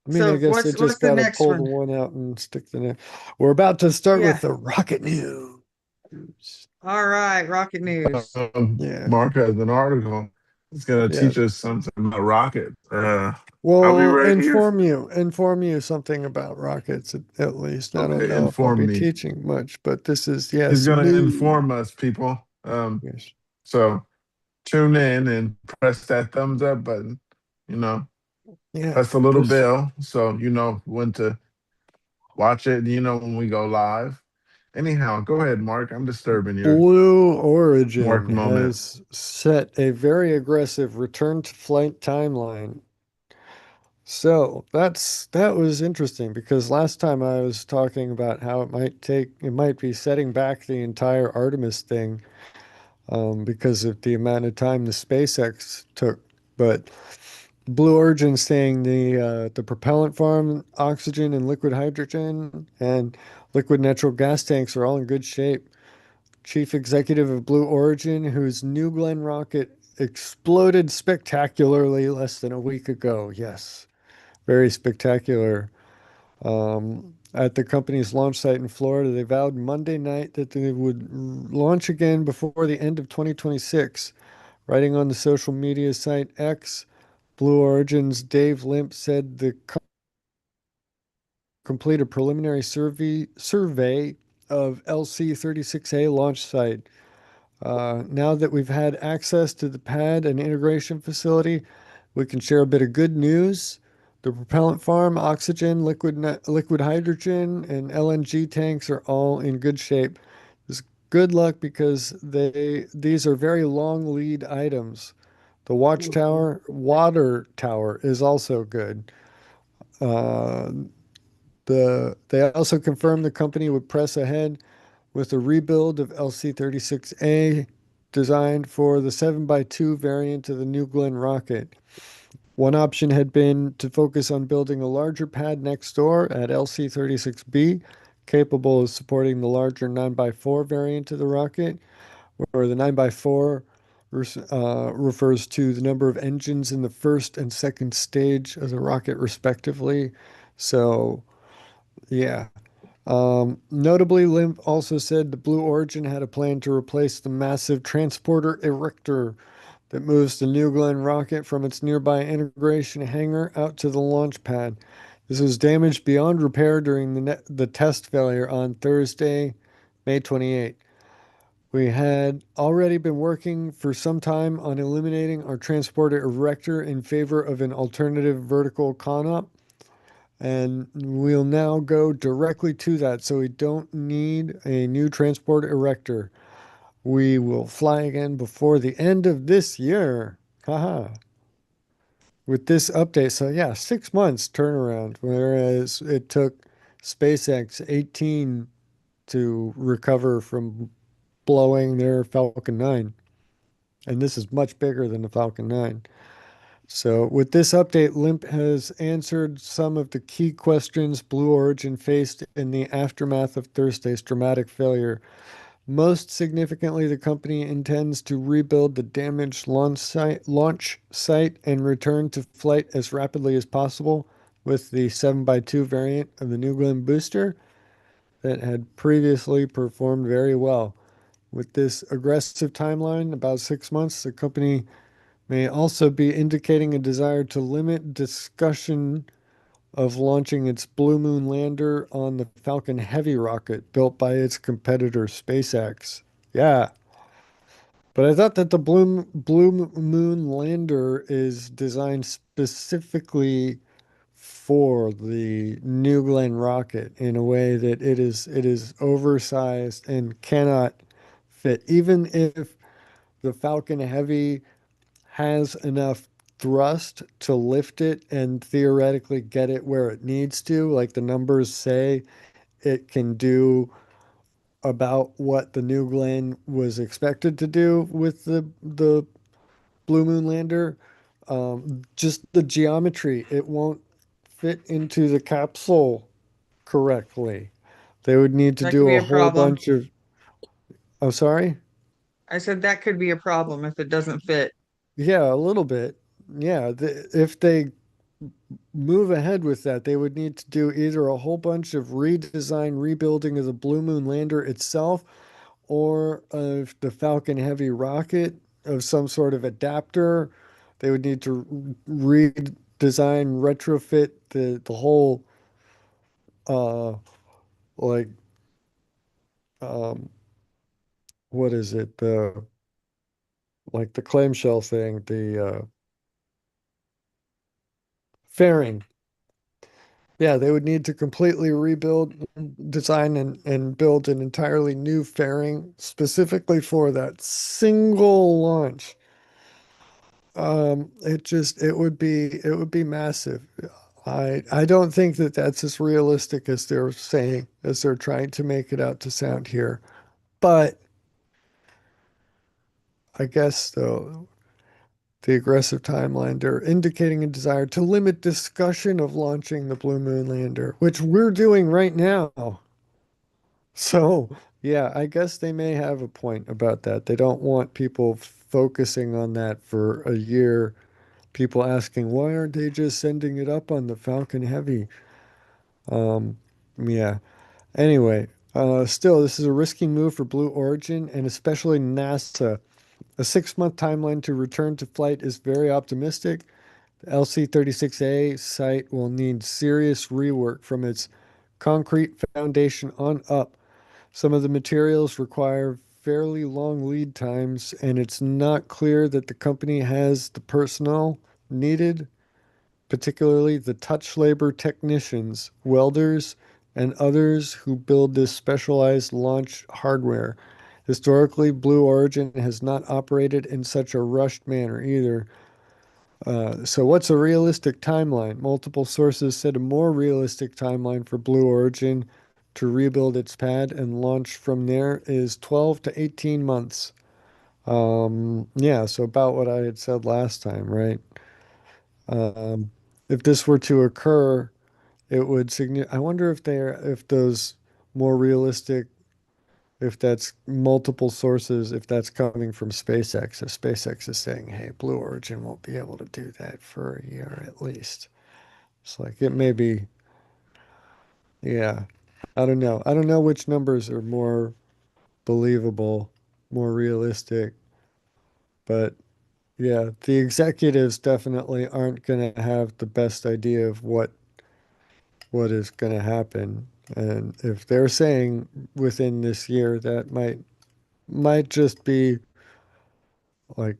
mean, I So guess they what's just the got to next pull the one? one out and stick the next. We're about to start with Yeah. the rocket news. All right. Rocket news. Yeah, Mark has an article. It's going to yeah. teach us something about rockets. I'll be Well, right here. inform you something about rockets at least. I don't Okay, know if I'll inform be me. teaching much, but this is, He's yes, going to new. inform us, people. Yes. So tune in and press that thumbs up button. You know, Yeah, press the little this bell so you know when to watch it. You know when we go live. Anyhow, go ahead, Mark. I'm disturbing your Blue Mark Origin moment. has set a very aggressive return to flight timeline. So that was interesting because last time I was talking about how it might be setting back the entire Artemis thing, because of the amount of time the SpaceX took. But Blue Origin saying the propellant farm, oxygen and liquid hydrogen, and liquid natural gas tanks are all in good shape. Chief executive of Blue Origin, whose New Glenn rocket exploded spectacularly less than a week ago. Yes, very spectacular. At the company's launch site in Florida, they vowed Monday night that they would launch again before the end of 2026. Writing on the social media site X, Blue Origin's Dave Limp said the complete a preliminary survey of LC-36A launch site. Now that we've had access to the pad and integration facility, we can share a bit of good news. The propellant farm, oxygen, liquid hydrogen, and LNG tanks are all in good shape. It's good luck because these are very long lead items. The water tower is also good. Uh, they also confirmed the company would press ahead with a rebuild of LC-36A designed for the 7x2 variant of the New Glenn rocket. One option had been to focus on building a larger pad next door at LC-36B, capable of supporting the larger 9x4 variant of the rocket, where the 9x4 refers to the number of engines in the first and second stage of the rocket, respectively. So, yeah. Notably, Limp also said the Blue Origin had a plan to replace the massive transporter erector that moves the New Glenn rocket from its nearby integration hangar out to the launch pad. This was damaged beyond repair during the test failure on Thursday, May 28. We had already been working for some time on eliminating our transporter erector in favor of an alternative vertical con-op, and we'll now go directly to that so we don't need a new transport erector. We will fly again before the end of this year. Haha. With this update, so yeah, 6 months turnaround, whereas it took SpaceX 18 to recover from blowing their Falcon 9. And this is much bigger than the Falcon 9. So, with this update, Limp has answered some of the key questions Blue Origin faced in the aftermath of Thursday's dramatic failure. Most significantly, the company intends to rebuild the damaged launch site and return to flight as rapidly as possible. with the 7x2 variant of the New Glenn booster that had previously performed very well. With this aggressive timeline, about 6 months, the company may also be indicating a desire to limit discussion of launching its Blue Moon lander on the Falcon Heavy rocket built by its competitor SpaceX. Yeah, but I thought that the Blue Moon lander is designed specifically for the New Glenn rocket in a way that it is oversized and cannot fit. Even if the Falcon Heavy has enough thrust to lift it and theoretically get it where it needs to, like the numbers say it can do about what the New Glenn was expected to do with the Blue Moon lander. Just the geometry, it won't fit into the capsule correctly. They would need to That could do be a a whole problem. bunch of, oh, sorry? I said that could be a problem if it doesn't fit. Yeah, a little bit. Yeah, if they move ahead with that, they would need to do either a whole bunch of redesign, rebuilding of the Blue Moon lander itself, or of the Falcon Heavy rocket of some sort of adapter. They would need to redesign, retrofit the whole uh like um what is it? The like the clamshell thing, the fairing. Yeah, they would need to completely rebuild, design, and build an entirely new fairing specifically for that single launch. It would be massive. I don't think that that's as realistic as they're saying, as they're trying to make it out to sound here. But I guess though the aggressive timeline, they're indicating a desire to limit discussion of launching the Blue Moon lander, which we're doing right now. So, yeah, I guess they may have a point about that. They don't want people focusing on that for a year. People asking, why aren't they just sending it up on the Falcon Heavy? Um, yeah. Anyway, still, this is a risky move for Blue Origin and especially NASA. A 6 month timeline to return to flight is very optimistic. The LC-36A site will need serious rework from its concrete foundation on up. Some of the materials require fairly long lead times, and it's not clear that the company has the personnel needed, particularly the touch labor technicians, welders, and others who build this specialized launch hardware. Historically, Blue Origin has not operated in such a rushed manner either. So, what's a realistic timeline? Multiple sources said a more realistic timeline for Blue Origin to rebuild its pad and launch from there is 12 to 18 months. Yeah, so about what I had said last time, right? Um, if this were to occur, it would I wonder if those more realistic, if that's multiple sources, if that's coming from SpaceX, if SpaceX is saying, hey, Blue Origin won't be able to do that for a year at least. It's like it may be, yeah. I don't know. I don't know which numbers are more believable, more realistic, but yeah, the executives definitely aren't going to have the best idea of what is going to happen. And if they're saying within this year, that might just be like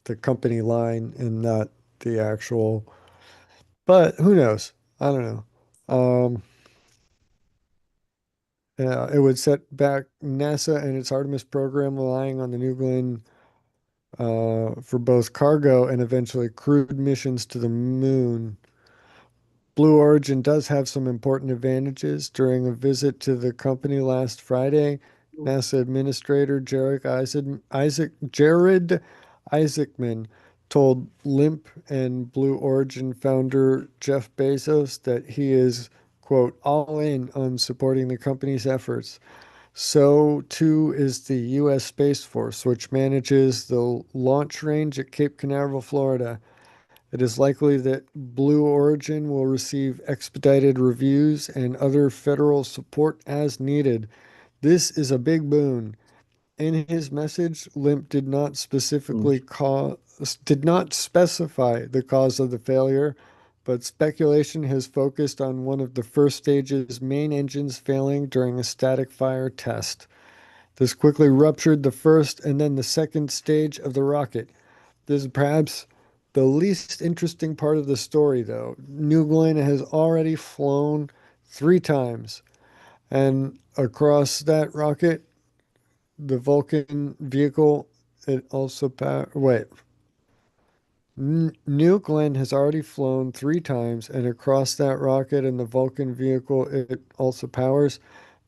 the company line and not the actual. But who knows? I don't know. It would set back NASA and its Artemis program, relying on the New Glenn for both cargo and eventually crewed missions to the moon. Blue Origin does have some important advantages. During a visit to the company last Friday, NASA Administrator Jared Isaacman told Limp and Blue Origin founder Jeff Bezos that he is, quote, all in on supporting the company's efforts. So too is the U.S. Space Force, which manages the launch range at Cape Canaveral, Florida. It is likely that Blue Origin will receive expedited reviews and other federal support as needed. This is a big boon. In his message, Limp did not specify the cause of the failure, but speculation has focused on one of the first stage's main engines failing during a static fire test. This quickly ruptured the first and then the second stage of the rocket. This is perhaps the least interesting part of the story, though. New Glenn has already flown 3 times, and across that rocket, the Vulcan vehicle, it also wait. New Glenn has already flown 3 times, and across that rocket and the Vulcan vehicle it also powers.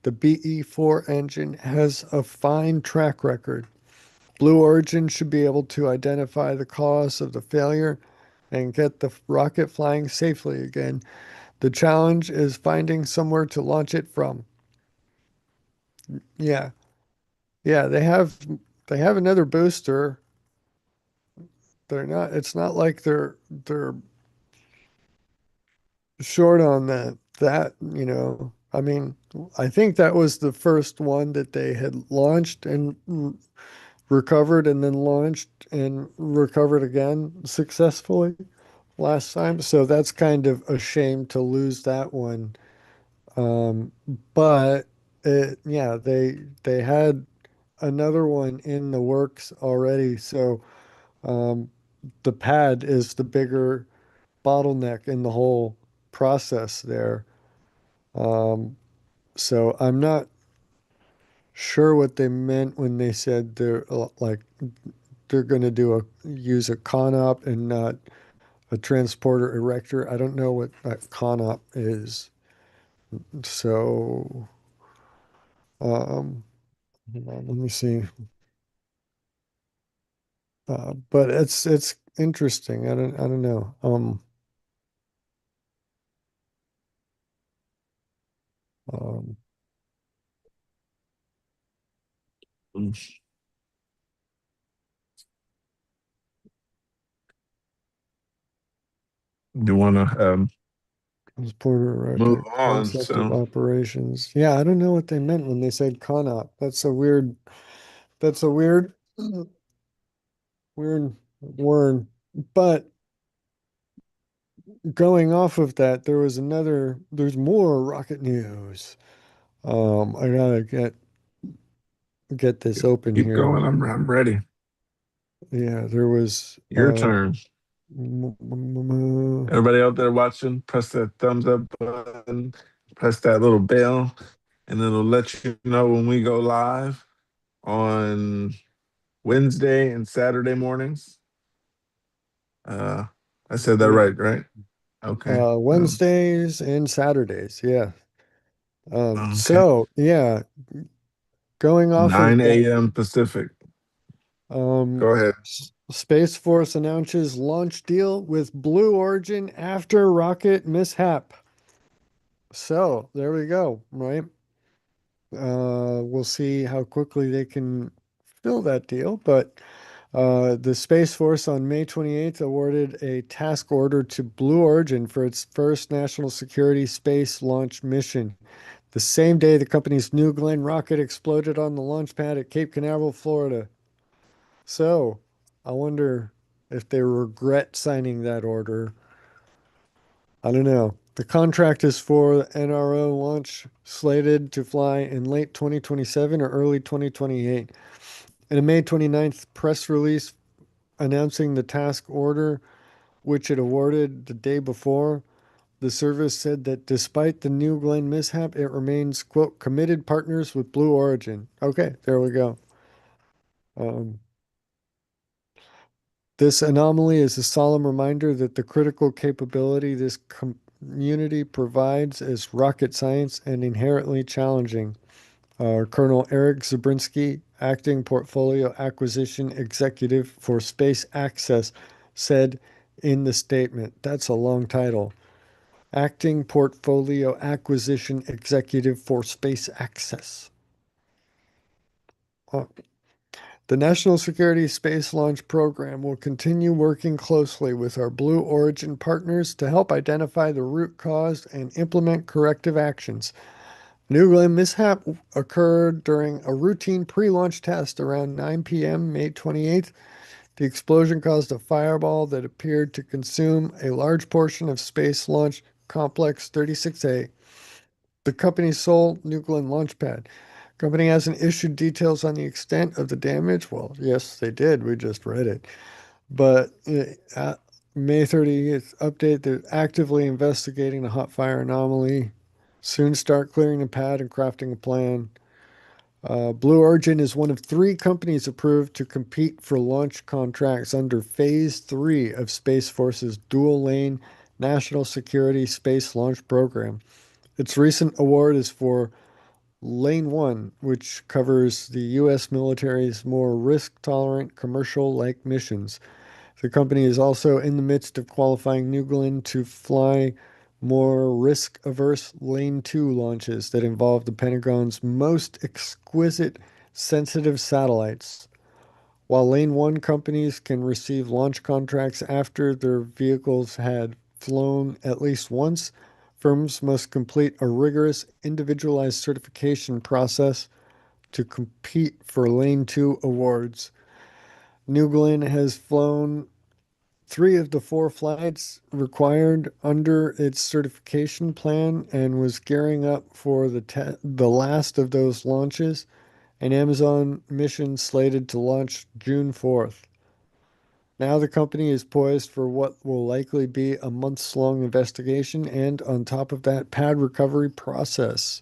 The BE-4 engine has a fine track record. Blue Origin should be able to identify the cause of the failure and get the rocket flying safely again. The challenge is finding somewhere to launch it from. Yeah. Yeah, they have another booster. It's not like they're short on that. I mean, I think that was the first one that they had launched and recovered and then launched and recovered again successfully last time. So that's kind of a shame to lose that one. Um, but yeah, they had another one in the works already. So um, the pad is the bigger bottleneck in the whole process there. Um, so I'm not sure what they meant when they said they're going to use a con-op and not a transporter erector. I don't know what that con-op is. So um, hold on, let me see. But it's interesting. I don't know. Um, You want to transporter move erector on? concept of operations. Yeah, I don't know what they meant when they said con-op. That's a weird weird word. But going off of that, there's more rocket news. I gotta get this open keep here. going. I'm ready. Yeah, there was Your turn. Everybody out there watching, press that thumbs up button, press that little bell, and it'll let you know when we go live on Wednesday and Saturday mornings. Uh, I said that yeah, right, right? Okay. Wednesdays and Saturdays. Yeah. Okay. So yeah, going off of 9 that, a.m. Pacific. um, Go ahead. Space Force announces launch deal with Blue Origin after rocket mishap. So there we go, right? We'll see how quickly they can fill that deal, but the Space Force on May 28th awarded a task order to Blue Origin for its first national security space launch mission. The same day, the company's New Glenn rocket exploded on the launch pad at Cape Canaveral, Florida. So, I wonder if they regret signing that order. I don't know. The contract is for the NRO launch slated to fly in late 2027 or early 2028. In a May 29th press release announcing the task order, which it awarded the day before, the service said that despite the New Glenn mishap, it remains, quote, committed partners with Blue Origin. Okay, there we go. Um, this anomaly is a solemn reminder that the critical capability this community provides is rocket science and inherently challenging. Colonel Eric Zabrinsky, acting portfolio acquisition executive for Space Access, said in the statement. That's a long title. Acting Portfolio Acquisition Executive for Space Access. Uh, The National Security Space Launch Program will continue working closely with our Blue Origin partners to help identify the root cause and implement corrective actions. New Glenn mishap occurred during a routine pre-launch test around 9 p.m. May 28th. The explosion caused a fireball that appeared to consume a large portion of Space Launch Complex 36A, the company's sole New Glenn launch pad. Company hasn't issued details on the extent of the damage. Well, yes, they did. We just read it. But May 30th update, they're actively investigating the hot fire anomaly. Soon start clearing the pad and crafting a plan. Blue Origin is one of 3 companies approved to compete for launch contracts under Phase 3 of Space Force's dual lane National Security Space Launch Program. Its recent award is for Lane 1, which covers the U.S. military's more risk tolerant commercial like missions. The company is also in the midst of qualifying New Glenn to fly more risk averse Lane 2 launches that involve the Pentagon's most exquisite sensitive satellites. While Lane 1 companies can receive launch contracts after their vehicles had flown at least once, firms must complete a rigorous individualized certification process to compete for Lane 2 awards. New Glenn has flown 3 of the 4 flights required under its certification plan and was gearing up for the last of those launches, an Amazon mission slated to launch June 4th. Now the company is poised for what will likely be a months-long investigation and, on top of that, pad recovery process.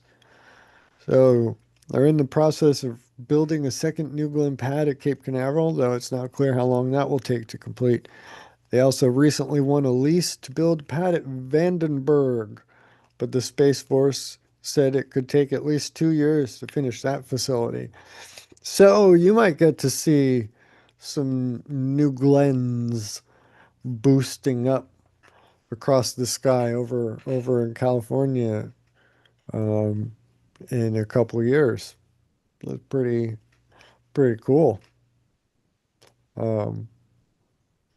So they're in the process of building a second New Glenn pad at Cape Canaveral, though it's not clear how long that will take to complete. They also recently won a lease to build a pad at Vandenberg, but the Space Force said it could take at least 2 years to finish that facility. So you might get to see some New Glens boosting up across the sky over in California um, in a couple of years. That's pretty cool. Um,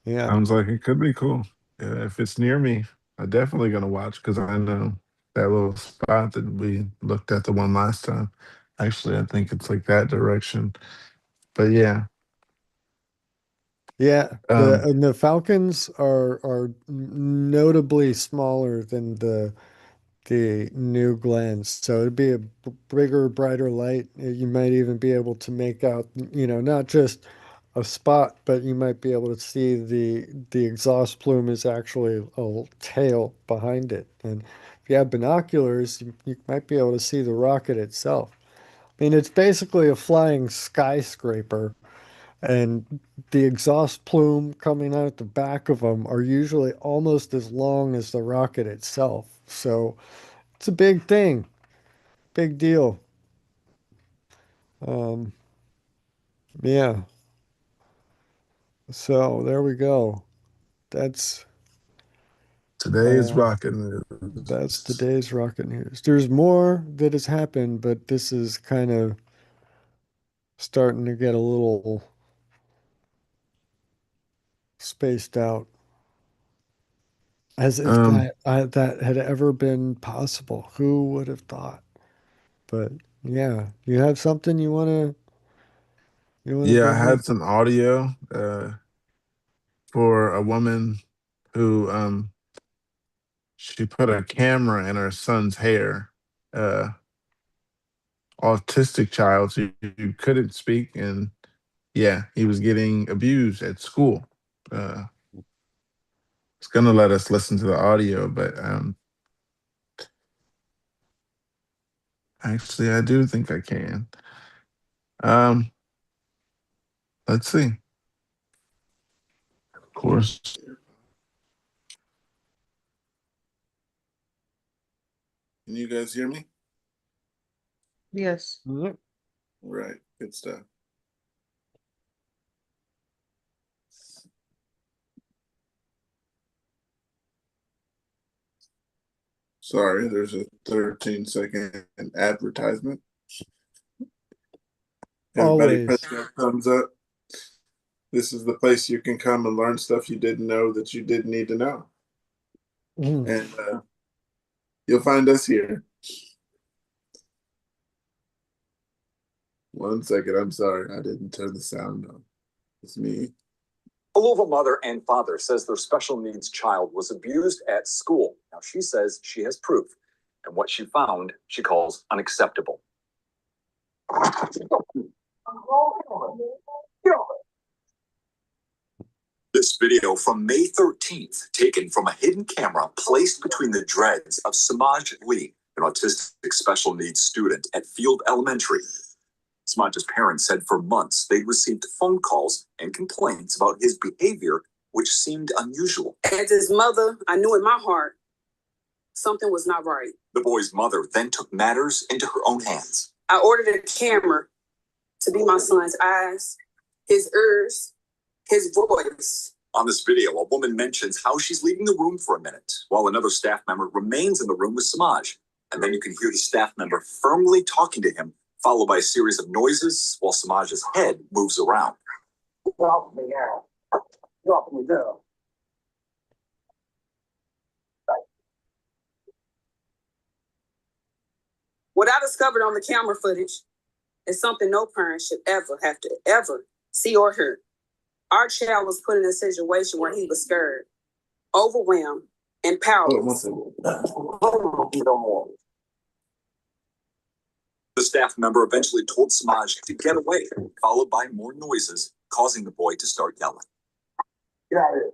yeah, Sounds like it could be cool. Yeah, if it's near me, I'm definitely gonna watch because I know that little spot that we looked at the one last time. Actually, I think it's like that direction. But yeah, yeah. The um, and the Falcons are notably smaller than the New Glens. So it'd be a bigger, brighter light. You might even be able to make out, not just a spot, but you might be able to see the exhaust plume is actually a tail behind it. And if you have binoculars, you might be able to see the rocket itself. I mean, it's basically a flying skyscraper, and the exhaust plume coming out the back of them are usually almost as long as the rocket itself. So it's a big thing, big deal. Um, yeah. So there we go. That's today's uh, rocket that's news. today's rocket news. There's more that has happened, but this is kind of starting to get a little spaced out, as if Um, that had ever been possible. Who would have thought? But yeah, you have something you wanna yeah, I bring up? had some audio for a woman who she put a camera in her son's hair. Uh, Autistic child who couldn't speak, and yeah, he was getting abused at school. It's gonna let us listen to the audio, but actually, I do think I can. Um, let's see. Of course, can you guys hear me? Yes. Yep. Right, good stuff. Sorry, there's a 13-second advertisement. Everybody press Always. that thumbs up. this is the place you can come and learn stuff you didn't know that you didn't need to know. And you'll find us here. One second, I'm sorry, I didn't turn the sound on. It's me. A Louisville mother and father says their special needs child was abused at school. Now, she says she has proof, and what she found, she calls unacceptable. This video from May 13th, taken from a hidden camera placed between the dreads of Samaj Lee, an autistic special needs student at Field Elementary. Samaj's parents said for months they received phone calls and complaints about his behavior, which seemed unusual. As his mother, I knew in my heart something was not right. The boy's mother then took matters into her own hands. I ordered a camera to be my son's eyes, his ears, his voice. On this video, a woman mentions how she's leaving the room for a minute, while another staff member remains in the room with Samaj. And then you can hear the staff member firmly talking to him, followed by a series of noises while Samaj's head moves around. Drop me out. Drop me down. What I discovered on the camera footage is something no parent should ever have to ever see or hear. Our child was put in a situation where he was scared, overwhelmed, and powerless. The staff member eventually told Samaj to get away, followed by more noises, causing the boy to start yelling. Get out of here.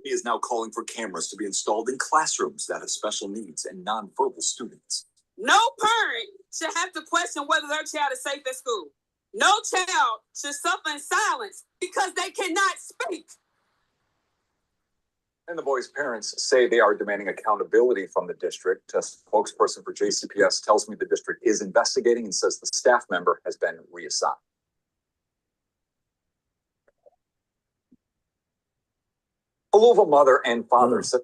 He is now calling for cameras to be installed in classrooms that have special needs and nonverbal students. No parent should have to question whether their child is safe at school. No child should suffer in silence because they cannot speak. And the boy's parents say they are demanding accountability from the district. A spokesperson for JCPS tells me the district is investigating and says the staff member has been reassigned. A Louisville mother and father said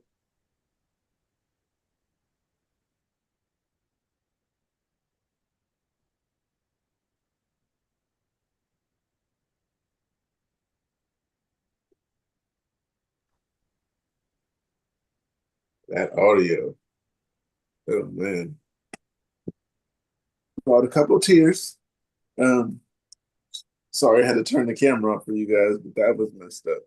That audio. Oh man. Brought a couple of tears. Sorry I had to turn the camera off for you guys, but that was messed up.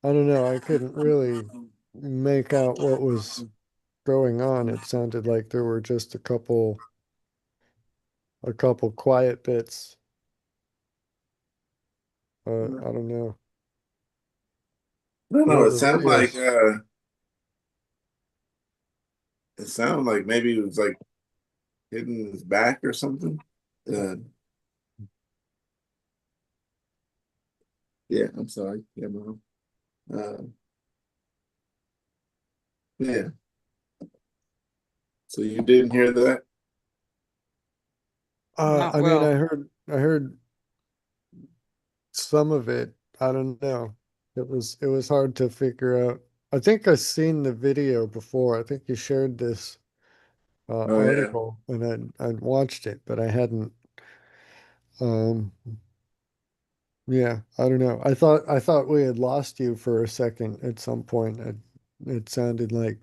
I don't know, I couldn't really make out what was going on. It sounded like there were just a couple quiet bits. I don't know. No, Yeah, it sounded like maybe it was like hitting his back or something. Yeah, I'm sorry. Yeah, Mom. Yeah. So you didn't hear that? Not I mean, well. I heard some of it. I don't know. It was hard to figure out. I think I've seen the video before. I think you shared this Oh yeah. article and I'd watched it, but I hadn't um yeah, I don't know. I thought we had lost you for a second at some point. It sounded like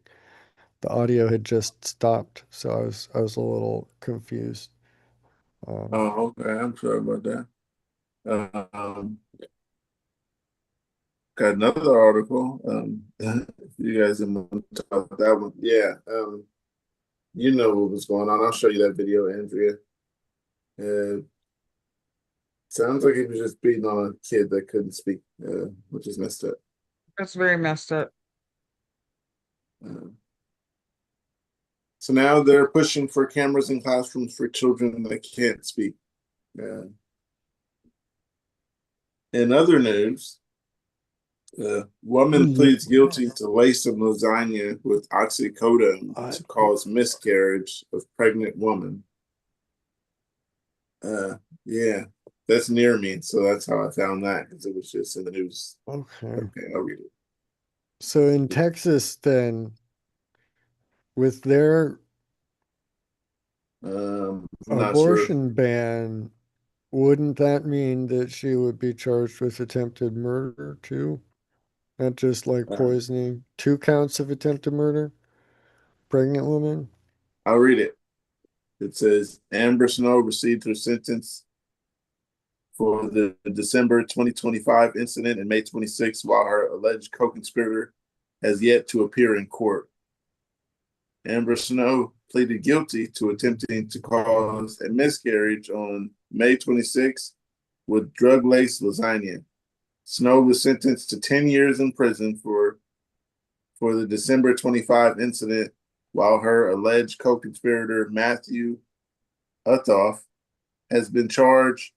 the audio had just stopped, so I was a little confused. Oh, okay. I'm sorry about that. Got another article. If you guys didn't want to talk about that one. Yeah. You know what was going on. I'll show you that video, Andrea. Sounds like he was just beating on a kid that couldn't speak, which is messed up. That's very messed up. So now they're pushing for cameras in classrooms for children that can't speak. In other news, woman pleads guilty to lacing lasagna with oxycodone to cause miscarriage of pregnant woman. Yeah. That's near me, so that's how I found that because it was just in the news. Okay. Okay, I'll read it. So in Texas, then, with their I'm not sure. abortion ban, wouldn't that mean that she would be charged with attempted murder too? Not just like Uh, poisoning. 2 counts of attempted murder? Pregnant woman? I'll read it. It says Amber Snow received her sentence for the December 2025 incident and May 26, while her alleged co-conspirator has yet to appear in court. Amber Snow pleaded guilty to attempting to cause a miscarriage on May 26 with drug-laced lasagna. Snow was sentenced to 10 years in prison for the December 25 incident, while her alleged co-conspirator Matthew Uthoff has been charged.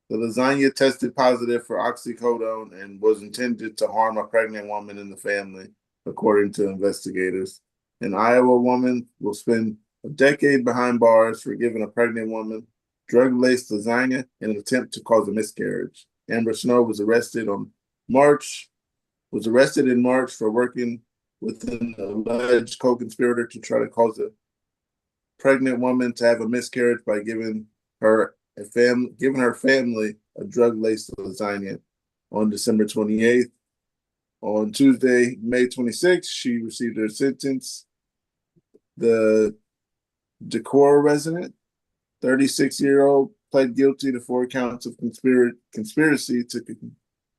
The lasagna tested positive for oxycodone and was intended to harm a pregnant woman in the family, according to investigators. An Iowa woman will spend a decade behind bars for giving a pregnant woman drug-laced lasagna in an attempt to cause a miscarriage. Amber Snow March was arrested in March for working with an alleged co-conspirator to try to cause a pregnant woman to have a miscarriage by giving her family a drug-laced lasagna. On December 28th, on Tuesday, May 26th, she received her sentence. The Decorah resident, 36-year-old, pled guilty to 4 counts of conspiracy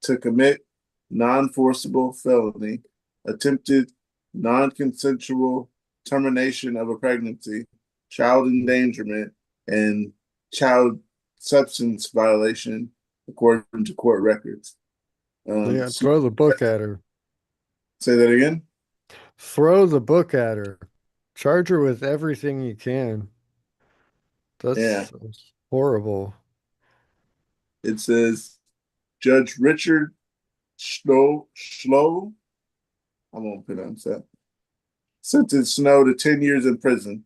to commit non-forcible felony, attempted non-consensual termination of a pregnancy, child endangerment, and child substance violation, according to court records. Yeah, throw the book at her. Say that again? Throw the book at her. Charge her with everything you can. Yeah. That's horrible. It says Judge Richard Schlow, I won't pronounce that, sentenced Snow to 10 years in prison.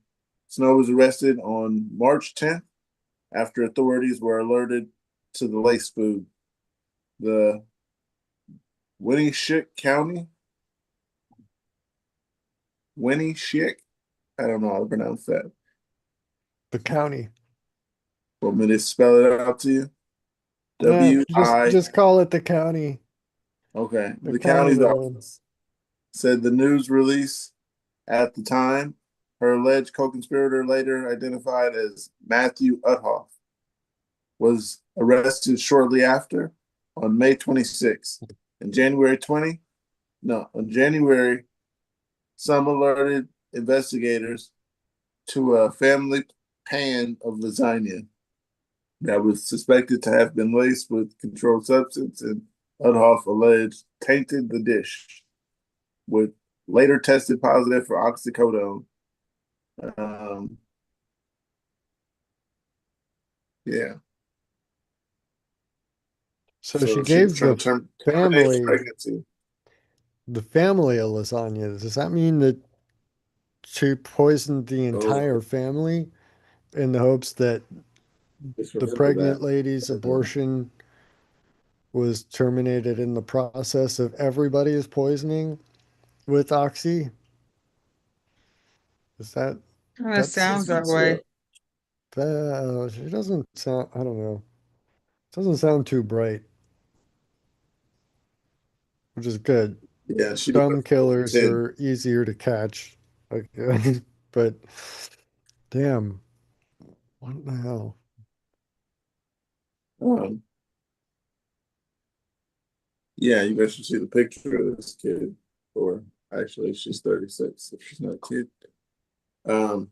Snow was arrested on March 10th after authorities were alerted to the laced food. The Winneshiek, I don't know how to pronounce that. The county. Want me to spell it out to you? No, W I. just call it the county. Okay. The The county county's road. office said the news release at the time, her alleged co-conspirator, later identified as Matthew Uthoff, was arrested shortly after on May 26th. In January, some alerted investigators to a family pan of lasagna that was suspected to have been laced with controlled substance, and Udhoff alleged tainted the dish, with later tested positive for oxycodone. Um, yeah. So she So she was gave trying to terminate the family pregnancy. the family a lasagna. Does that mean that she poisoned the Oh, entire family in the hopes that just the remember that. pregnant lady's abortion was terminated in the process of everybody's poisoning with oxy? Is that Kind of that's sounds that way. So, she doesn't sound, I don't know. Doesn't sound too bright, which is good. yeah, she was Some killers 10. are easier to catch. Like, but damn, what the hell? Um, yeah, you guys should see the picture of this kid. Or actually, she's 36, if she's not a kid. Um,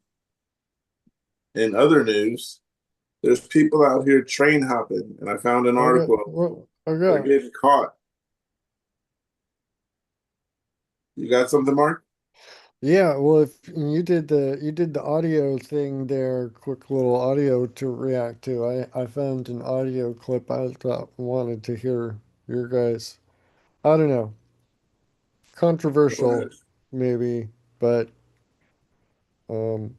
in other news, there's people out here train hopping, and I found an Okay, article. well, They're okay. getting caught. You got something, Mark? Yeah, well, if you did the audio thing there, quick little audio to react to. I found an audio clip I thought wanted to hear your guys. I don't know, Go ahead. controversial maybe, but um,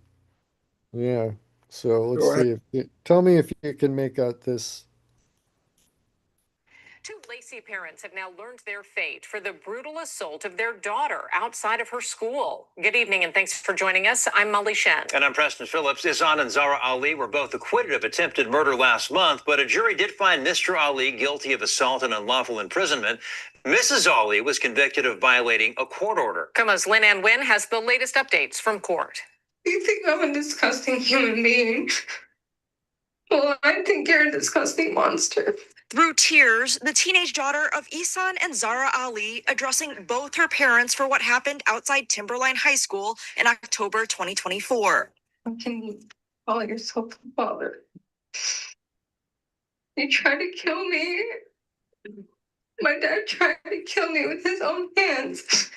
yeah. So let's Go ahead. see if tell me if you can make out this Lacey parents have now learned their fate for the brutal assault of their daughter outside of her school. Good evening and thanks for joining us. I'm Molly Shen. And I'm Preston Phillips. Seizn and Zara Ali were both acquitted of attempted murder last month, but a jury did find Mr. Ali guilty of assault and unlawful imprisonment. Mrs. Ali was convicted of violating a court order. KOMO's Lynn Wynn has the latest updates from court. You think I'm a disgusting human being? Well, I think you're a disgusting monster. Through tears, the teenage daughter of Seizn and Zara Ali addressing both her parents for what happened outside Timberline High School in October 2024. How can you call yourself a father? You tried to kill me. My dad tried to kill me with his own hands.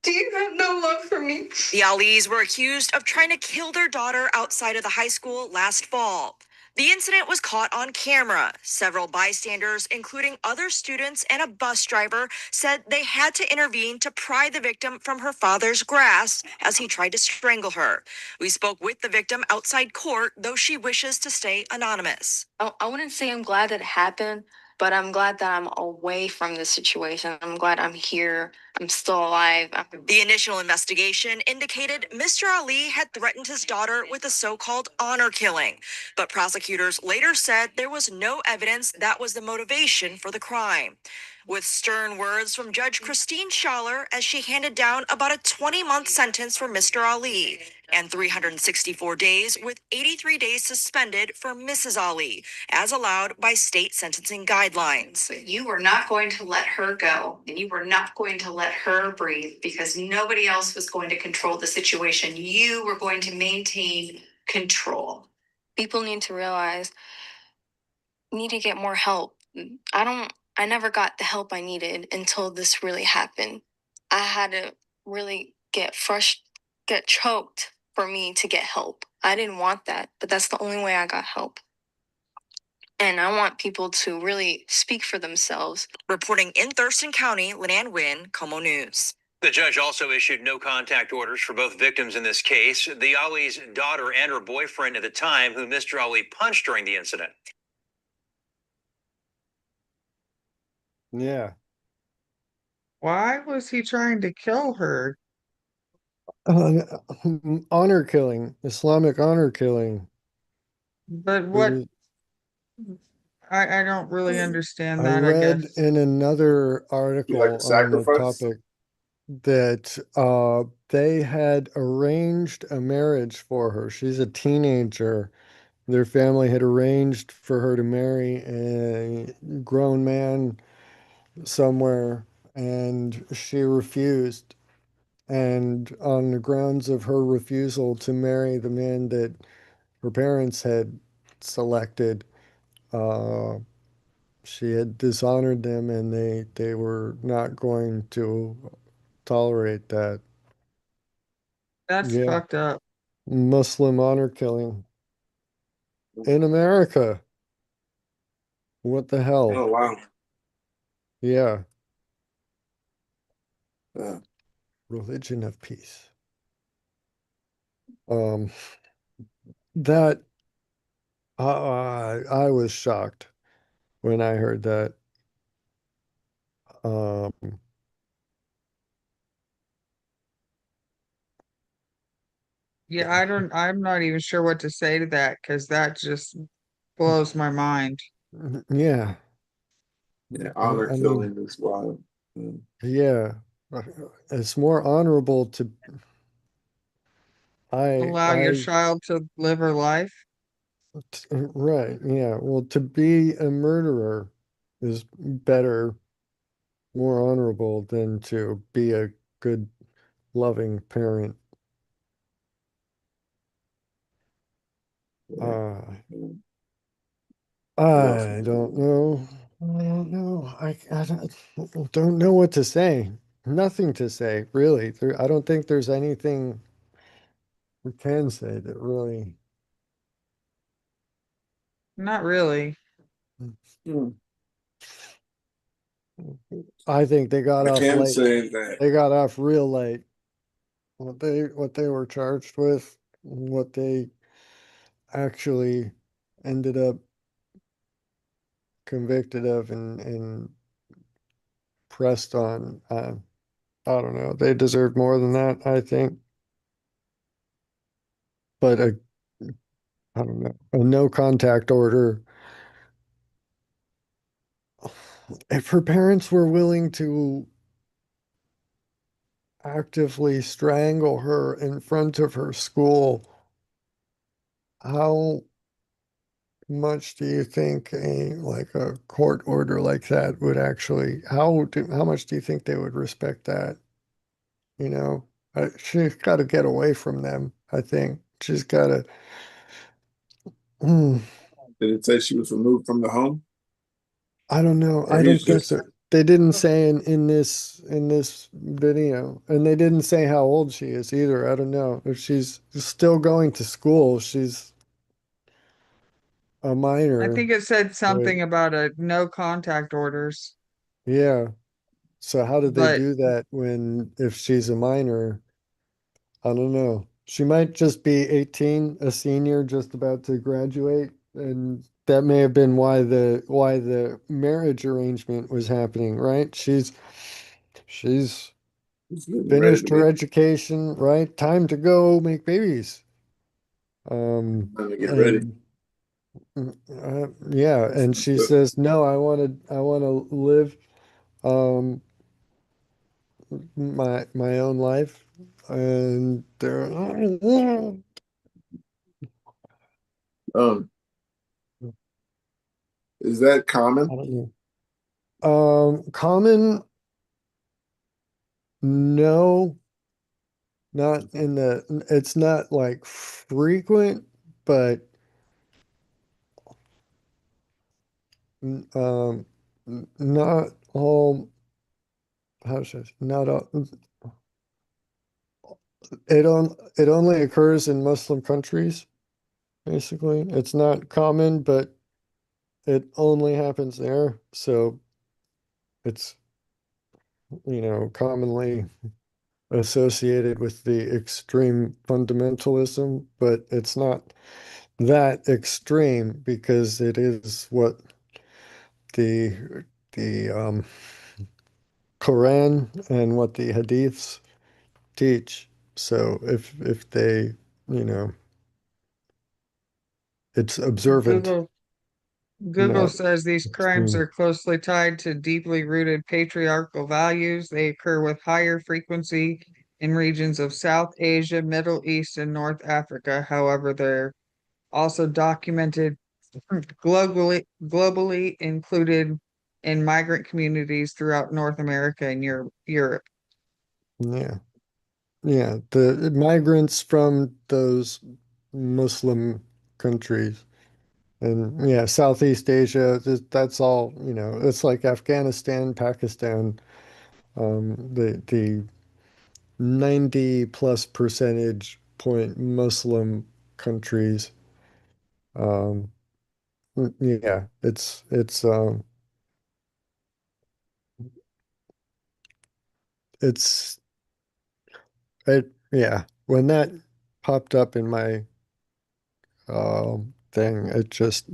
Do you have no love for me? The Alis were accused of trying to kill their daughter outside of the high school last fall. The incident was caught on camera. Several bystanders, including other students and a bus driver, said they had to intervene to pry the victim from her father's grasp as he tried to strangle her. We spoke with the victim outside court, though she wishes to stay anonymous. I wouldn't say I'm glad that it happened, but I'm glad that I'm away from this situation. I'm glad I'm here. I'm still alive. The initial investigation indicated Mr. Ali had threatened his daughter with a so-called honor killing, but prosecutors later said there was no evidence that was the motivation for the crime. With stern words from Judge Christine Schaller as she handed down about a 20-month sentence for Mr. Ali and 364 days with 83 days suspended for Mrs. Ali, as allowed by state sentencing guidelines. You were not going to let her go, and you were not going to let her breathe because nobody else was going to control the situation. You were going to maintain control. People need to realize, need to get more help. I never got the help I needed until this really happened. I had to really get choked for me to get help. I didn't want that, but that's the only way I got help. And I want people to really speak for themselves. Reporting in Thurston County, Lynn Wynn, KOMO News. The judge also issued no contact orders for both victims in this case, the Ali's daughter and her boyfriend at the time, who Mr. Ali punched during the incident. Yeah. Why was he trying to kill her? Honor killing, Islamic honor killing. But what? There's- I don't really understand I that, I read guess. in another article on the sacrifice? topic that they had arranged a marriage for her. She's a teenager. Their family had arranged for her to marry a grown man somewhere, and she refused. And on the grounds of her refusal to marry the man that her parents had selected, uh, she had dishonored them, and they were not going to tolerate that. That's Yeah, fucked up. Muslim honor killing in America. What the hell? Oh wow. Yeah, Yeah. religion of peace. Um, that I was shocked when I heard that. Um, Yeah, I'm not even sure what to say to that because that just blows my mind. yeah, Yeah, honor I mean, killing is wild. yeah, uh, it's more honorable to Allow your I child to live her life. right, yeah. Well, to be a murderer is better, more honorable than to be a good, loving parent. Yeah. Uh, Yeah. I don't know. I don't know. I don't know what to say. Nothing to say, really. I don't think there's anything we can say that really. Not really. Hmm. I think they got I off can late. say that. They got off real late. What they were charged with, what they actually ended up convicted of and pressed on. I don't know. They deserve more than that, I think. But I don't know, a no contact order. If her parents were willing to actively strangle her in front of her school, how much do you think a court order like that would actually, how much do you think they would respect that? You know, she's got to get away from them. I think she's got to. Did it say she was removed from the home? I don't know. Or I don't he's think just so. They didn't say in this video, and they didn't say how old she is either. I don't know if she's still going to school. She's a I minor, think it said but something about a no contact orders, yeah. So how did they but do that when if she's a minor? I don't know. She might just be 18, a senior just about to graduate, and that may have been why the marriage arrangement was happening, right? She's getting ready to finished her be education, right? Time to go make babies. time to get ready. And yeah, That's and messed she up. says, "No, I want to live um my own life." And they're Um, is that I common? don't know. Common, no, not in it's not like frequent, but not all, how should I say, not all, it only occurs in Muslim countries, basically. It's not common, but it only happens there. So it's, commonly associated with the extreme fundamentalism, but it's not that extreme because it is what the Quran and what the Hadiths teach. So if they, you know, it's observant, Google Google not says these crimes extreme. are closely tied to deeply rooted patriarchal values. They occur with higher frequency in regions of South Asia, Middle East, and North Africa. However, they're also documented globally included in migrant communities throughout North America and Europe. Yeah. Yeah. The migrants from those Muslim countries. And yeah, Southeast Asia, that's all, it's like Afghanistan, Pakistan, the 90 plus percentage point Muslim countries. Um, yeah, it's yeah. When that popped up in my thing, it just,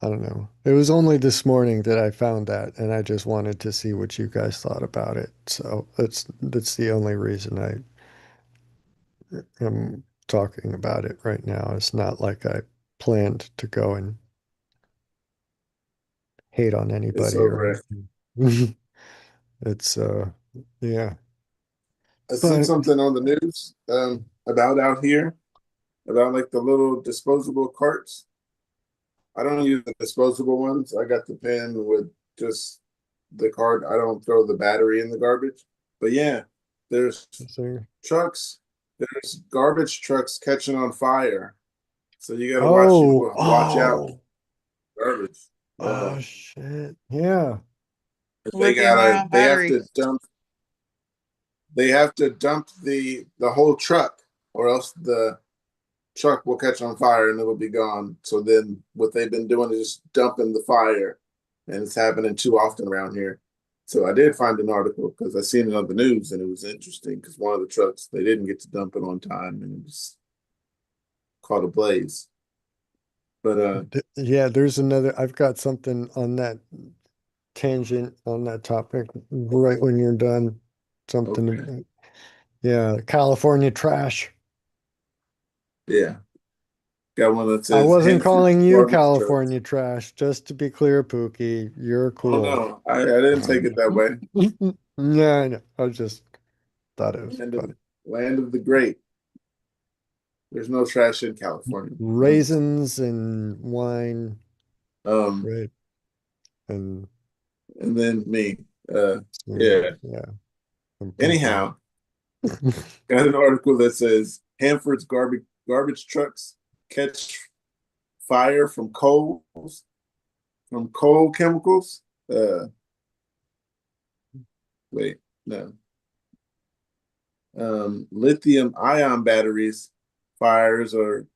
I don't know. It was only this morning that I found that, and I just wanted to see what you guys thought about it. So that's the only reason I am talking about it right now. It's not like I planned to go and hate on It's anybody or over. anything. It's yeah. I seen But something on the news about out here about like the little disposable carts. I don't use the disposable ones. I got the pen with just the cart. I don't throw the battery in the garbage. But yeah, there's so- trucks. There's garbage trucks catching on fire. So you got to oh, watch out oh, for garbage. oh shit. Yeah. Lithium ion They have to batteries. dump the whole truck, or else the truck will catch on fire and it'll be gone. So then what they've been doing is just dumping the fire, and it's happening too often around here. So I did find an article because I seen it on the news and it was interesting because one of the trucks they didn't get to dump it on time and it was caught ablaze. But Yeah, there's another. I've got something on that tangent on that topic right when you're done. Something, Okay. yeah, California trash. Yeah. Got one that I says wasn't Hanford's calling you garbage trucks. California trash, just to be clear, Pookie. You're Oh cool. no, I didn't take it that way. No, I know. I just thought it was Land of funny. land of the great. There's no trash in California. Raisins and wine, Um, right? And and then me. Yeah. yeah, and Pookie. Anyhow, got an article that says Hanford's garbage trucks catch fire from coal chemicals. Wait, no. Lithium ion batteries fires are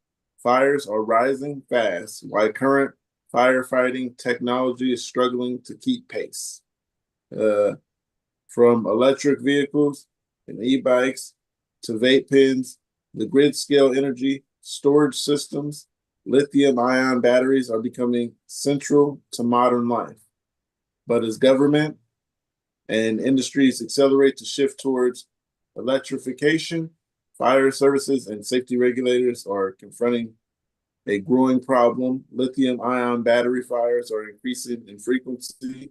fires are rising fast, while current firefighting technology is struggling to keep pace. Uh, from electric vehicles and e-bikes to vape pens, the grid scale energy storage systems, lithium ion batteries are becoming central to modern life. But as government and industries accelerate to shift towards electrification, fire services and safety regulators are confronting a growing problem. Lithium ion battery fires are increasing in frequency,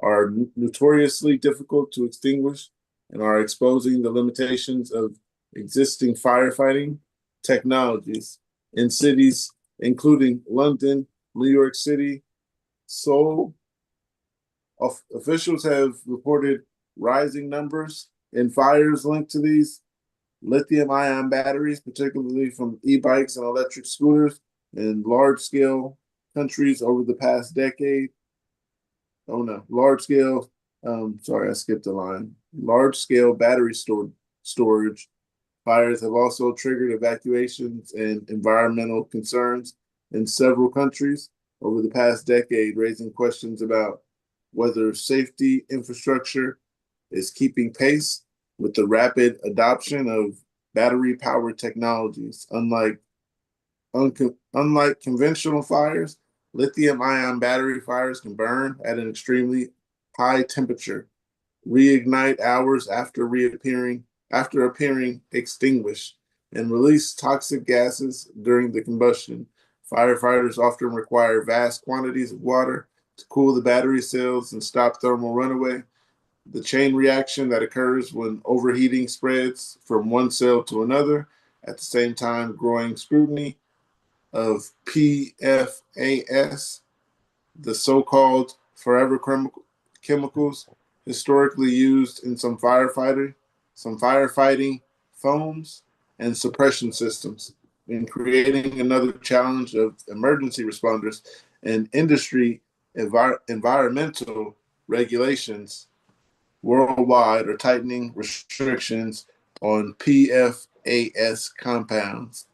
are notoriously difficult to extinguish, and are exposing the limitations of existing firefighting technologies in cities including London, New York City, Seoul. Officials have reported rising numbers in fires linked to these lithium ion batteries, particularly from e bikes and electric scooters in large scale countries over the past decade. Oh no, large scale. Sorry, I skipped a line. Large scale storage fires have also triggered evacuations and environmental concerns in several countries over the past decade, raising questions about whether safety infrastructure is keeping pace with the rapid adoption of battery powered technologies. Unlike conventional fires, lithium ion battery fires can burn at an extremely high temperature, reignite hours after appearing extinguished, and release toxic gases during the combustion. Firefighters often require vast quantities of water to cool the battery cells and stop thermal runaway. The chain reaction that occurs when overheating spreads from one cell to another, at the same time, growing scrutiny of PFAS, the so-called forever chemicals historically used in some firefighting foams and suppression systems, in creating another challenge of emergency responders and industry environmental regulations worldwide are tightening restrictions on PFAS compounds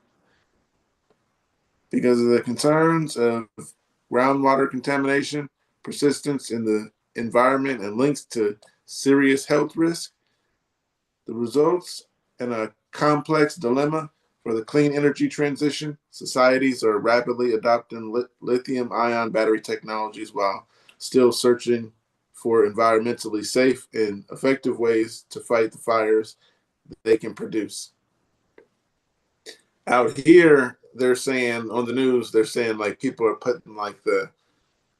because of the concerns of groundwater contamination, persistence in the environment, and links to serious health risk. The results in a complex dilemma for the clean energy transition. Societies are rapidly adopting lithium ion battery technologies while still searching for environmentally safe and effective ways to fight the fires they can produce. Out here, they're saying on the news, they're saying like people are putting like the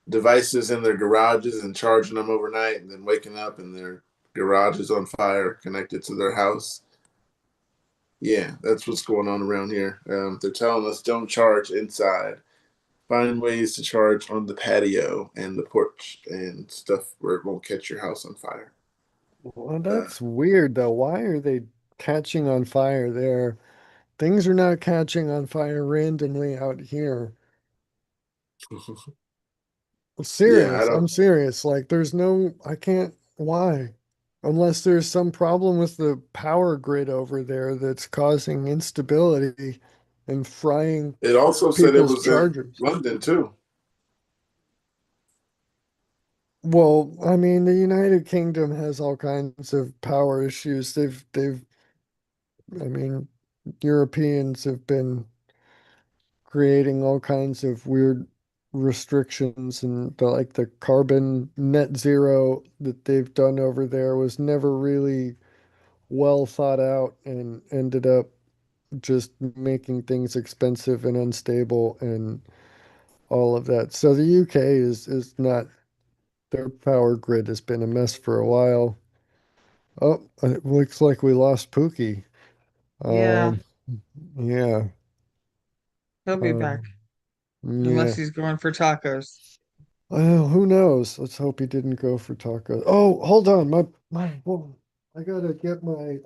devices in their garages and charging them overnight and then waking up and their garage is on fire connected to their house. Yeah, that's what's going on around here. They're telling us don't charge inside. Find ways to charge on the patio and the porch and stuff where it won't catch your house on fire. Well, Uh, that's weird though. Why are they catching on fire there? Things are not catching on fire randomly out here. yeah, I Serious. I'm don't. serious. Like there's no, I can't, why? Unless there's some problem with the power grid over there that's causing instability and frying It also said it people's was in chargers. London too. Well, I mean, the United Kingdom has all kinds of power issues. I mean, Europeans have been creating all kinds of weird restrictions and the carbon net zero that they've done over there was never really well thought out and ended up just making things expensive and unstable and all of that. So the UK is not, their power grid has been a mess for a while. Oh, it looks like we lost Pookie. Yeah, Um, yeah. he'll be back Um, unless yeah. he's going for tacos. Well, who knows? Let's hope he didn't go for tacos. Oh, hold on. Whoa, I gotta get my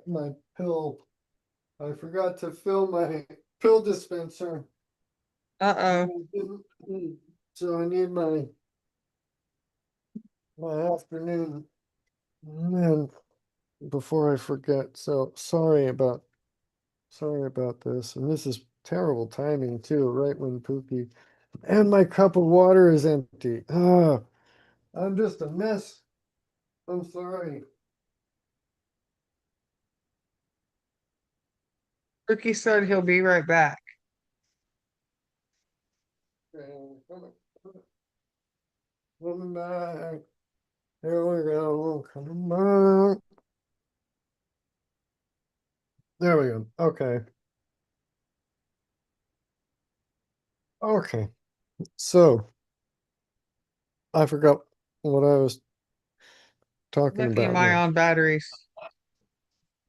pill. I forgot to fill my pill dispenser. Uh-oh. So I need my afternoon man before I forget. So sorry about this. And this is terrible timing too, right when Pookie and my cup of water is empty. Ah, I'm just a mess. I'm sorry. Ricky said he'll be right back. Coming back. Here we go. Coming back. There we go. Okay. Okay. So I forgot what I was talking Lithium about now. ion batteries.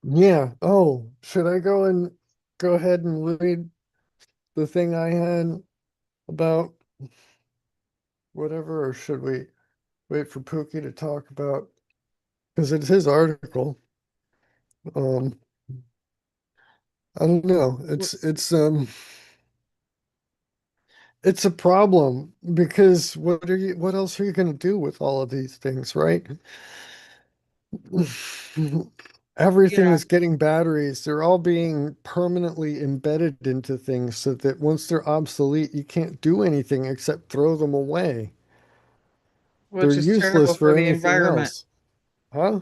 Yeah. Oh, should I go ahead and read the thing I had about whatever, or should we wait for Pookie to talk about? Because it's his article. Um, I don't know. It's a problem because what else are you going to do with all of these things, right? Everything Yeah, is getting batteries. They're all being permanently embedded into things so that once they're obsolete, you can't do anything except throw them away. They're which is useless terrible for for the anything environment. else. Huh?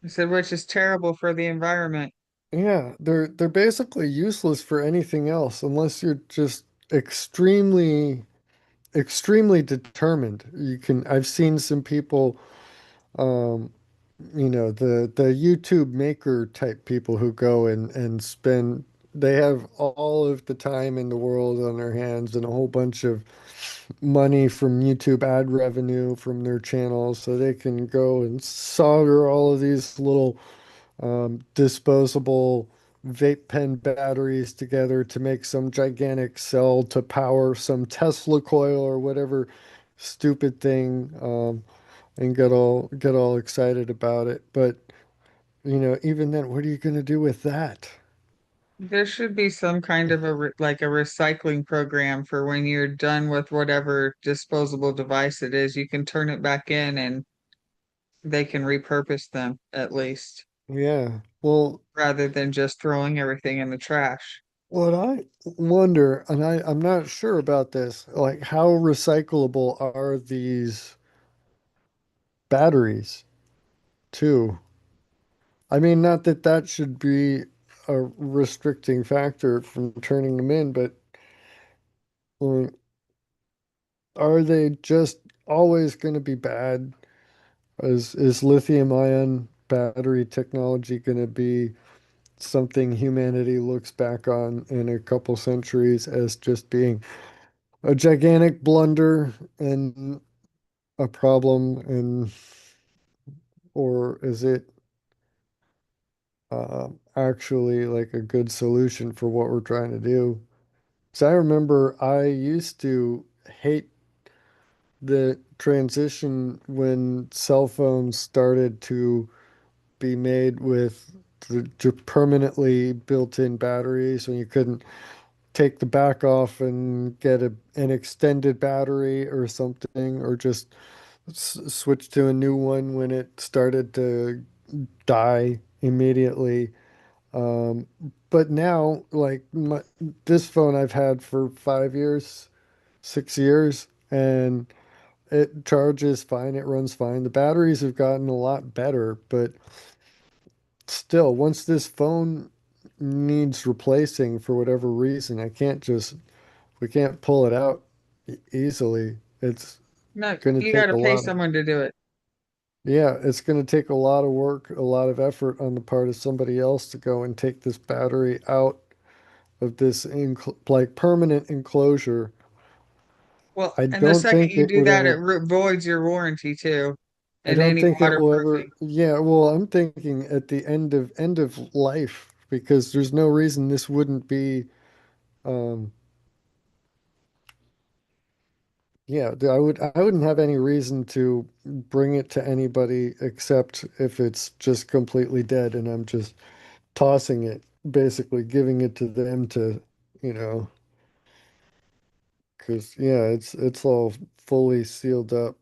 I said, which is terrible for the environment. Yeah, they're basically useless for anything else unless you're just extremely determined. I've seen some people, um, the YouTube maker type people who go and spend, they have all of the time in the world on their hands and a whole bunch of money from YouTube ad revenue from their channels, so they can go and solder all of these little disposable vape pen batteries together to make some gigantic cell to power some Tesla coil or whatever stupid thing, and get all excited about it. But even then, what are you going to do with that? There should be some kind of like a recycling program for when you're done with whatever disposable device it is, you can turn it back in and they can repurpose them at least, Yeah. Well, rather than just throwing everything in the trash. what I wonder, and I'm not sure about this, like how recyclable are these batteries too? I mean, not that that should be a restricting factor from turning them in, but like, are they just always going to be bad? Is lithium ion battery technology going to be something humanity looks back on in a couple centuries as just being a gigantic blunder and a problem, and or is it actually like a good solution for what we're trying to do? So I remember I used to hate the transition when cell phones started to be made with the permanently built-in batteries, when you couldn't take the back off and get an extended battery or something, or just switch to a new one when it started to die immediately. Um, but now, like this phone I've had for 5 years, 6 years, and it charges fine, it runs fine. The batteries have gotten a lot better, but still, once this phone needs replacing for whatever reason, we can't pull it out easily. It's No, going to you got take to a pay lot of, someone to do it. yeah, it's going to take a lot of work, a lot of effort on the part of somebody else to go and take this battery out of this like permanent enclosure. Well, I and the don't second think you it do would that, it ever, voids your warranty too, I and don't any think it will ever, waterproofing. yeah, well, I'm thinking at the end of life because there's no reason this wouldn't be um yeah, I wouldn't have any reason to bring it to anybody except if it's just completely dead and I'm just tossing it, basically giving it to them to, you know, because yeah, it's all fully sealed up.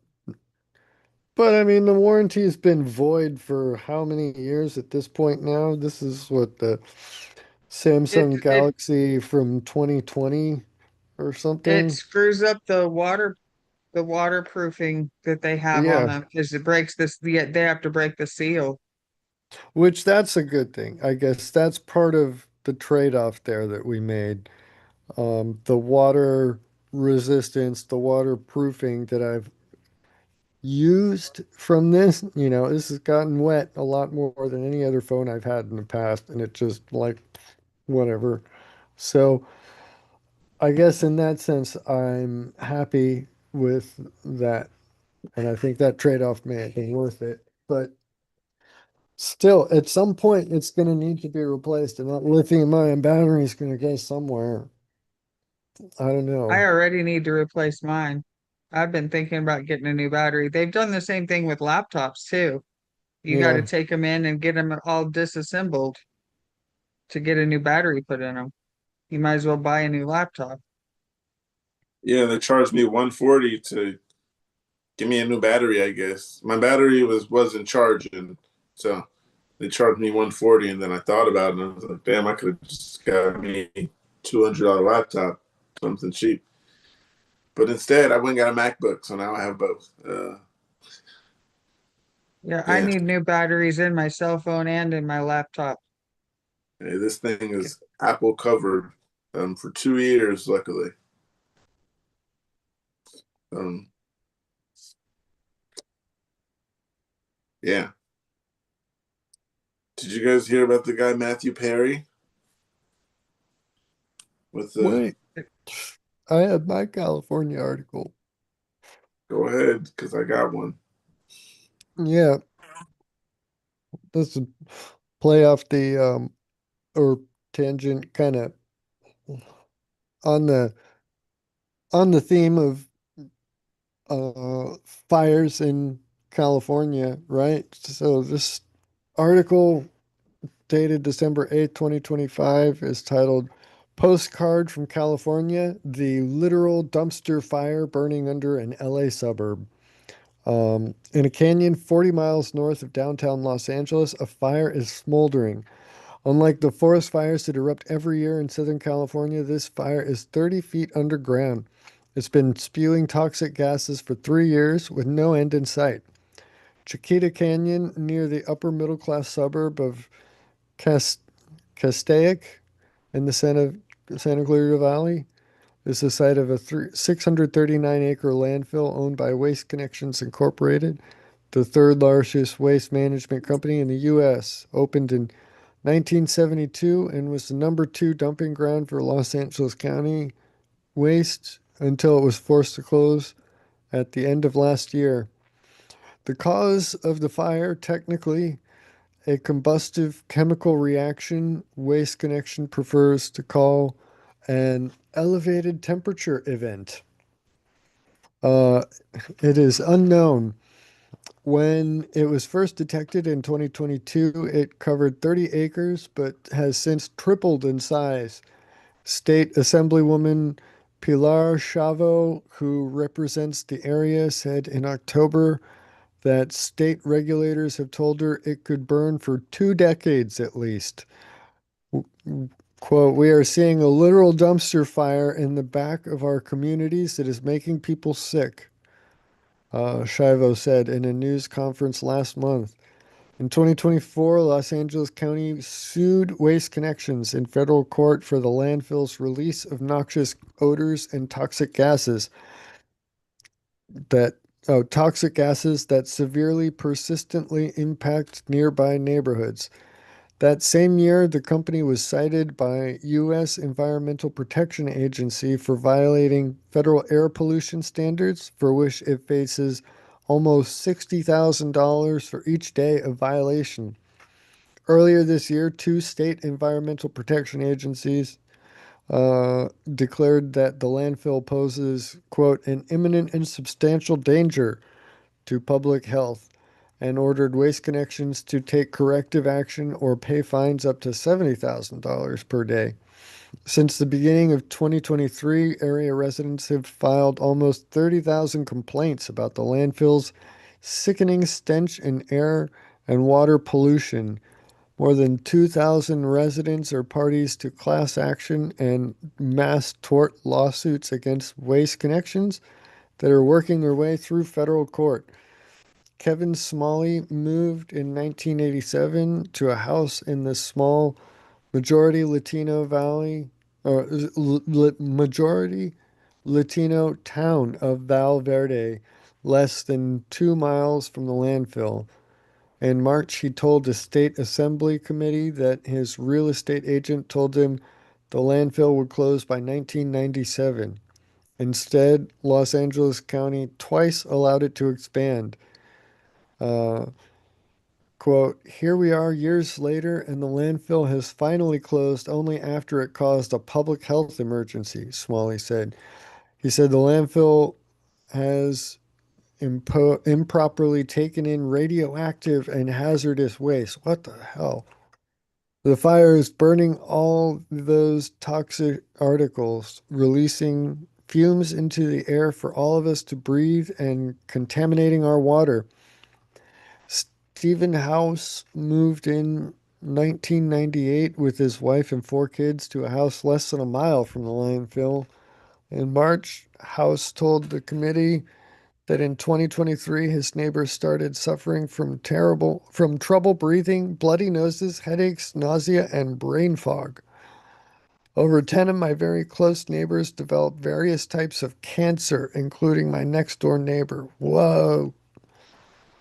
But I mean, the warranty has been void for how many years at this point now? This is what the It Samsung it Galaxy from 2020 or it something. screws up the waterproofing that they have on Yeah, them because it breaks this. They have to break the seal. which that's a good thing. I guess that's part of the trade-off there that we made. The water resistance, the waterproofing that I've used from this, this has gotten wet a lot more than any other phone I've had in the past, and it just like whatever. So I guess in that sense, I'm happy with that, and I think that trade-off may have been worth it. But still, at some point, it's going to need to be replaced, and that lithium-ion battery is going to go somewhere. I don't I know. already need to replace mine. I've been thinking about getting a new battery. They've done the same thing with laptops too. You got to Yeah. take them in and get them all disassembled to get a new battery put in them. You might as well buy a new laptop. Yeah, they charged me 140 to give me a new battery, I guess. My battery wasn't charging, so they charged me 140, and then I thought about it and I was like, damn, I could have just got me $200 laptop, something cheap. But instead I went and got a MacBook, so now I have both. Yeah, I Yeah. need new batteries in my cell phone and in my laptop. Hey, this thing is Apple covered for 2 years, luckily. Um, yeah. Did you guys hear about the guy Matthew Perry with the? Wait, I have my California article. Go ahead, because I got one. Yeah, this is play off the or tangent kind of on the on the theme of fires in California, right? So this article dated December 8th, 2025 is titled Postcard from California, the literal dumpster fire burning under an LA suburb. In a canyon 40 miles north of downtown Los Angeles, a fire is smoldering. Unlike the forest fires that erupt every year in Southern California, this fire is 30 feet underground. It's been spewing toxic gases for 3 years with no end in sight. Chiquita Canyon, near the upper middle class suburb of Cas- Castaic in the Santa Clarita Valley, is the site of a 639-acre landfill owned by Waste Connections Incorporated, the third largest waste management company in the U.S., opened in 1972 and was the number two dumping ground for Los Angeles County waste until it was forced to close at the end of last year. The cause of the fire, technically, a combustive chemical reaction, Waste Connection prefers to call an elevated temperature event. Uh, it is unknown. When it was first detected in 2022, it covered 30 acres, but has since tripled in size. State Assemblywoman Pilar Chavo, who represents the area, said in October that state regulators have told her it could burn for 2 decades at least. Quote, we are seeing a literal dumpster fire in the back of our communities that is making people sick, Shivo said in a news conference last month. In 2024, Los Angeles County sued Waste Connections in federal court for the landfill's release of noxious odors and that toxic gases that severely persistently impact nearby neighborhoods. That same year, the company was cited by U.S. Environmental Protection Agency for violating federal air pollution standards, for which it faces almost $60,000 for each day of violation. Earlier this year, two state environmental protection agencies declared that the landfill poses, quote, an imminent and substantial danger to public health and ordered Waste Connections to take corrective action or pay fines up to $70,000 per day. Since the beginning of 2023, area residents have filed almost 30,000 complaints about the landfill's sickening stench and air and water pollution. More than 2,000 residents are parties to class action and mass tort lawsuits against Waste Connections that are working their way through federal court. Kevin Smalley moved in 1987 to a house in the small majority Latino valley or majority Latino town of Val Verde, less than 2 miles from the landfill. In March, he told the state assembly committee that his real estate agent told him the landfill would close by 1997. Instead, Los Angeles County twice allowed it to expand. Uh, Quote, here we are years later, and the landfill has finally closed only after it caused a public health emergency, Smalley said. He said the landfill has improperly taken in radioactive and hazardous waste. What the hell? The fire is burning all those toxic articles, releasing fumes into the air for all of us to breathe and contaminating our water. Stephen House moved in 1998 with his wife and four kids to a house less than a mile from the landfill. In March, House told the committee that in 2023 his neighbors started suffering from trouble breathing, bloody noses, headaches, nausea, and brain fog. Over 10 of my very close neighbors developed various types of cancer, including my next door neighbor. Whoa.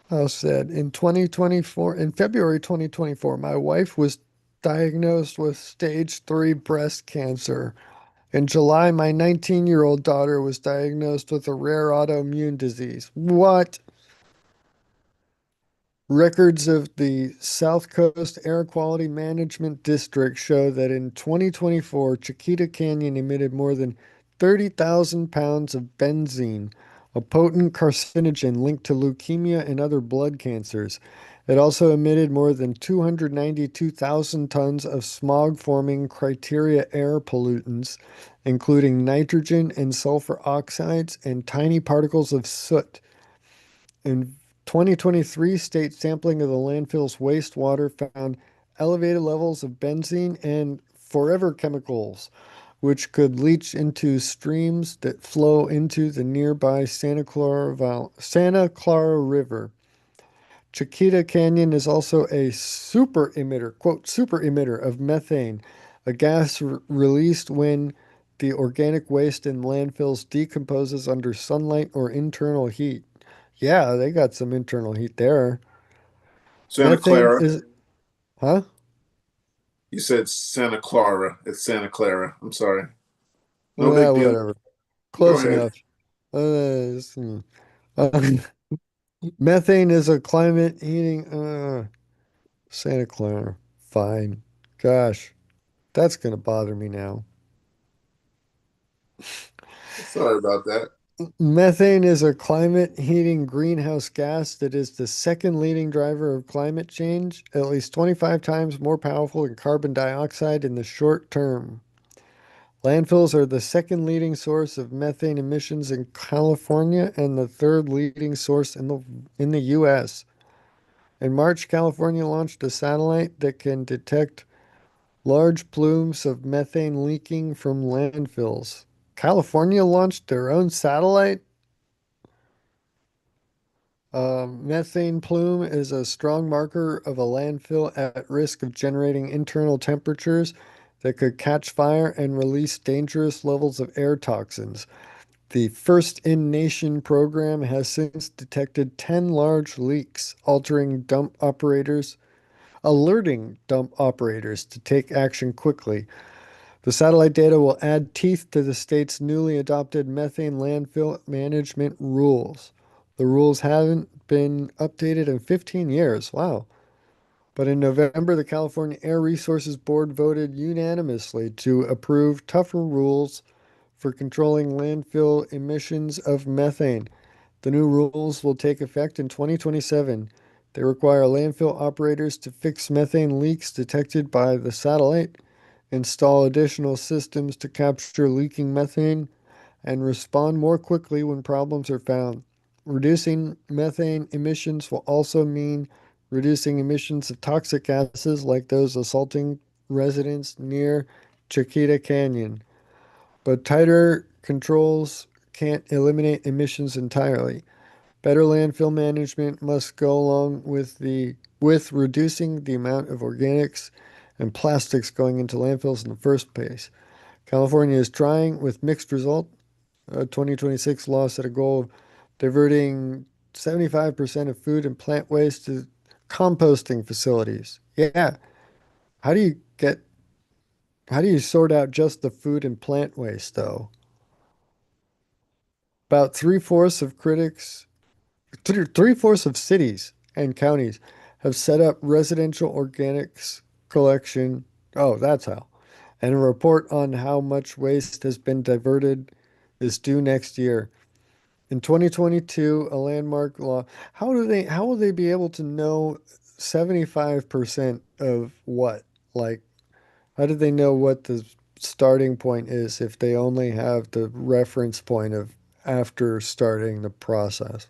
House said in February 2024, my wife was diagnosed with stage 3 breast cancer. In July, my 19-year-old daughter was diagnosed with a rare autoimmune disease. What? Records of the South Coast Air Quality Management District show that in 2024, Chiquita Canyon emitted more than 30,000 pounds of benzene, a potent carcinogen linked to leukemia and other blood cancers. It also emitted more than 292,000 tons of smog-forming criteria air pollutants, including nitrogen and sulfur oxides and tiny particles of soot. In 2023, state sampling of the landfill's wastewater found elevated levels of benzene and forever chemicals, which could leach into streams that flow into the nearby Santa Clara River. Chiquita Canyon is also a super emitter, quote, super emitter of methane, a gas released when the organic waste in landfills decomposes under sunlight or internal heat. Yeah, they got some internal heat there. Santa Methane Clara. is, huh? You said Santa Clara. It's Santa Clara. I'm sorry. No big deal. Whatever. Go Close ahead. enough. Uh, methane is a climate heating. Santa Clara. Fine. Gosh, that's going to bother me now. Sorry about that. Methane is a climate heating greenhouse gas that is the second leading driver of climate change, at least 25 times more powerful than carbon dioxide in the short term. Landfills are the second leading source of methane emissions in California and the third leading source in the US. In March, California launched a satellite that can detect large plumes of methane leaking from landfills. California launched their own satellite? Methane plume is a strong marker of a landfill at risk of generating internal temperatures that could catch fire and release dangerous levels of air toxins. The first in nation program has since detected 10 large leaks, alerting dump operators to take action quickly. The satellite data will add teeth to the state's newly adopted methane landfill management rules. The rules haven't been updated in 15 years. Wow. But in November, the California Air Resources Board voted unanimously to approve tougher rules for controlling landfill emissions of methane. The new rules will take effect in 2027. They require landfill operators to fix methane leaks detected by the satellite, install additional systems to capture leaking methane, and respond more quickly when problems are found. Reducing methane emissions will also mean reducing emissions of toxic gases like those assaulting residents near Chiquita Canyon. But tighter controls can't eliminate emissions entirely. Better landfill management must go along with reducing the amount of organics and plastics going into landfills in the first place. California is trying with mixed result. A 2026 law set a goal of diverting 75% of food and plant waste to composting facilities. Yeah. How do you get how do you sort out just the food and plant waste though? About three-fourths of cities and counties have set up residential organics collection. Oh, that's how. And a report on how much waste has been diverted is due next year. In 2022, a landmark law. How will they be able to know 75% of what? Like, how do they know what the starting point is if they only have the reference point of after starting the process?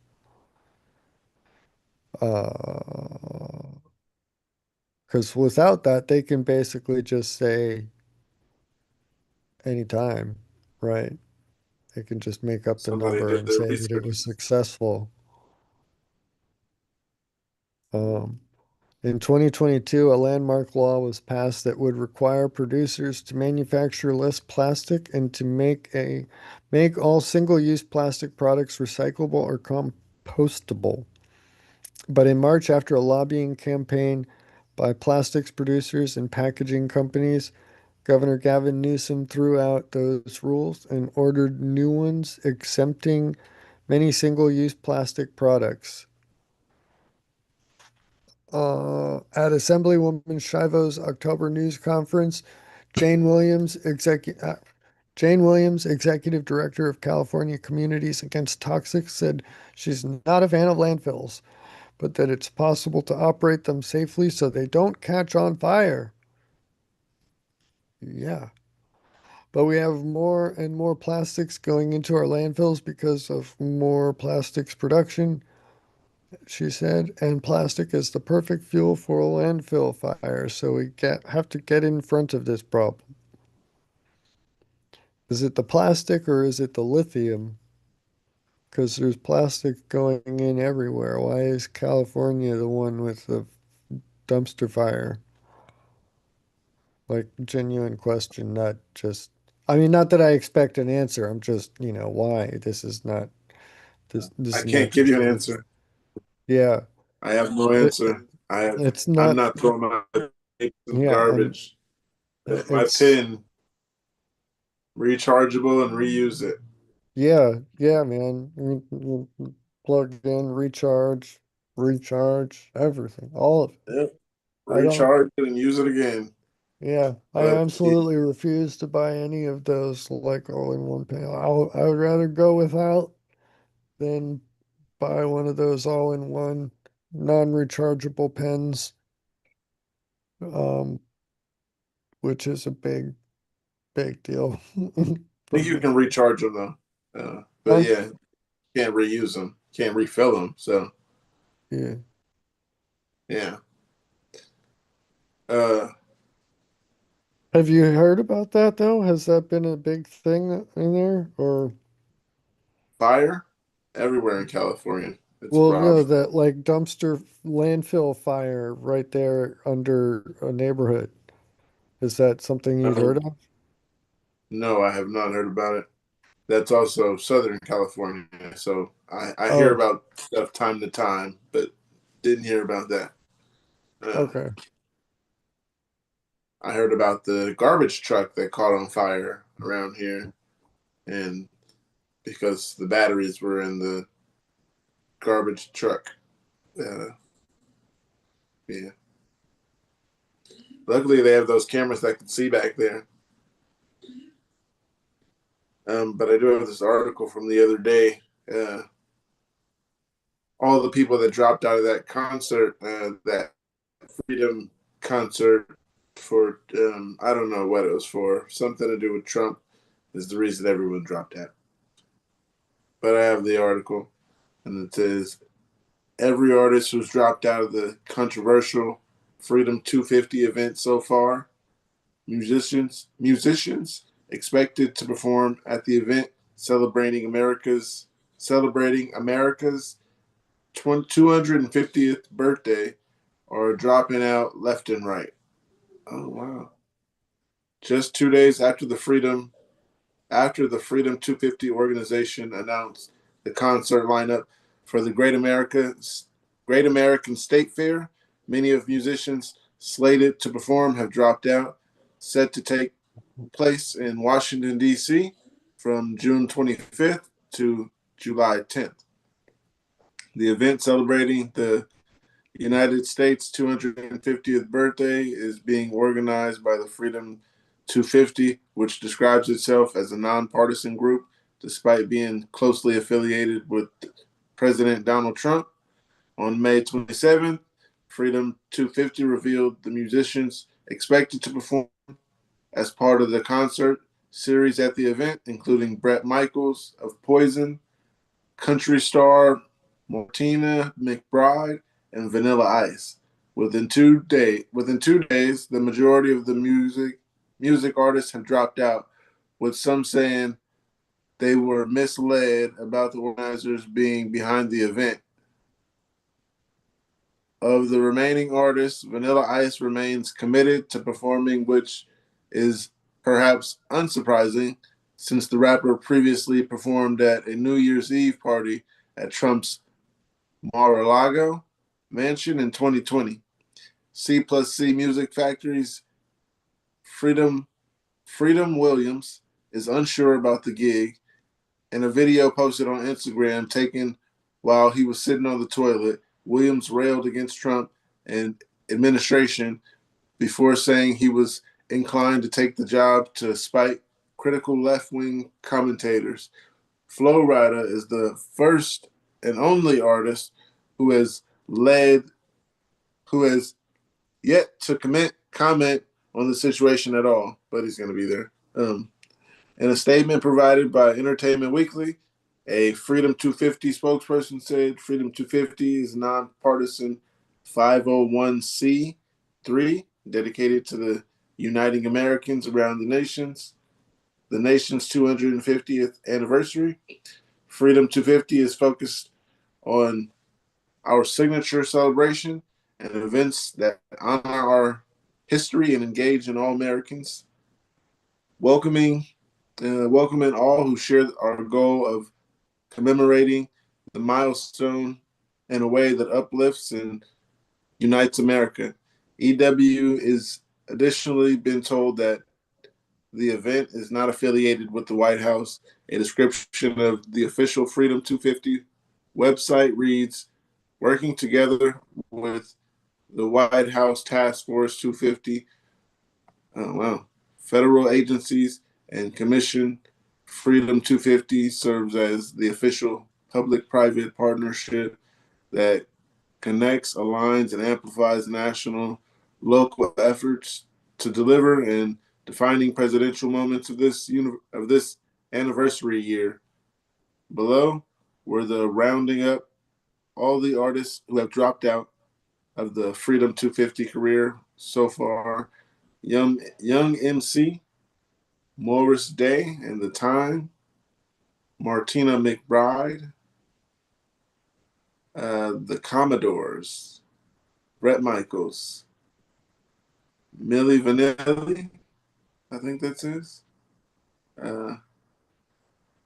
Because without that, they can basically just say anytime, right? They can just make up the Somebody number did and their say that it research. was successful. Um, in 2022, a landmark law was passed that would require producers to manufacture less plastic and to make all single-use plastic products recyclable or compostable. But in March, after a lobbying campaign by plastics producers and packaging companies, Governor Gavin Newsom threw out those rules and ordered new ones exempting many single-use plastic products. At Assemblywoman Shivo's October news conference, Jane Williams, Jane Williams, executive director of California Communities Against Toxics, said she's not a fan of landfills, but that it's possible to operate them safely so they don't catch on fire. Yeah. But we have more and more plastics going into our landfills because of more plastics production, she said, and plastic is the perfect fuel for a landfill fire, so have to get in front of this problem. Is it the plastic or is it the lithium? Because there's plastic going in everywhere. Why is California the one with the dumpster fire? Like, genuine question, not just, I mean, not that I expect an answer. I'm just, why? This I is not can't give you just an a, answer. yeah. I have no It, answer. it's I'm not, not throwing my in yeah, garbage. My it's, pin, rechargeable and reuse it. yeah, man. Plug in, recharge, everything, all of it. Yep. I don't, Recharge it and use it again. yeah, I But absolutely refuse to buy any of those like all-in-one panel. I would rather go without than buy one of those all-in-one non-rechargeable pens, um, which is a big deal I for think you me. can recharge them though. But Huh? yeah, can't reuse them, can't refill them. So Yeah. yeah. Uh, Have you heard about that though? Has that been a big thing in there or Fire everywhere in California. It's a Well, no, problem. that like dumpster landfill fire right there under a neighborhood. Is that something you'd heard Um, of? no, I have not heard about it. That's also Southern California. So I hear Oh, about stuff time to time, but didn't hear about that. Uh, okay. I heard about the garbage truck that caught on fire around here, and because the batteries were in the garbage truck. Uh, yeah. Luckily, they have those cameras that can see back there. But I do have this article from the other day. All the people that dropped out of that concert, that Freedom concert for, I don't know what it was for, something to do with Trump is the reason everyone dropped out. But I have the article, and it says every artist who's dropped out of the controversial Freedom 250 event so far. Musicians expected to perform at the event celebrating America's 250th birthday are dropping out left and right. Oh wow. Just 2 days after the Freedom 250 organization announced the concert lineup for the Great American State Fair, many of musicians slated to perform have dropped out, set to take place in Washington, D.C. from June 25th to July 10th. The event celebrating the United States' 250th birthday is being organized by the Freedom 250, which describes itself as a nonpartisan group despite being closely affiliated with President Donald Trump. On May 27th, Freedom 250 revealed the musicians expected to perform as part of the concert series at the event, including Bret Michaels of Poison, country star Martina McBride, and Vanilla Ice. Within 2 days, the majority of the music artists have dropped out, with some saying they were misled about the organizers being behind the event. Of the remaining artists, Vanilla Ice remains committed to performing, which is perhaps unsurprising since the rapper previously performed at a New Year's Eve party at Trump's Mar-a-Lago mansion in 2020. C plus C Music Factory's Freedom Williams is unsure about the gig. In a video posted on Instagram taken while he was sitting on the toilet, Williams railed against Trump and administration before saying he was inclined to take the job to spite critical left-wing commentators. Flo Rida is the first and only artist who has led who has yet to comment on the situation at all, but he's going to be there. In a statement provided by Entertainment Weekly, a Freedom 250 spokesperson said Freedom 250 is a nonpartisan 501c3 dedicated to the uniting Americans around the nation's 250th anniversary. Freedom 250 is focused on our signature celebration and events that honor our history and engage in all Americans, welcoming all who share our goal of commemorating the milestone in a way that uplifts and unites America. EW is additionally been told that the event is not affiliated with the White House. A description of the official Freedom 250 website reads, working together with the White House Task Force 250, federal agencies and commission. Freedom 250 serves as the official public-private partnership that connects, aligns, and amplifies national, local efforts to deliver and defining presidential moments of this anniversary year. Below, we're the rounding up all the artists who have dropped out of the Freedom 250 career so far. Young MC, Morris Day and The Time, Martina McBride, The Commodores, Brett Michaels, Millie Vanilli, I think that's his. Uh,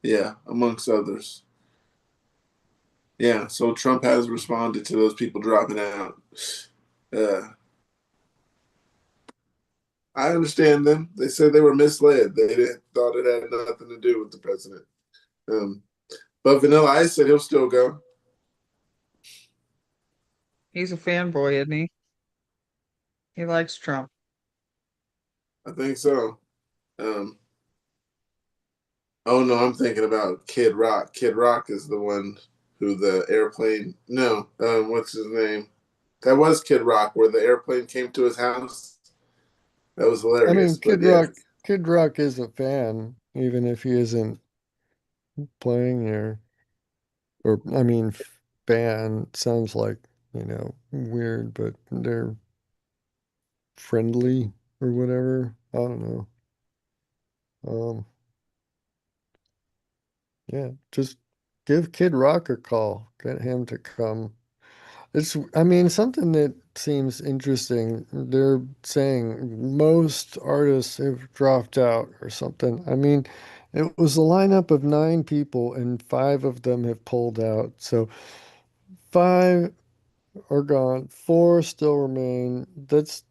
yeah, amongst others. Yeah, so Trump has responded to those people dropping out. Uh, I understand them. They said they were misled. Thought it had nothing to do with the president. Um, but Vanilla Ice said he'll still go. He's a fanboy, isn't he? He likes Trump. I think so. Um, oh no, I'm thinking about Kid Rock. Kid Rock is the one who the airplane. No, what's his name? That was Kid Rock, where the airplane came to his house. That was I mean, hilarious. But yeah, Kid Rock is a fan, even if he isn't playing there. Or, I mean, fan sounds like, weird, but they're friendly or whatever. I don't know. Um, yeah, just give Kid Rock a call. Get him to come. I mean, something that seems interesting. They're saying most artists have dropped out or something. I mean, it was a lineup of 9 people and 5 of them have pulled out. So 5 are gone, 4 still remain. That's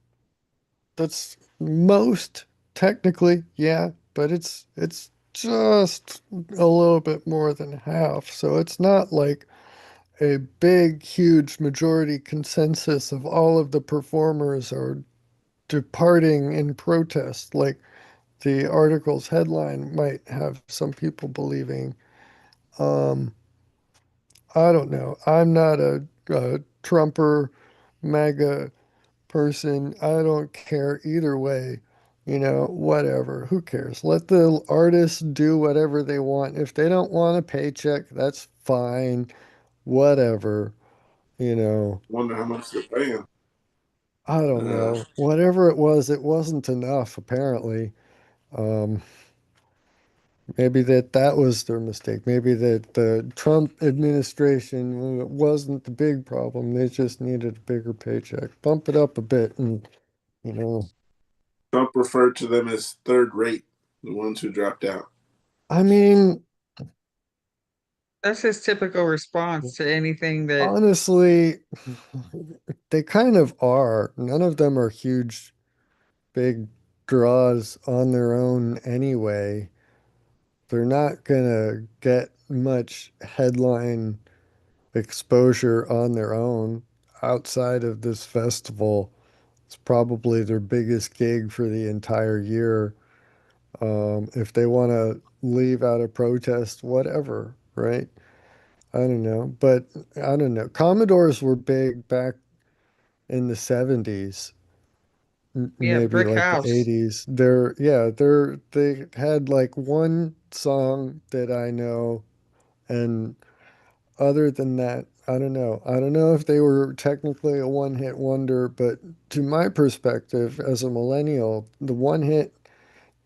most technically, yeah, but it's just a little bit more than half. So it's not like a big, huge majority consensus of all of the performers are departing in protest, like the article's headline might have some people believing. Um, I don't know. I'm not a Trumper, MAGA person. I don't care either way. Whatever. Who cares? Let the artists do whatever they want. If they don't want a paycheck, that's fine. Whatever. You know, wonder how much they're paying. I don't Uh, know. Whatever it wasn't enough, apparently. Um, maybe that was their mistake. Maybe that the Trump administration wasn't the big problem. They just needed a bigger paycheck. Bump it up a bit and, you know, Trump referred to them as third rate, the ones who dropped out. I mean, That's his typical response to anything that, honestly, they kind of are. None of them are huge, big draws on their own anyway. They're not gonna get much headline exposure on their own outside of this festival. It's probably their biggest gig for the entire year. If they want to leave out of protest, whatever, right? I don't know, but I don't know. Commodores were big back in the 70s, yeah, maybe Brick like the House. 80s. They had like one song that I know, and other than that, I don't know. I don't know if they were technically a one-hit wonder, but to my perspective as a millennial, the one hit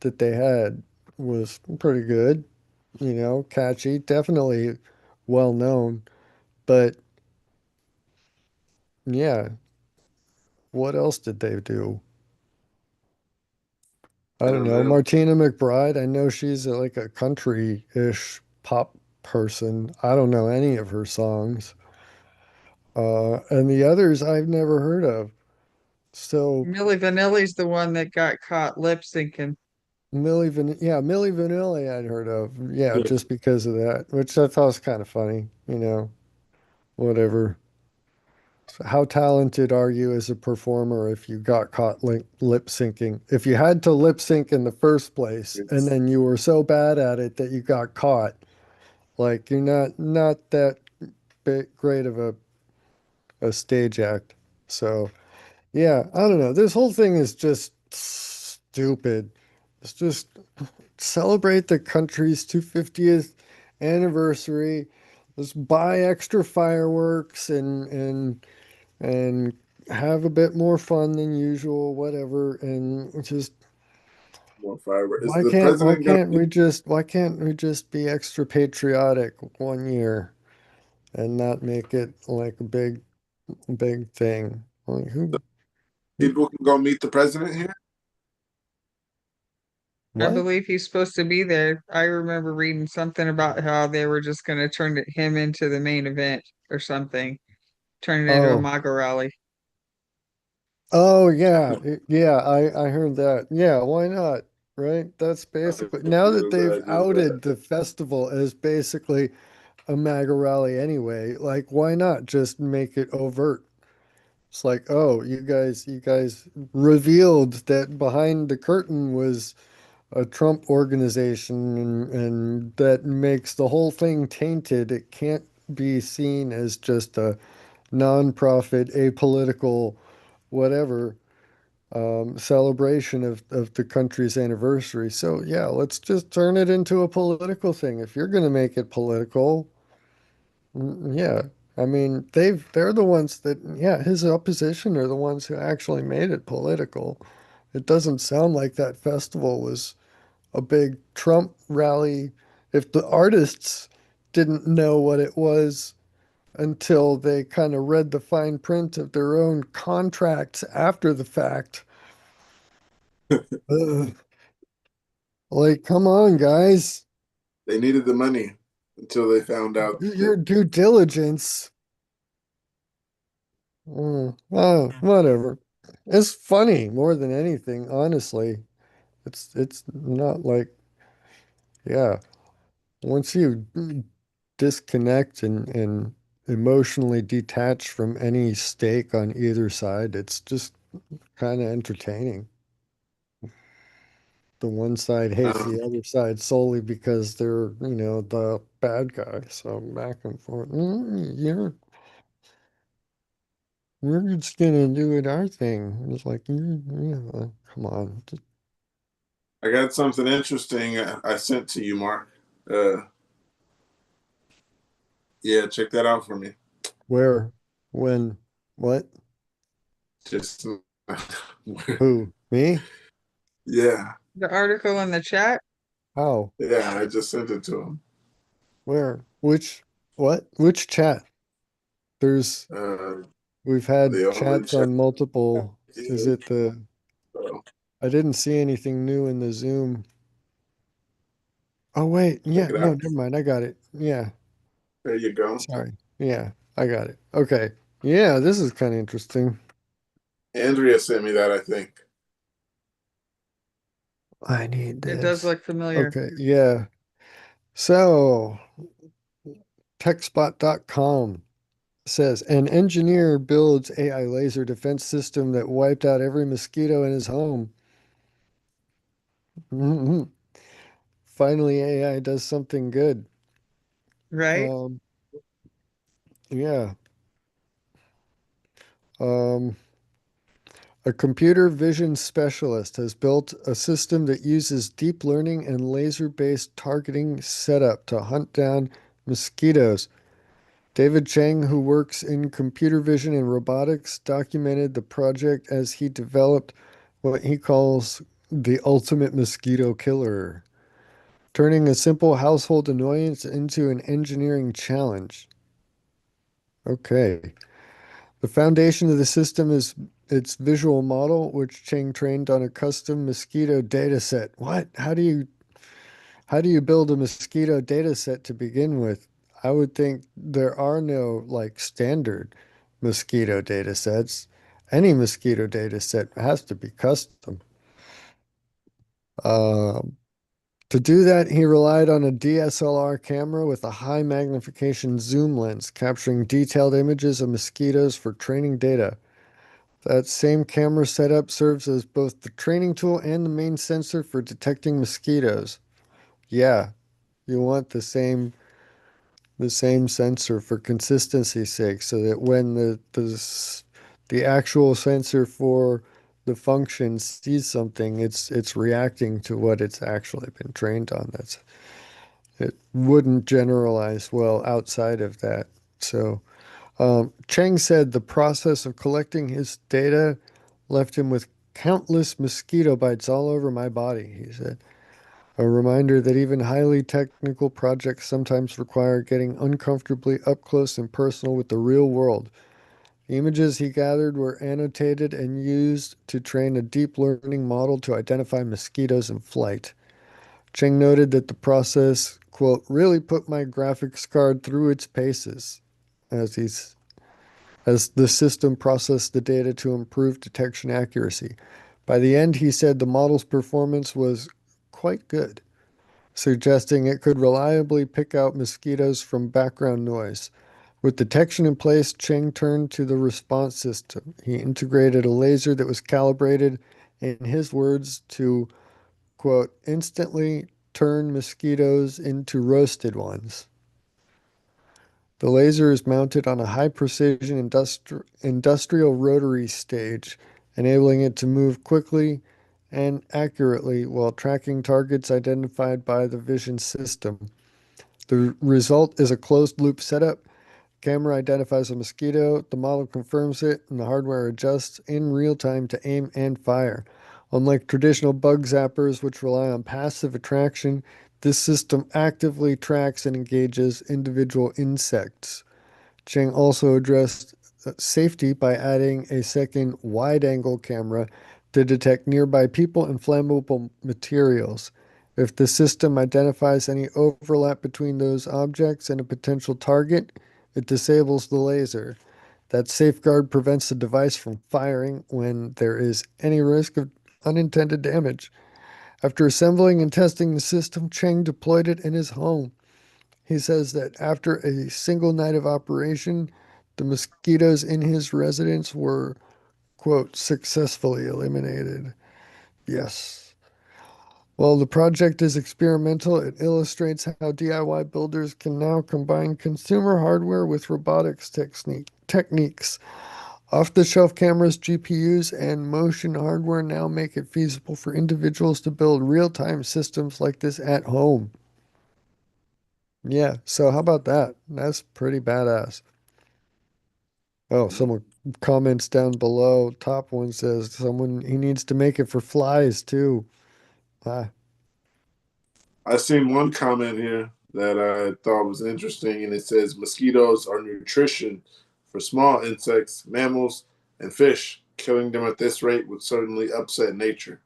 that they had was pretty good, catchy, definitely well known. But yeah, what else did they do? I I don't don't know. know. Martina McBride, I know she's like a country-ish pop person. I don't know any of her songs. And the others I've never heard of. So Millie Vanilli's the one that got caught lip syncing. Millie Vanilli I'd heard of. Yeah, Yeah, just because of that, which I thought was kind of funny, whatever. So how talented are you as a performer if you got caught lip syncing? If you had to lip sync in the first place and it's then you were so bad at it that you got caught, like you're not that great of a stage act. So, yeah, I don't know. This whole thing is just stupid. It's just celebrate the country's 250th anniversary. Let's buy extra fireworks and have a bit more fun than usual, whatever. And just more fireworks. Is the president going to? why can't we just be extra patriotic one year? and not make it like a big thing. Like People can go meet the president here. I what? believe he's supposed to be there. I remember reading something about how they were just going to him into the main event or something, turn it into a Oh, MAGA rally. oh yeah, yeah. I heard that. Yeah, why not? Right? That's I basically think now it that was a they've good idea with that. outed the festival as basically a MAGA rally anyway. Like, why not just make it overt? It's like, oh, you guys revealed that behind the curtain was a Trump organization, and that makes the whole thing tainted. It can't be seen as just a nonprofit, apolitical, whatever celebration of the country's anniversary. So yeah, let's just turn it into a political thing. If you're going to make it political, yeah. I mean, they're the ones that, yeah, his opposition are the ones who actually made it political. It doesn't sound like that festival was a big Trump rally. If the artists didn't know what it was until they kind of read the fine print of their own contracts after the fact. Ugh. Like, come on, guys. They needed the money until they found out Do that your due diligence. Oh, whatever. It's funny more than anything, honestly. It's not like, yeah, once you disconnect and emotionally detach from any stake on either side, it's just kind of entertaining. The one side hates uh, the other side solely because they're, the bad guy. So back and forth. We're just gonna do it our thing. It's like, yeah, come on. I got something interesting I sent to you, Mark. Uh, yeah, check that out for me. Where, when, what, Just who, me? yeah, The article in the chat, How, yeah. I just sent it to him. where, which, what, which chat? There's, Uh, we've had the only chats chat. on multiple. Is it So I didn't see anything new in the Zoom. Oh, wait. check Yeah, it no, out. never mind. I got it. Yeah, There you go. sorry. Yeah, I got it. Okay. Yeah, this is kind of interesting. Andrea sent me that, I think. I need it does this. look familiar. Okay, yeah. So, techspot.com says an engineer builds AI laser defense system that wiped out every mosquito in his home. Mhm. Finally, AI does something good. Right? Um, yeah. Um, a computer vision specialist has built a system that uses deep learning and laser-based targeting setup to hunt down mosquitoes. David Chang, who works in computer vision and robotics, documented the project as he developed what he calls the ultimate mosquito killer, turning a simple household annoyance into an engineering challenge. Okay. The foundation of the system is its visual model, which Chang trained on a custom mosquito data set. What? How do you build a mosquito data set to begin with? I would think there are no like standard mosquito data sets. Any mosquito data set has to be custom. Um, to do that, he relied on a DSLR camera with a high magnification zoom lens, capturing detailed images of mosquitoes for training data. That same camera setup serves as both the training tool and the main sensor for detecting mosquitoes. Yeah, you want the same sensor for consistency's sake, so that when the actual sensor for the function sees something, it's reacting to what it's actually been trained on. It wouldn't generalize well outside of that. So Cheng said the process of collecting his data left him with countless mosquito bites all over my body, he said. A reminder that even highly technical projects sometimes require getting uncomfortably up close and personal with the real world. The images he gathered were annotated and used to train a deep learning model to identify mosquitoes in flight. Cheng noted that the process, quote, really put my graphics card through its paces as the system processed the data to improve detection accuracy. By the end, he said the model's performance was quite good, suggesting it could reliably pick out mosquitoes from background noise. With detection in place, Cheng turned to the response system. He integrated a laser that was calibrated, in his words, to, quote, instantly turn mosquitoes into roasted ones. The laser is mounted on a high precision industrial rotary stage, enabling it to move quickly and accurately while tracking targets identified by the vision system. The result is a closed loop setup. Camera identifies a mosquito, the model confirms it, and the hardware adjusts in real time to aim and fire. Unlike traditional bug zappers, which rely on passive attraction, this system actively tracks and engages individual insects. Cheng also addressed safety by adding a second wide angle camera to detect nearby people and flammable materials. If the system identifies any overlap between those objects and a potential target, it disables the laser. That safeguard prevents the device from firing when there is any risk of unintended damage. After assembling and testing the system, Cheng deployed it in his home. He says that after a single night of operation, the mosquitoes in his residence were, quote, successfully eliminated. Yes. While the project is experimental, it illustrates how DIY builders can now combine consumer hardware with robotics techniques. Off-the-shelf cameras, GPUs, and motion hardware now make it feasible for individuals to build real-time systems like this at home. Yeah, so how about that? That's pretty badass. Oh, someone comments down below. Top one says someone he needs to make it for flies too. Ah, I seen one comment here that I thought was interesting, and it says mosquitoes are nutrition for small insects, mammals, and fish. Killing them at this rate would certainly upset nature.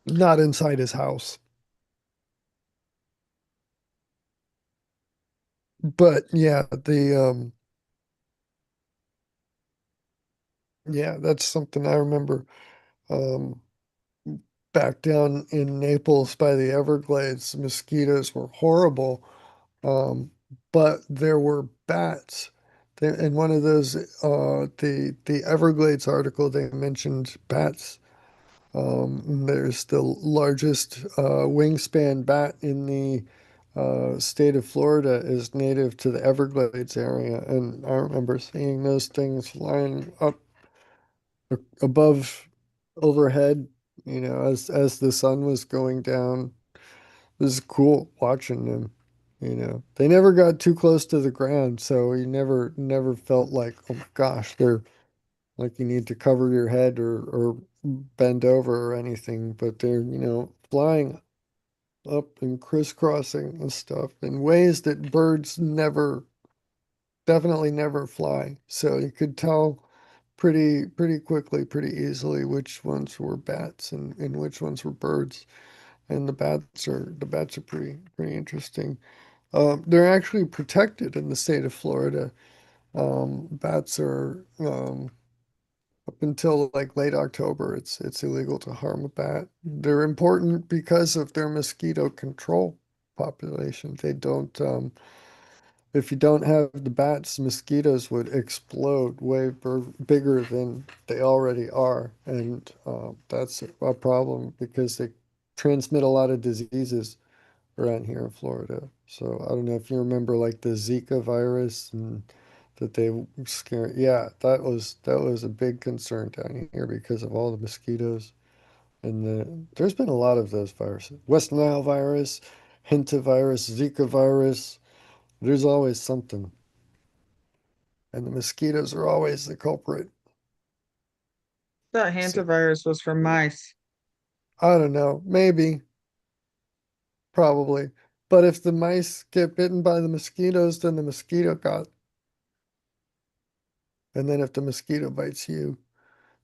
not inside his house. But yeah, yeah, that's something I remember. Um Back down in Naples by the Everglades, mosquitoes were horrible. Um, but there were bats. In one of those, the Everglades article, they mentioned bats. There's the largest wingspan bat in the state of Florida is native to the Everglades area, and I remember seeing those things flying up above overhead, as the sun was going down. It was cool watching them. They never got too close to the ground, so you never felt like, oh my gosh, they're like you need to cover your head or bend over or anything. But they're, flying up and crisscrossing and stuff in ways that birds definitely never fly. So you could tell pretty quickly, pretty easily which ones were bats and which ones were birds. And the bats are pretty interesting. They're actually protected in the state of Florida. Bats are up until like late October, it's illegal to harm a bat. They're important because of their mosquito control population. They don't If you don't have the bats, mosquitoes would explode way bigger than they already are, and that's a problem because they transmit a lot of diseases around here in Florida. So I don't know if you remember like the Zika virus and that they scare. Yeah, that was a big concern down here because of all the mosquitoes. And there's been a lot of those viruses. West Nile virus, hantavirus, Zika virus. There's always something. And the mosquitoes are always the culprit. That So hantavirus was for mice. I don't know. Maybe, probably. But if the mice get bitten by the mosquitoes, then the mosquito got. And then if the mosquito bites you,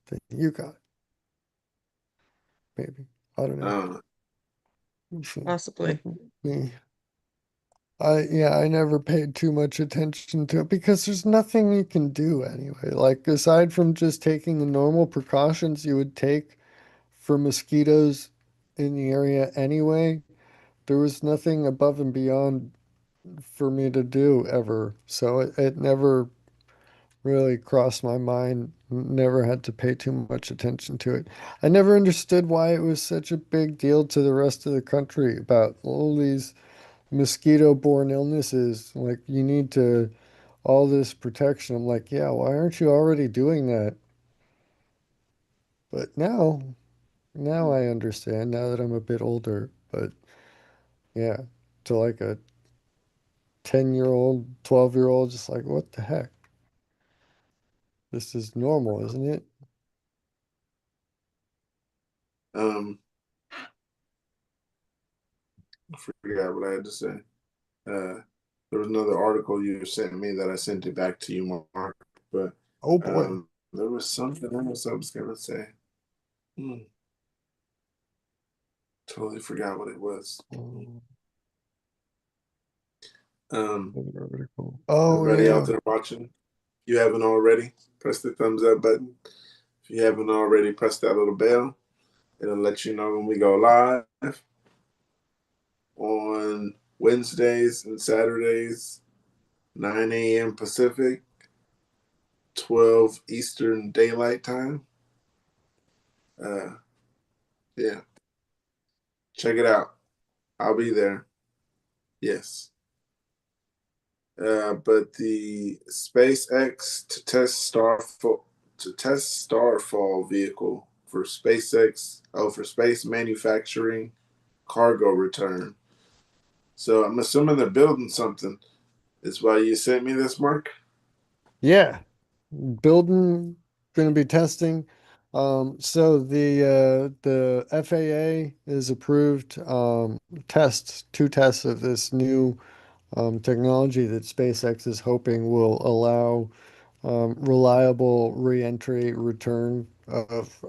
then you got it. Maybe. I don't know. Uh, Possibly. Me. I never paid too much attention to it because there's nothing you can do anyway. Like aside from just taking the normal precautions you would take for mosquitoes in the area anyway, there was nothing above and beyond for me to do ever. So it never really crossed my mind. Never had to pay too much attention to it. I never understood why it was such a big deal to the rest of the country about all these mosquito-borne illnesses. Like you need to all this protection. I'm like, yeah, why aren't you already doing that? But now I understand now that I'm a bit older. But yeah, to like a 10-year-old, 12-year-old, just like, what the heck? This is normal, isn't it? um, I forgot what I had to say. There was another article you sent me that I sent it back to you, Mark. But Oh boy. there was something else I was gonna say. Hmm, totally forgot what it was. Um, Oh everybody out yeah. there watching, if you haven't already, press the thumbs up button. If you haven't already, press that little bell. It'll let you know when we go live on Wednesdays and Saturdays, 9 a.m. Pacific, 12 Eastern Daylight Time. Yeah, check it out. I'll be there. Yes. But the SpaceX to test Starfall vehicle for SpaceX, for space manufacturing cargo return. So I'm assuming they're building something. Is why you sent me this, Mark? Yeah. Building, gonna be testing. So the FAA is approved two tests of this new technology that SpaceX is hoping will allow reliable reentry return of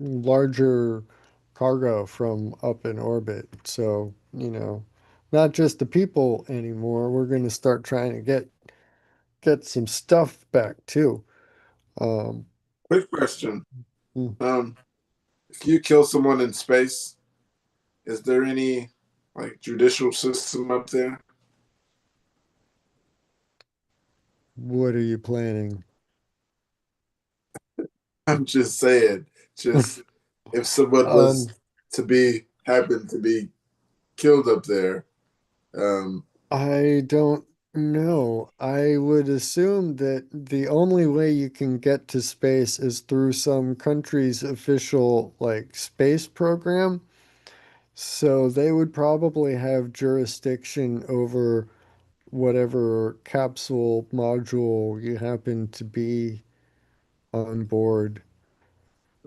larger cargo from up in orbit. So, not just the people anymore. We're going to start trying to get some stuff back too. Um, Quick question. hmm, If you kill someone in space, is there any like judicial system up there? what are you planning? I'm just saying, just if someone was Um, to be happened to be killed up there, I don't know. I would assume that the only way you can get to space is through some country's official like space program. So they would probably have jurisdiction over whatever capsule module you happen to be on board.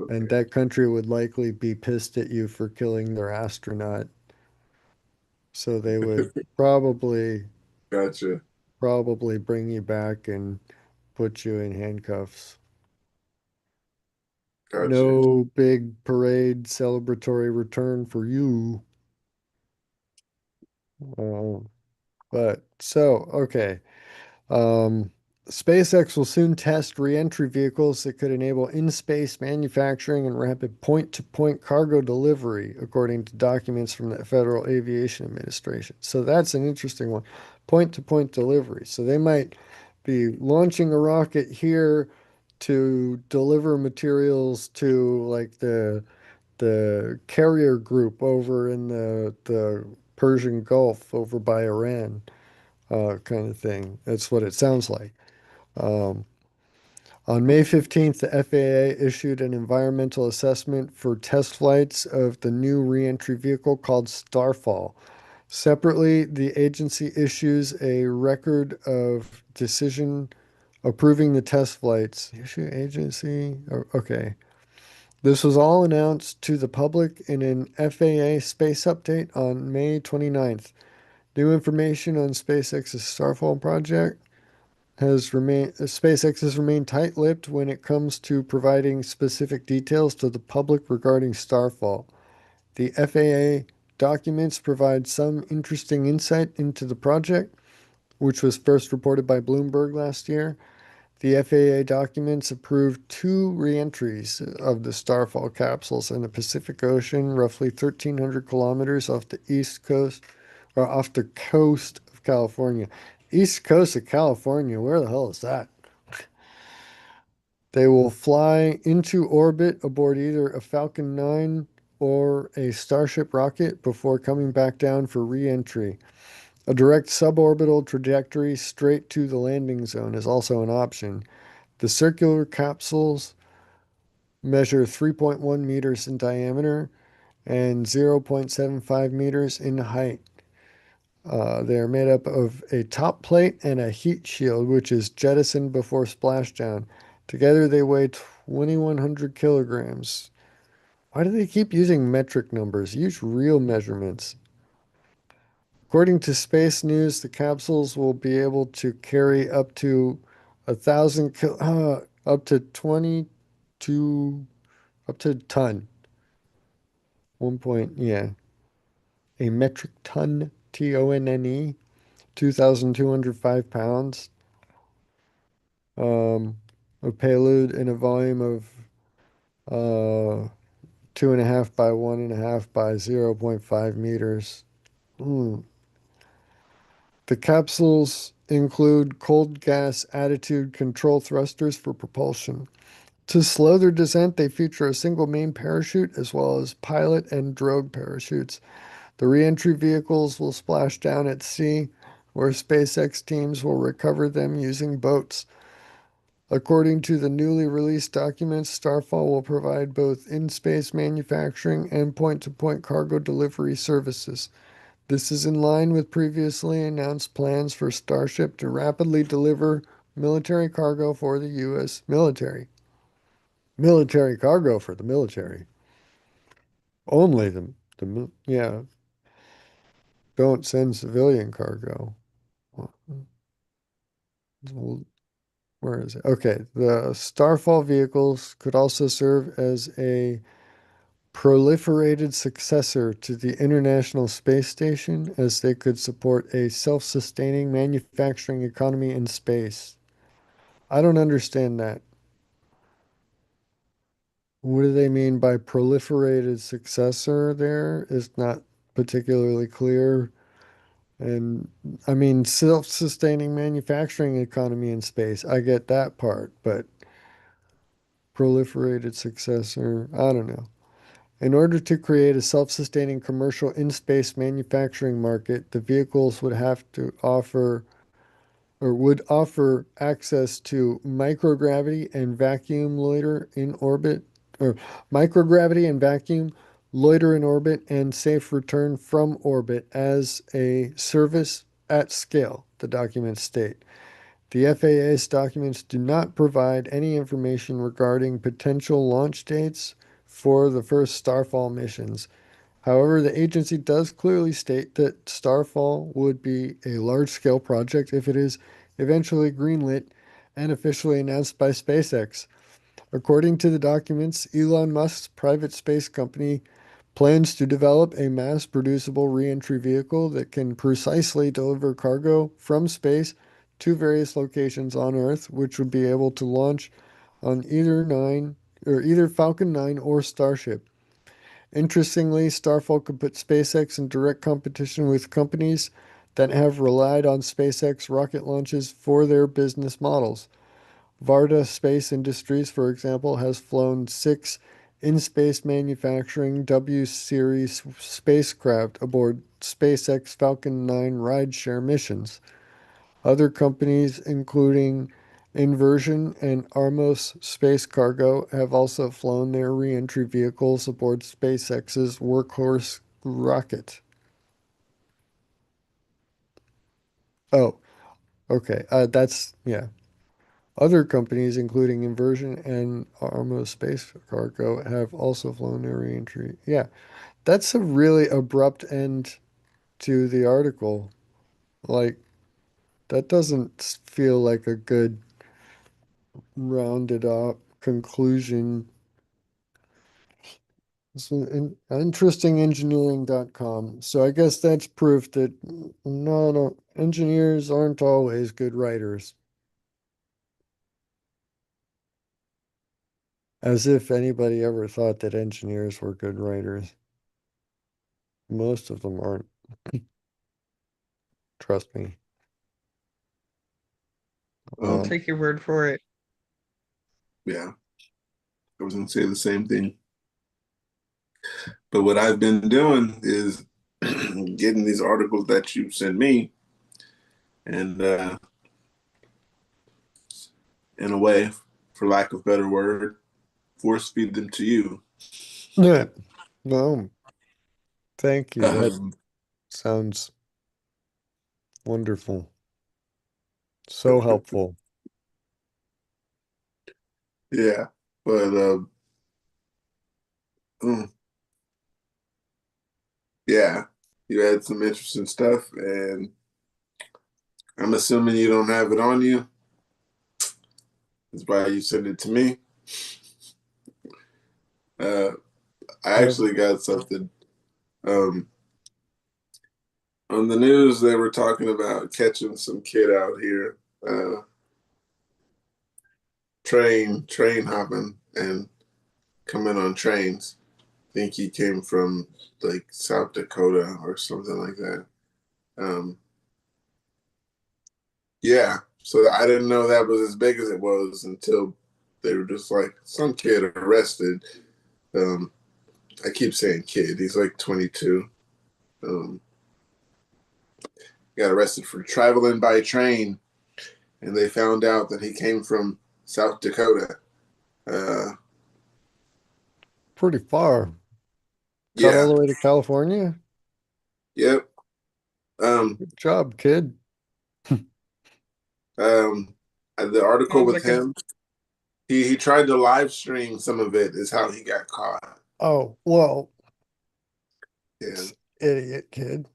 And okay, that country would likely be pissed at you for killing their astronaut. So they would probably gotcha, probably bring you back and put you in handcuffs. gotcha, No big parade celebratory return for you. Uh, but so, okay. Um, SpaceX will soon test reentry vehicles that could enable in-space manufacturing and rapid point-to-point cargo delivery, according to documents from the Federal Aviation Administration. So that's an interesting one. Point-to-point delivery. So they might be launching a rocket here to deliver materials to like the carrier group over in the Persian Gulf over by Iran, kind of thing. That's what it sounds like. Um, on May 15th, the FAA issued an environmental assessment for test flights of the new reentry vehicle called Starfall. Separately, the agency issues a record of decision approving the test flights. Issue agency? Okay. This was all announced to the public in an FAA space update on May 29th. New information on SpaceX's Starfall project has remained SpaceX has remained tight-lipped when it comes to providing specific details to the public regarding Starfall. The FAA documents provide some interesting insight into the project, which was first reported by Bloomberg last year. The FAA documents approved two reentries of the Starfall capsules in the Pacific Ocean, roughly 1,300 kilometers off the east coast, or off the coast of California. East coast of California, where the hell is that? They will fly into orbit aboard either a Falcon 9 or a Starship rocket before coming back down for reentry. A direct suborbital trajectory straight to the landing zone is also an option. The circular capsules measure 3.1 meters in diameter and 0.75 meters in height. They are made up of a top plate and a heat shield, which is jettisoned before splashdown. Together, they weigh 2,100 kilograms. Why do they keep using metric numbers? Use real measurements. According to Space News, the capsules will be able to carry up to 1,000, up to 22, up to a ton. 1 point, a metric ton, TONNE, 2,205 pounds. A payload in a volume of 2.5 by 1.5 by 0.5 meters. Mm. The capsules include cold gas attitude control thrusters for propulsion. To slow their descent, they feature a single main parachute as well as pilot and drogue parachutes. The reentry vehicles will splash down at sea, where SpaceX teams will recover them using boats. According to the newly released documents, Starfall will provide both in-space manufacturing and point-to-point cargo delivery services. This is in line with previously announced plans for Starship to rapidly deliver military cargo for the U.S. military. Military cargo for the military. Only yeah. Don't send civilian cargo. Where is it? Okay, the Starfall vehicles could also serve as a proliferated successor to the International Space Station, as they could support a self-sustaining manufacturing economy in space. I don't understand that. What do they mean by proliferated successor there? Is not particularly clear. And I mean, self-sustaining manufacturing economy in space. I get that part, but proliferated successor, I don't know. In order to create a self-sustaining commercial in-space manufacturing market, the vehicles would have to offer or would offer access to microgravity and vacuum loiter in orbit, or microgravity and vacuum loiter in orbit and safe return from orbit as a service at scale, the documents state. The FAA's documents do not provide any information regarding potential launch dates for the first Starfall missions. However, the agency does clearly state that Starfall would be a large-scale project if it is eventually greenlit and officially announced by SpaceX. According to the documents, Elon Musk's private space company plans to develop a mass-producible reentry vehicle that can precisely deliver cargo from space to various locations on Earth, which would be able to launch on either Falcon 9 or Starship. Interestingly, Starfall could put SpaceX in direct competition with companies that have relied on SpaceX rocket launches for their business models. Varda Space Industries, for example, has flown 6 in-space manufacturing W-series spacecraft aboard SpaceX Falcon 9 rideshare missions. Other companies, including Inversion and Armos Space Cargo, have also flown their reentry vehicles aboard SpaceX's Workhorse rocket. Oh, okay. Yeah. Other companies, including Inversion and Armo Space Cargo, have also flown their reentry. Yeah, that's a really abrupt end to the article. Like, that doesn't feel like a good rounded up conclusion. So in interestingengineering.com. So I guess that's proof that no, engineers aren't always good writers. As if anybody ever thought that engineers were good writers. Most of them aren't. Trust me. I'll take your word for it. Yeah, I was going to say the same thing. But what I've been doing is getting these articles that you sent me and in a way, for lack of a better word, force feed them to you. Yeah. No. Thank you. That Um, sounds wonderful. So helpful. yeah, but yeah, you had some interesting stuff, and I'm assuming you don't have it on you. That's why you sent it to me. I actually got something. On the news, they were talking about catching some kid out here, train hopping and coming on trains. I think he came from like South Dakota or something like that. Yeah, so I didn't know that was as big as it was until they were just like some kid arrested. I keep saying kid, he's like 22. Got arrested for traveling by train, and they found out that he came from South Dakota. Pretty far. Got Yeah. all the way to California? Yep. Good job, kid. The article Sounds with like a him, he tried to live stream some of it, is how he got caught. Oh, well, Yeah. idiot kid.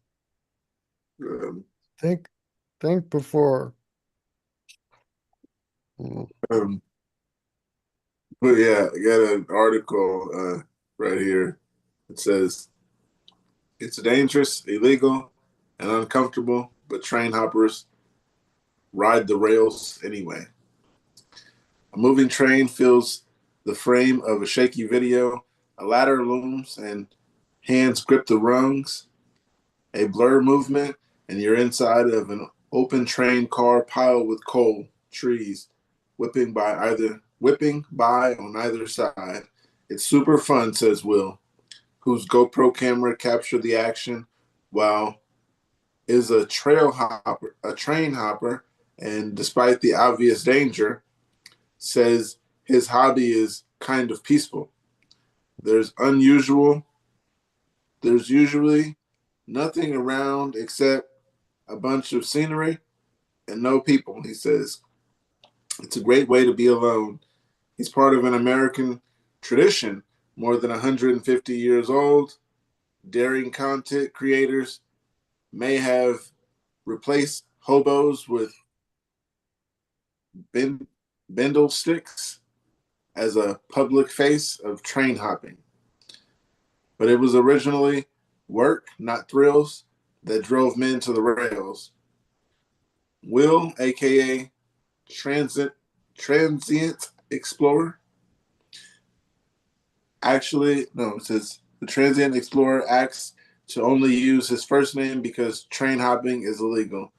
Um, Think before. um, but yeah, I got an article right here. It says it's dangerous, illegal, and uncomfortable, but train hoppers ride the rails anyway. A moving train fills the frame of a shaky video. A ladder looms and hands grip the rungs. A blur movement, and you're inside of an open train car piled with coal, trees, whipping by on either side. It's super fun, says Will, whose GoPro camera captured the action while is a train hopper, and despite the obvious danger, says his hobby is kind of peaceful. There's usually nothing around except a bunch of scenery and no people, he says. It's a great way to be alone. He's part of an American tradition, more than 150 years old. Daring content creators may have replaced hobos with bindle sticks as a public face of train hopping. But it was originally work, not thrills, that drove men to the rails. Will, aka Transient Explorer, it says the Transient Explorer acts to only use his first name because train hopping is illegal.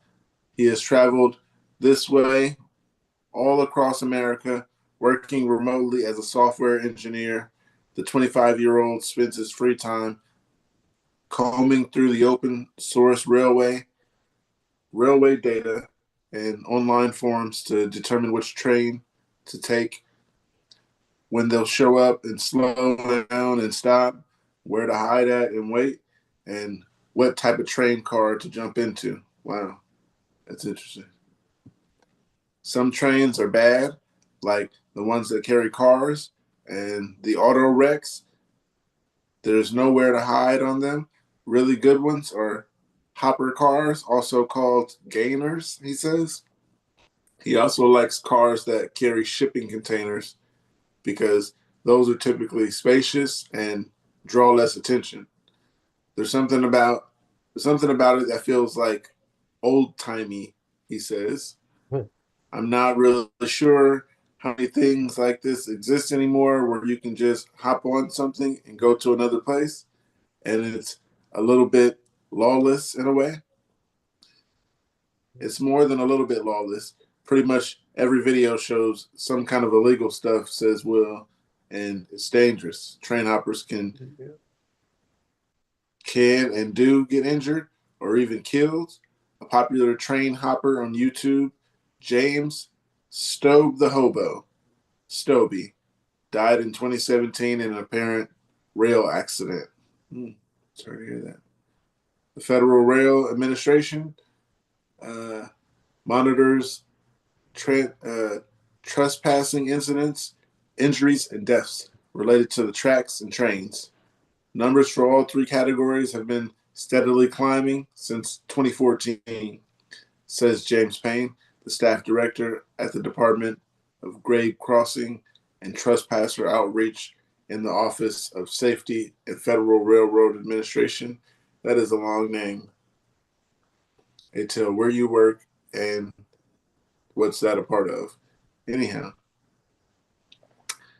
He has traveled this way all across America, working remotely as a software engineer. The 25-year-old spends his free time combing through the open source railway data and online forums to determine which train to take, when they'll show up and slow down and stop, where to hide at and wait, and what type of train car to jump into. Wow, that's interesting. Some trains are bad, like the ones that carry cars and the auto wrecks. There's nowhere to hide on them. Really good ones are hopper cars, also called gainers, he says. He also likes cars that carry shipping containers because those are typically spacious and draw less attention. There's something about it that feels like old timey, he says. I'm not really sure how many things like this exist anymore where you can just hop on something and go to another place, and it's a little bit lawless in a way. It's more than a little bit lawless. Pretty much every video shows some kind of illegal stuff, says Will, and it's dangerous. Train hoppers can and do get injured or even killed. A popular train hopper on YouTube, James Stobe the Hobo, Stobie, died in 2017 in an apparent rail accident. Sorry to hear that. The Federal Rail Administration monitors trespassing incidents, injuries, and deaths related to the tracks and trains. Numbers for all three categories have been steadily climbing since 2014, says James Payne, the staff director at the Department of Grade Crossing and Trespasser Outreach in the Office of Safety and Federal Railroad Administration. That is a long name. They tell where you work and what's that a part of. Anyhow,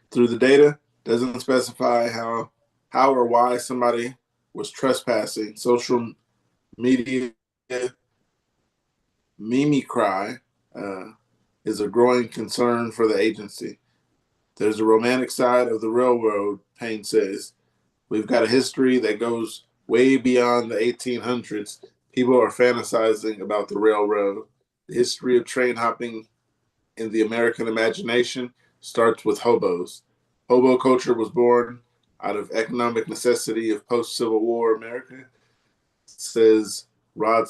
through the data, doesn't specify how or why somebody was trespassing. Social media mimicry is a growing concern for the agency. There's a romantic side of the railroad, Payne says. We've got a history that goes way beyond the 1800s. People are fantasizing about the railroad. The history of train hopping in the American imagination starts with hobos. Hobo culture was born out of economic necessity of post-Civil War America, says Rod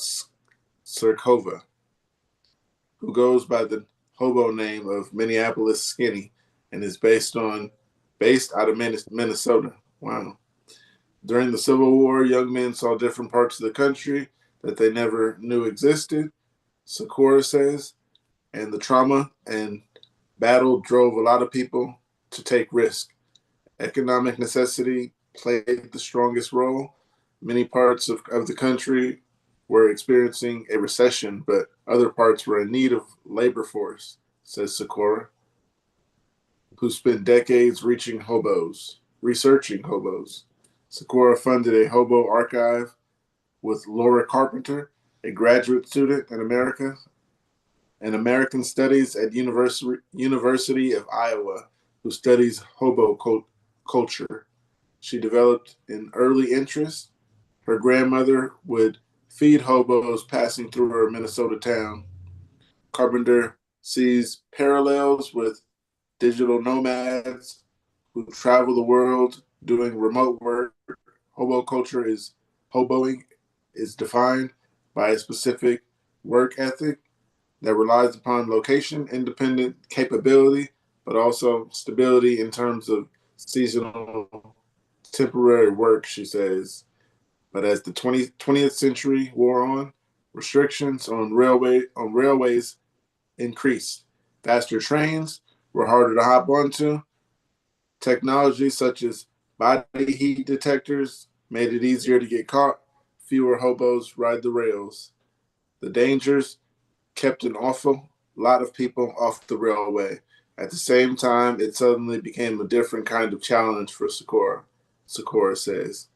Serkova, who goes by the hobo name of Minneapolis Skinny and is based out of Minnesota. Wow. During the Civil War, young men saw different parts of the country that they never knew existed, Sikora says, and the trauma and battle drove a lot of people to take risks. Economic necessity played the strongest role. Many parts of the country were experiencing a recession, but other parts were in need of labor force, says Sikora, who spent decades researching hobos. Sikora funded a hobo archive with Laura Carpenter, a graduate student in American Studies at University of Iowa, who studies hobo culture. She developed an early interest. Her grandmother would feed hobos passing through her Minnesota town. Carpenter sees parallels with digital nomads who travel the world doing remote work. Hoboing is defined by a specific work ethic that relies upon location-independent capability, but also stability in terms of seasonal temporary work, she says. But as the 20th century wore on, restrictions on railways increased. Faster trains were harder to hop onto. Technology such as body heat detectors made it easier to get caught. Fewer hobos ride the rails. The dangers kept an awful lot of people off the railway. At the same time, it suddenly became a different kind of challenge for Sikora says.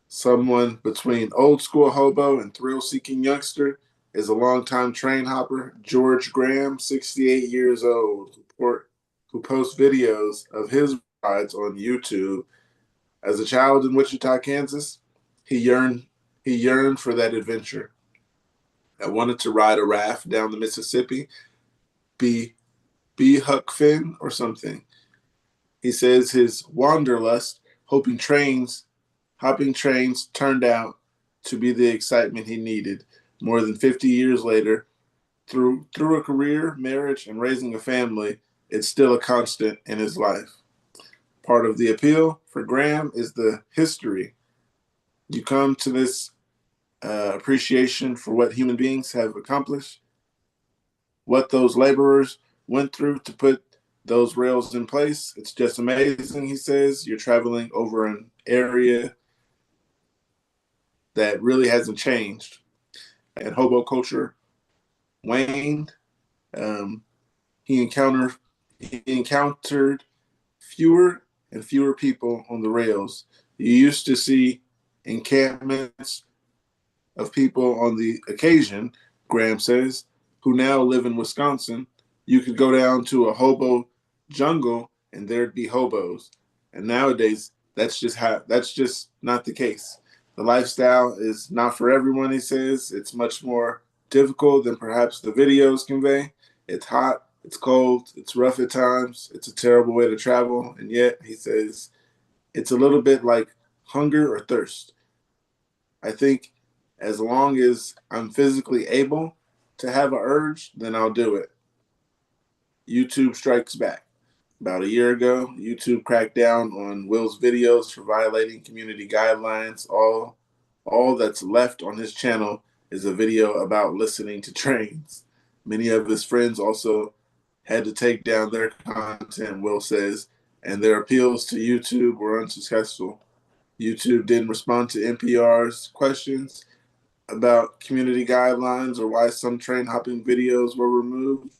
Someone between old school hobo and thrill-seeking youngster is a longtime train hopper, George Graham, 68 years old, who posts videos of his rides on YouTube. As a child in Wichita, Kansas, he yearned for that adventure. I wanted to ride a raft down the Mississippi, be Huck Finn or something. He says his wanderlust, hopping trains, turned out to be the excitement he needed. More than 50 years later, through a career, marriage, and raising a family, it's still a constant in his life. Part of the appeal for Graham is the history. You come to this appreciation for what human beings have accomplished, what those laborers went through to put those rails in place. It's just amazing, he says. You're traveling over an area that really hasn't changed. And hobo culture waned. Um, he encountered fewer and fewer people on the rails. You used to see encampments of people on the occasion, Graham says, who now live in Wisconsin. You could go down to a hobo jungle and there'd be hobos. And nowadays, that's just not the case. The lifestyle is not for everyone, he says. It's much more difficult than perhaps the videos convey. It's hot, it's cold, it's rough at times, it's a terrible way to travel. And yet, he says, it's a little bit like hunger or thirst. I think as long as I'm physically able to have an urge, then I'll do it. YouTube strikes back. About a year ago, YouTube cracked down on Will's videos for violating community guidelines. All that's left on his channel is a video about listening to trains. Many of his friends also had to take down their content, Will says, and their appeals to YouTube were unsuccessful. YouTube didn't respond to NPR's questions about community guidelines or why some train hopping videos were removed.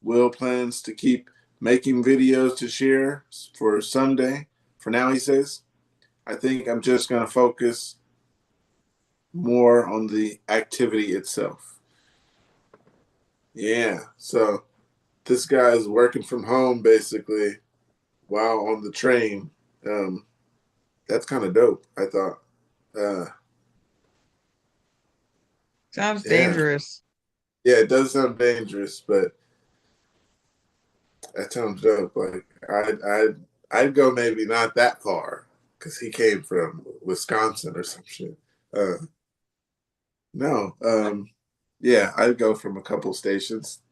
Will plans to keep making videos to share for Sunday. For now, he says, I think I'm just going to focus more on the activity itself. Yeah, so this guy is working from home basically while on the train. That's kind of dope, I thought. Sounds Yeah. dangerous. Yeah, it does sound dangerous, but that sounds dope. Like I'd go maybe not that far because he came from Wisconsin or some shit. No, yeah, I'd go from a couple stations.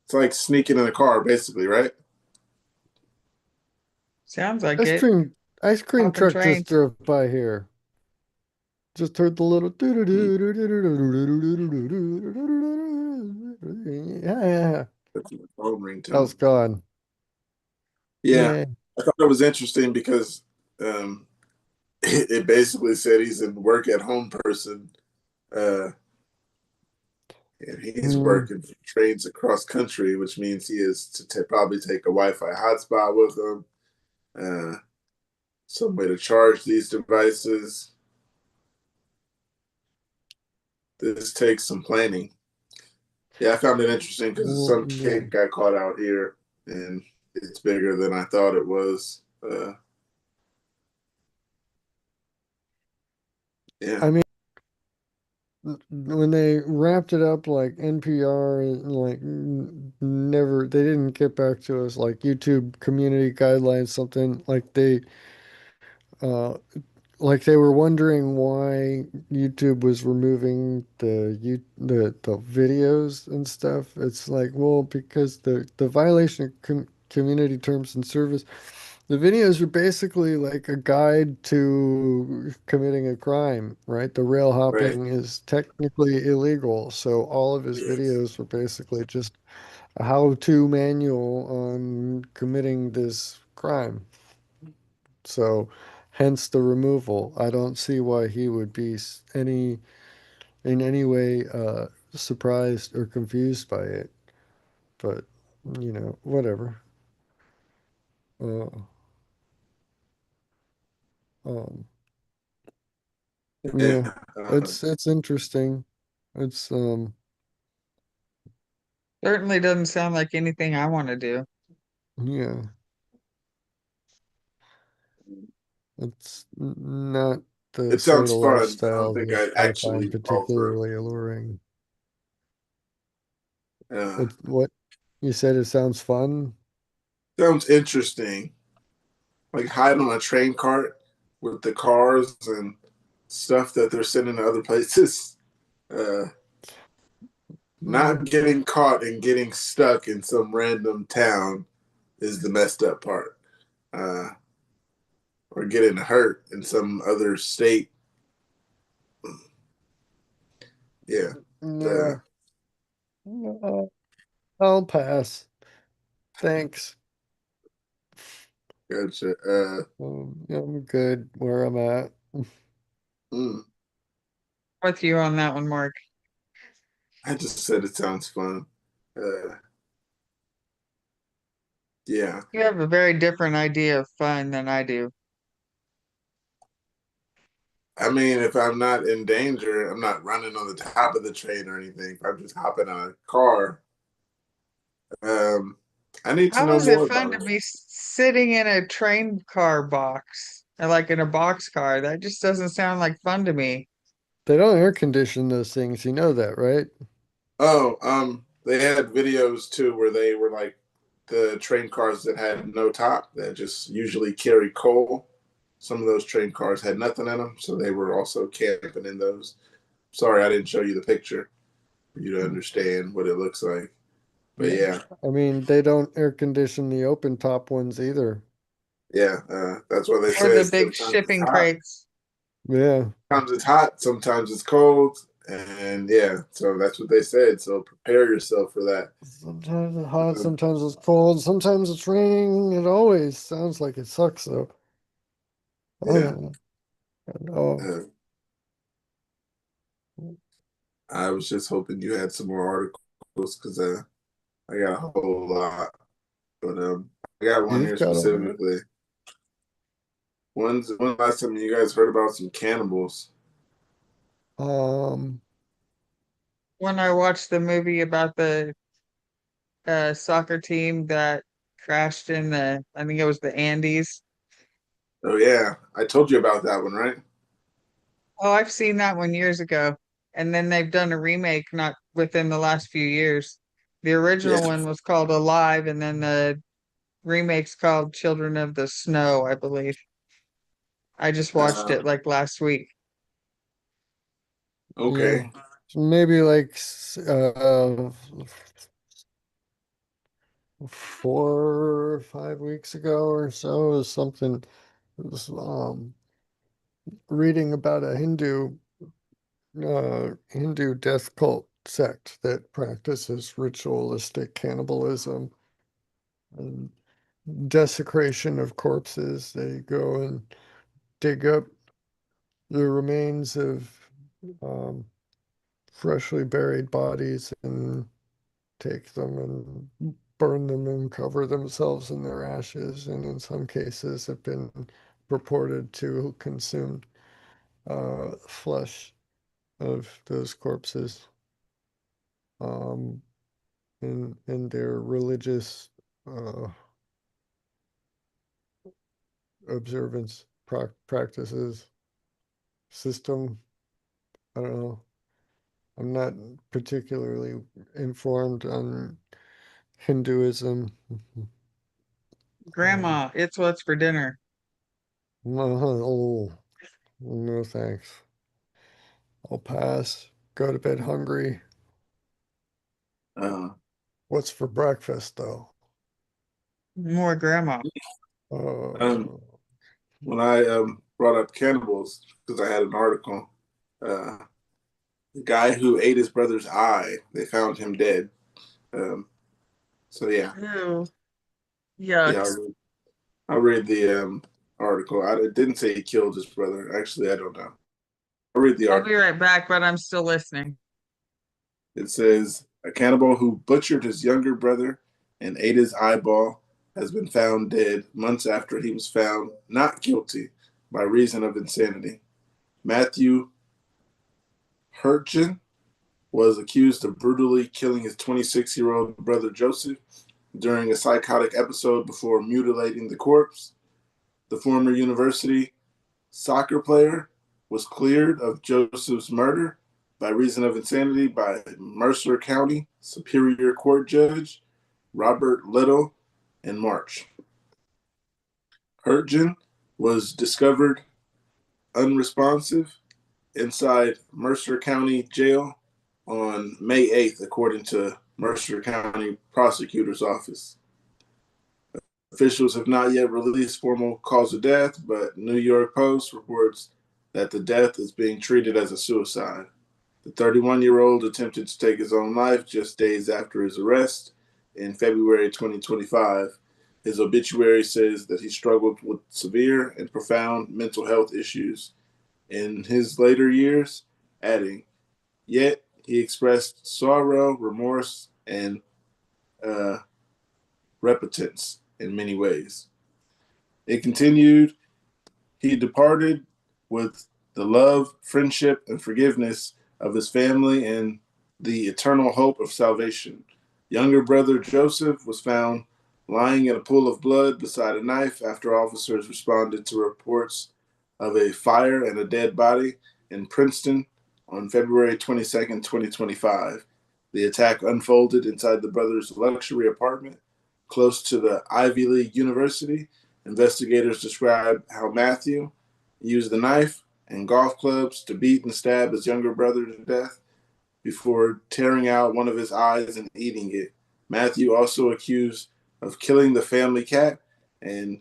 It's like sneaking in a car, basically, right? Sounds like Ice it. cream, ice cream Hopping truck just trains. drove by here. Just heard the little yeah. That's my phone That was ringtone. gone. Yeah, Yeah. I thought it was interesting because it basically said he's a work at home person, uh, and he's Mm. working for trains across country, which means he is to probably take a Wi-Fi hotspot with him, some way to charge these devices. This takes some planning. Yeah, I found it interesting because some Yeah. kid got caught out here, and it's bigger than I thought it was. Yeah. I mean, when they wrapped it up, like NPR, like never, they didn't get back to us, like YouTube community guidelines, something uh, like they were wondering why YouTube was removing the videos and stuff. It's like, well, because the violation of community terms and service. The videos are basically like a guide to committing a crime, right? The rail Right. hopping is technically illegal, so all of his Yes. videos were basically just a how-to manual on committing this crime. So, hence the removal. I don't see why he would be in any way surprised or confused by it, but whatever. Uh, um, Yeah. Yeah, it's interesting. It's Certainly doesn't sound like anything I want to do. yeah, it's not the It sounds sort of fun. I don't lifestyle think that I'd I find actually fall for particularly alluring. it. What you said, it sounds fun? Sounds interesting. Like hide on a train cart with the cars and stuff that they're sending to other places. Uh, Not getting caught and getting stuck in some random town is the messed up part. Or getting hurt in some other state. Yeah. Yeah. I'll pass. Thanks. Gotcha. I'm good where I'm at. With you on that one, Mark. I just said it sounds fun. Yeah. You have a very different idea of fun than I do. I mean, if I'm not in danger, I'm not running on the top of the train or anything. If I'm just hopping on a car, I need to How know is it more fun about to it. be sitting in a train car box, like in a box car? That just doesn't sound like fun to me. They don't air condition those things, you know that, right? Oh, they had videos too where they were like the train cars that had no top that just usually carry coal. Some of those train cars had nothing in them, so they were also camping in those. Sorry, I didn't show you the picture for you to understand what it looks like. But yeah, I mean, they don't air condition the open top ones either. yeah, that's why they Or say the big sometimes it's shipping hot. crates. Yeah. Sometimes it's hot, sometimes it's cold, and yeah, so that's what they said. So prepare yourself for that. Sometimes it's hot, sometimes it's cold, sometimes it's raining. It always sounds like it sucks though. Yeah. I know. I was just hoping you had some more articles because I got a whole lot, but I got one You've here got a specifically. When last time you guys heard about some cannibals? um When I watched the movie about the soccer team that crashed in I think it was the Andes. Oh yeah, I told you about that one, right? Oh, I've seen that one years ago. And then they've done a remake not within the last few years. The original Yeah. one was called Alive, and then the remake's called Children of the Snow, I believe. I just watched it like last week. yeah. Okay. Maybe like 4 or 5 weeks ago or so is something. It was reading about a Hindu death cult sect that practices ritualistic cannibalism and desecration of corpses. They go and dig up the remains of um, freshly buried bodies and take them and burn them and cover themselves in their ashes, and in some cases have been reported to consume flesh of those corpses in their religious uh, observance practices system. I don't know. I'm not particularly informed on Hinduism. Grandma, it's what's for dinner. Oh, no thanks. I'll pass. Go to bed hungry. Uh, What's for breakfast, though? More grandma. um, Oh, when I brought up cannibals because I had an article, uh, the guy who ate his brother's eye, they found him dead. Um, so yeah, Ew. yeah, Yucks. I'll read the article. It didn't say he killed his brother. Actually, I don't know. I'll read the I'll be article. right back, but I'm still listening. It says a cannibal who butchered his younger brother and ate his eyeball has been found dead months after he was found not guilty by reason of insanity. Matthew Hurtgen was accused of brutally killing his 26-year-old brother Joseph during a psychotic episode before mutilating the corpse. The former university soccer player was cleared of Joseph's murder by reason of insanity by Mercer County Superior Court Judge Robert Little in March. Hurtgen was discovered unresponsive inside Mercer County Jail on May 8th, according to Mercer County Prosecutor's Office. Officials have not yet released formal cause of death, but New York Post reports that the death is being treated as a suicide. The 31-year-old attempted to take his own life just days after his arrest in February 2025. His obituary says that he struggled with severe and profound mental health issues in his later years, adding, "Yet he expressed sorrow, remorse, and repentance in many ways." It continued, "He departed with the love, friendship, and forgiveness of his family and the eternal hope of salvation." Younger brother Joseph was found lying in a pool of blood beside a knife after officers responded to reports of a fire and a dead body in Princeton on February 22nd, 2025. The attack unfolded inside the brothers' luxury apartment close to the Ivy League University. Investigators describe how Matthew used the knife and golf clubs to beat and stab his younger brother to death before tearing out one of his eyes and eating it. Matthew also accused of killing the family cat and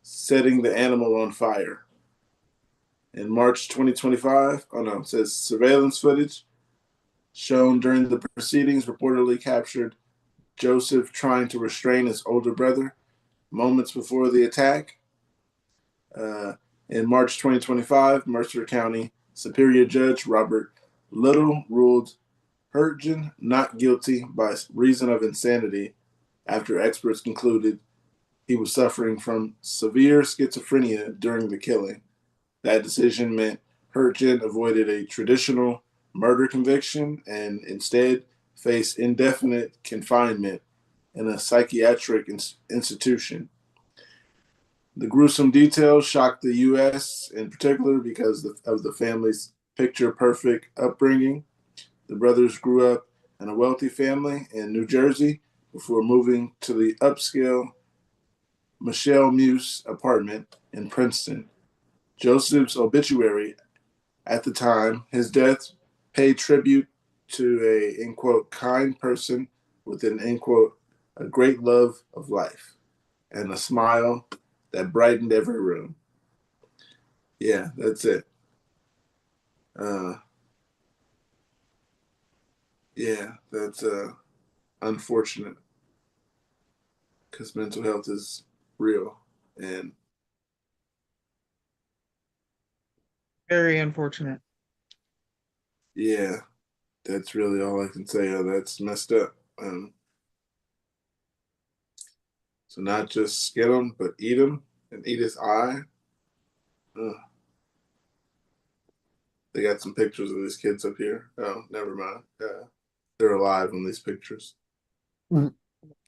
setting the animal on fire. In March 2025, it says surveillance footage shown during the proceedings reportedly captured Joseph trying to restrain his older brother moments before the attack. In March 2025, Mercer County Superior Judge Robert Little ruled Hurtgen not guilty by reason of insanity after experts concluded he was suffering from severe schizophrenia during the killing. That decision meant Hurtgen avoided a traditional murder conviction and instead faced indefinite confinement in a psychiatric institution. The gruesome details shocked the U.S. in particular because of the family's picture-perfect upbringing. The brothers grew up in a wealthy family in New Jersey before moving to the upscale Michelle Muse apartment in Princeton. Joseph's obituary at the time, his death paid tribute to a, end quote, kind person with an, end quote, a great love of life and a smile that brightened every room. Yeah, that's it. Yeah, that's unfortunate because mental health is real and Very unfortunate. yeah, that's really all I can say. That's messed up. So not just skin him, but eat him and eat his eye. They got some pictures of these kids up here. Oh, never mind. They're alive on these pictures. I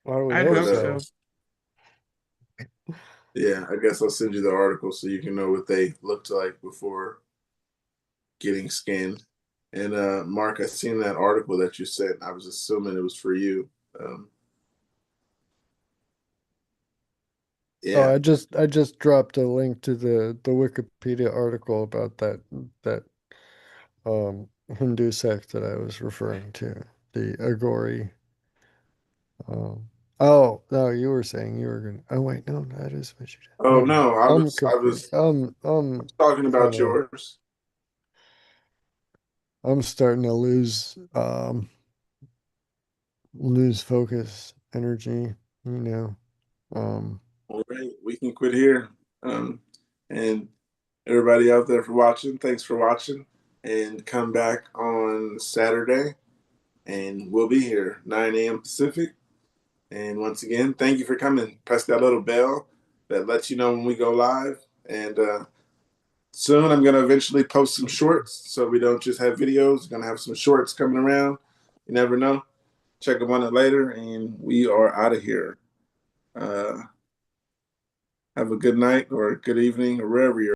would I'd hope hope so. so. Yeah, I guess I'll send you the article so you can know what they looked like before getting skinned. And Mark, I seen that article that you sent. I was assuming it was for you. Yeah. Oh, I just dropped a link to the Wikipedia article about that Hindu sect that I was referring to, the Agori. Oh no, you were saying you were gonna. Oh wait, no, that is what you did. Oh no, I I'm was confused. talking about kinda, yours. I'm starting to lose focus, energy. You know. All right, we can quit here. And everybody out there for watching, thanks for watching. And come back on Saturday, and we'll be here 9 a.m. Pacific. And once again, thank you for coming. Press that little bell that lets you know when we go live. And soon I'm going to eventually post some shorts so we don't just have videos. We're going to have some shorts coming around. You never know. Check them on it later, and we are out of here. Have a good night or a good evening or wherever you're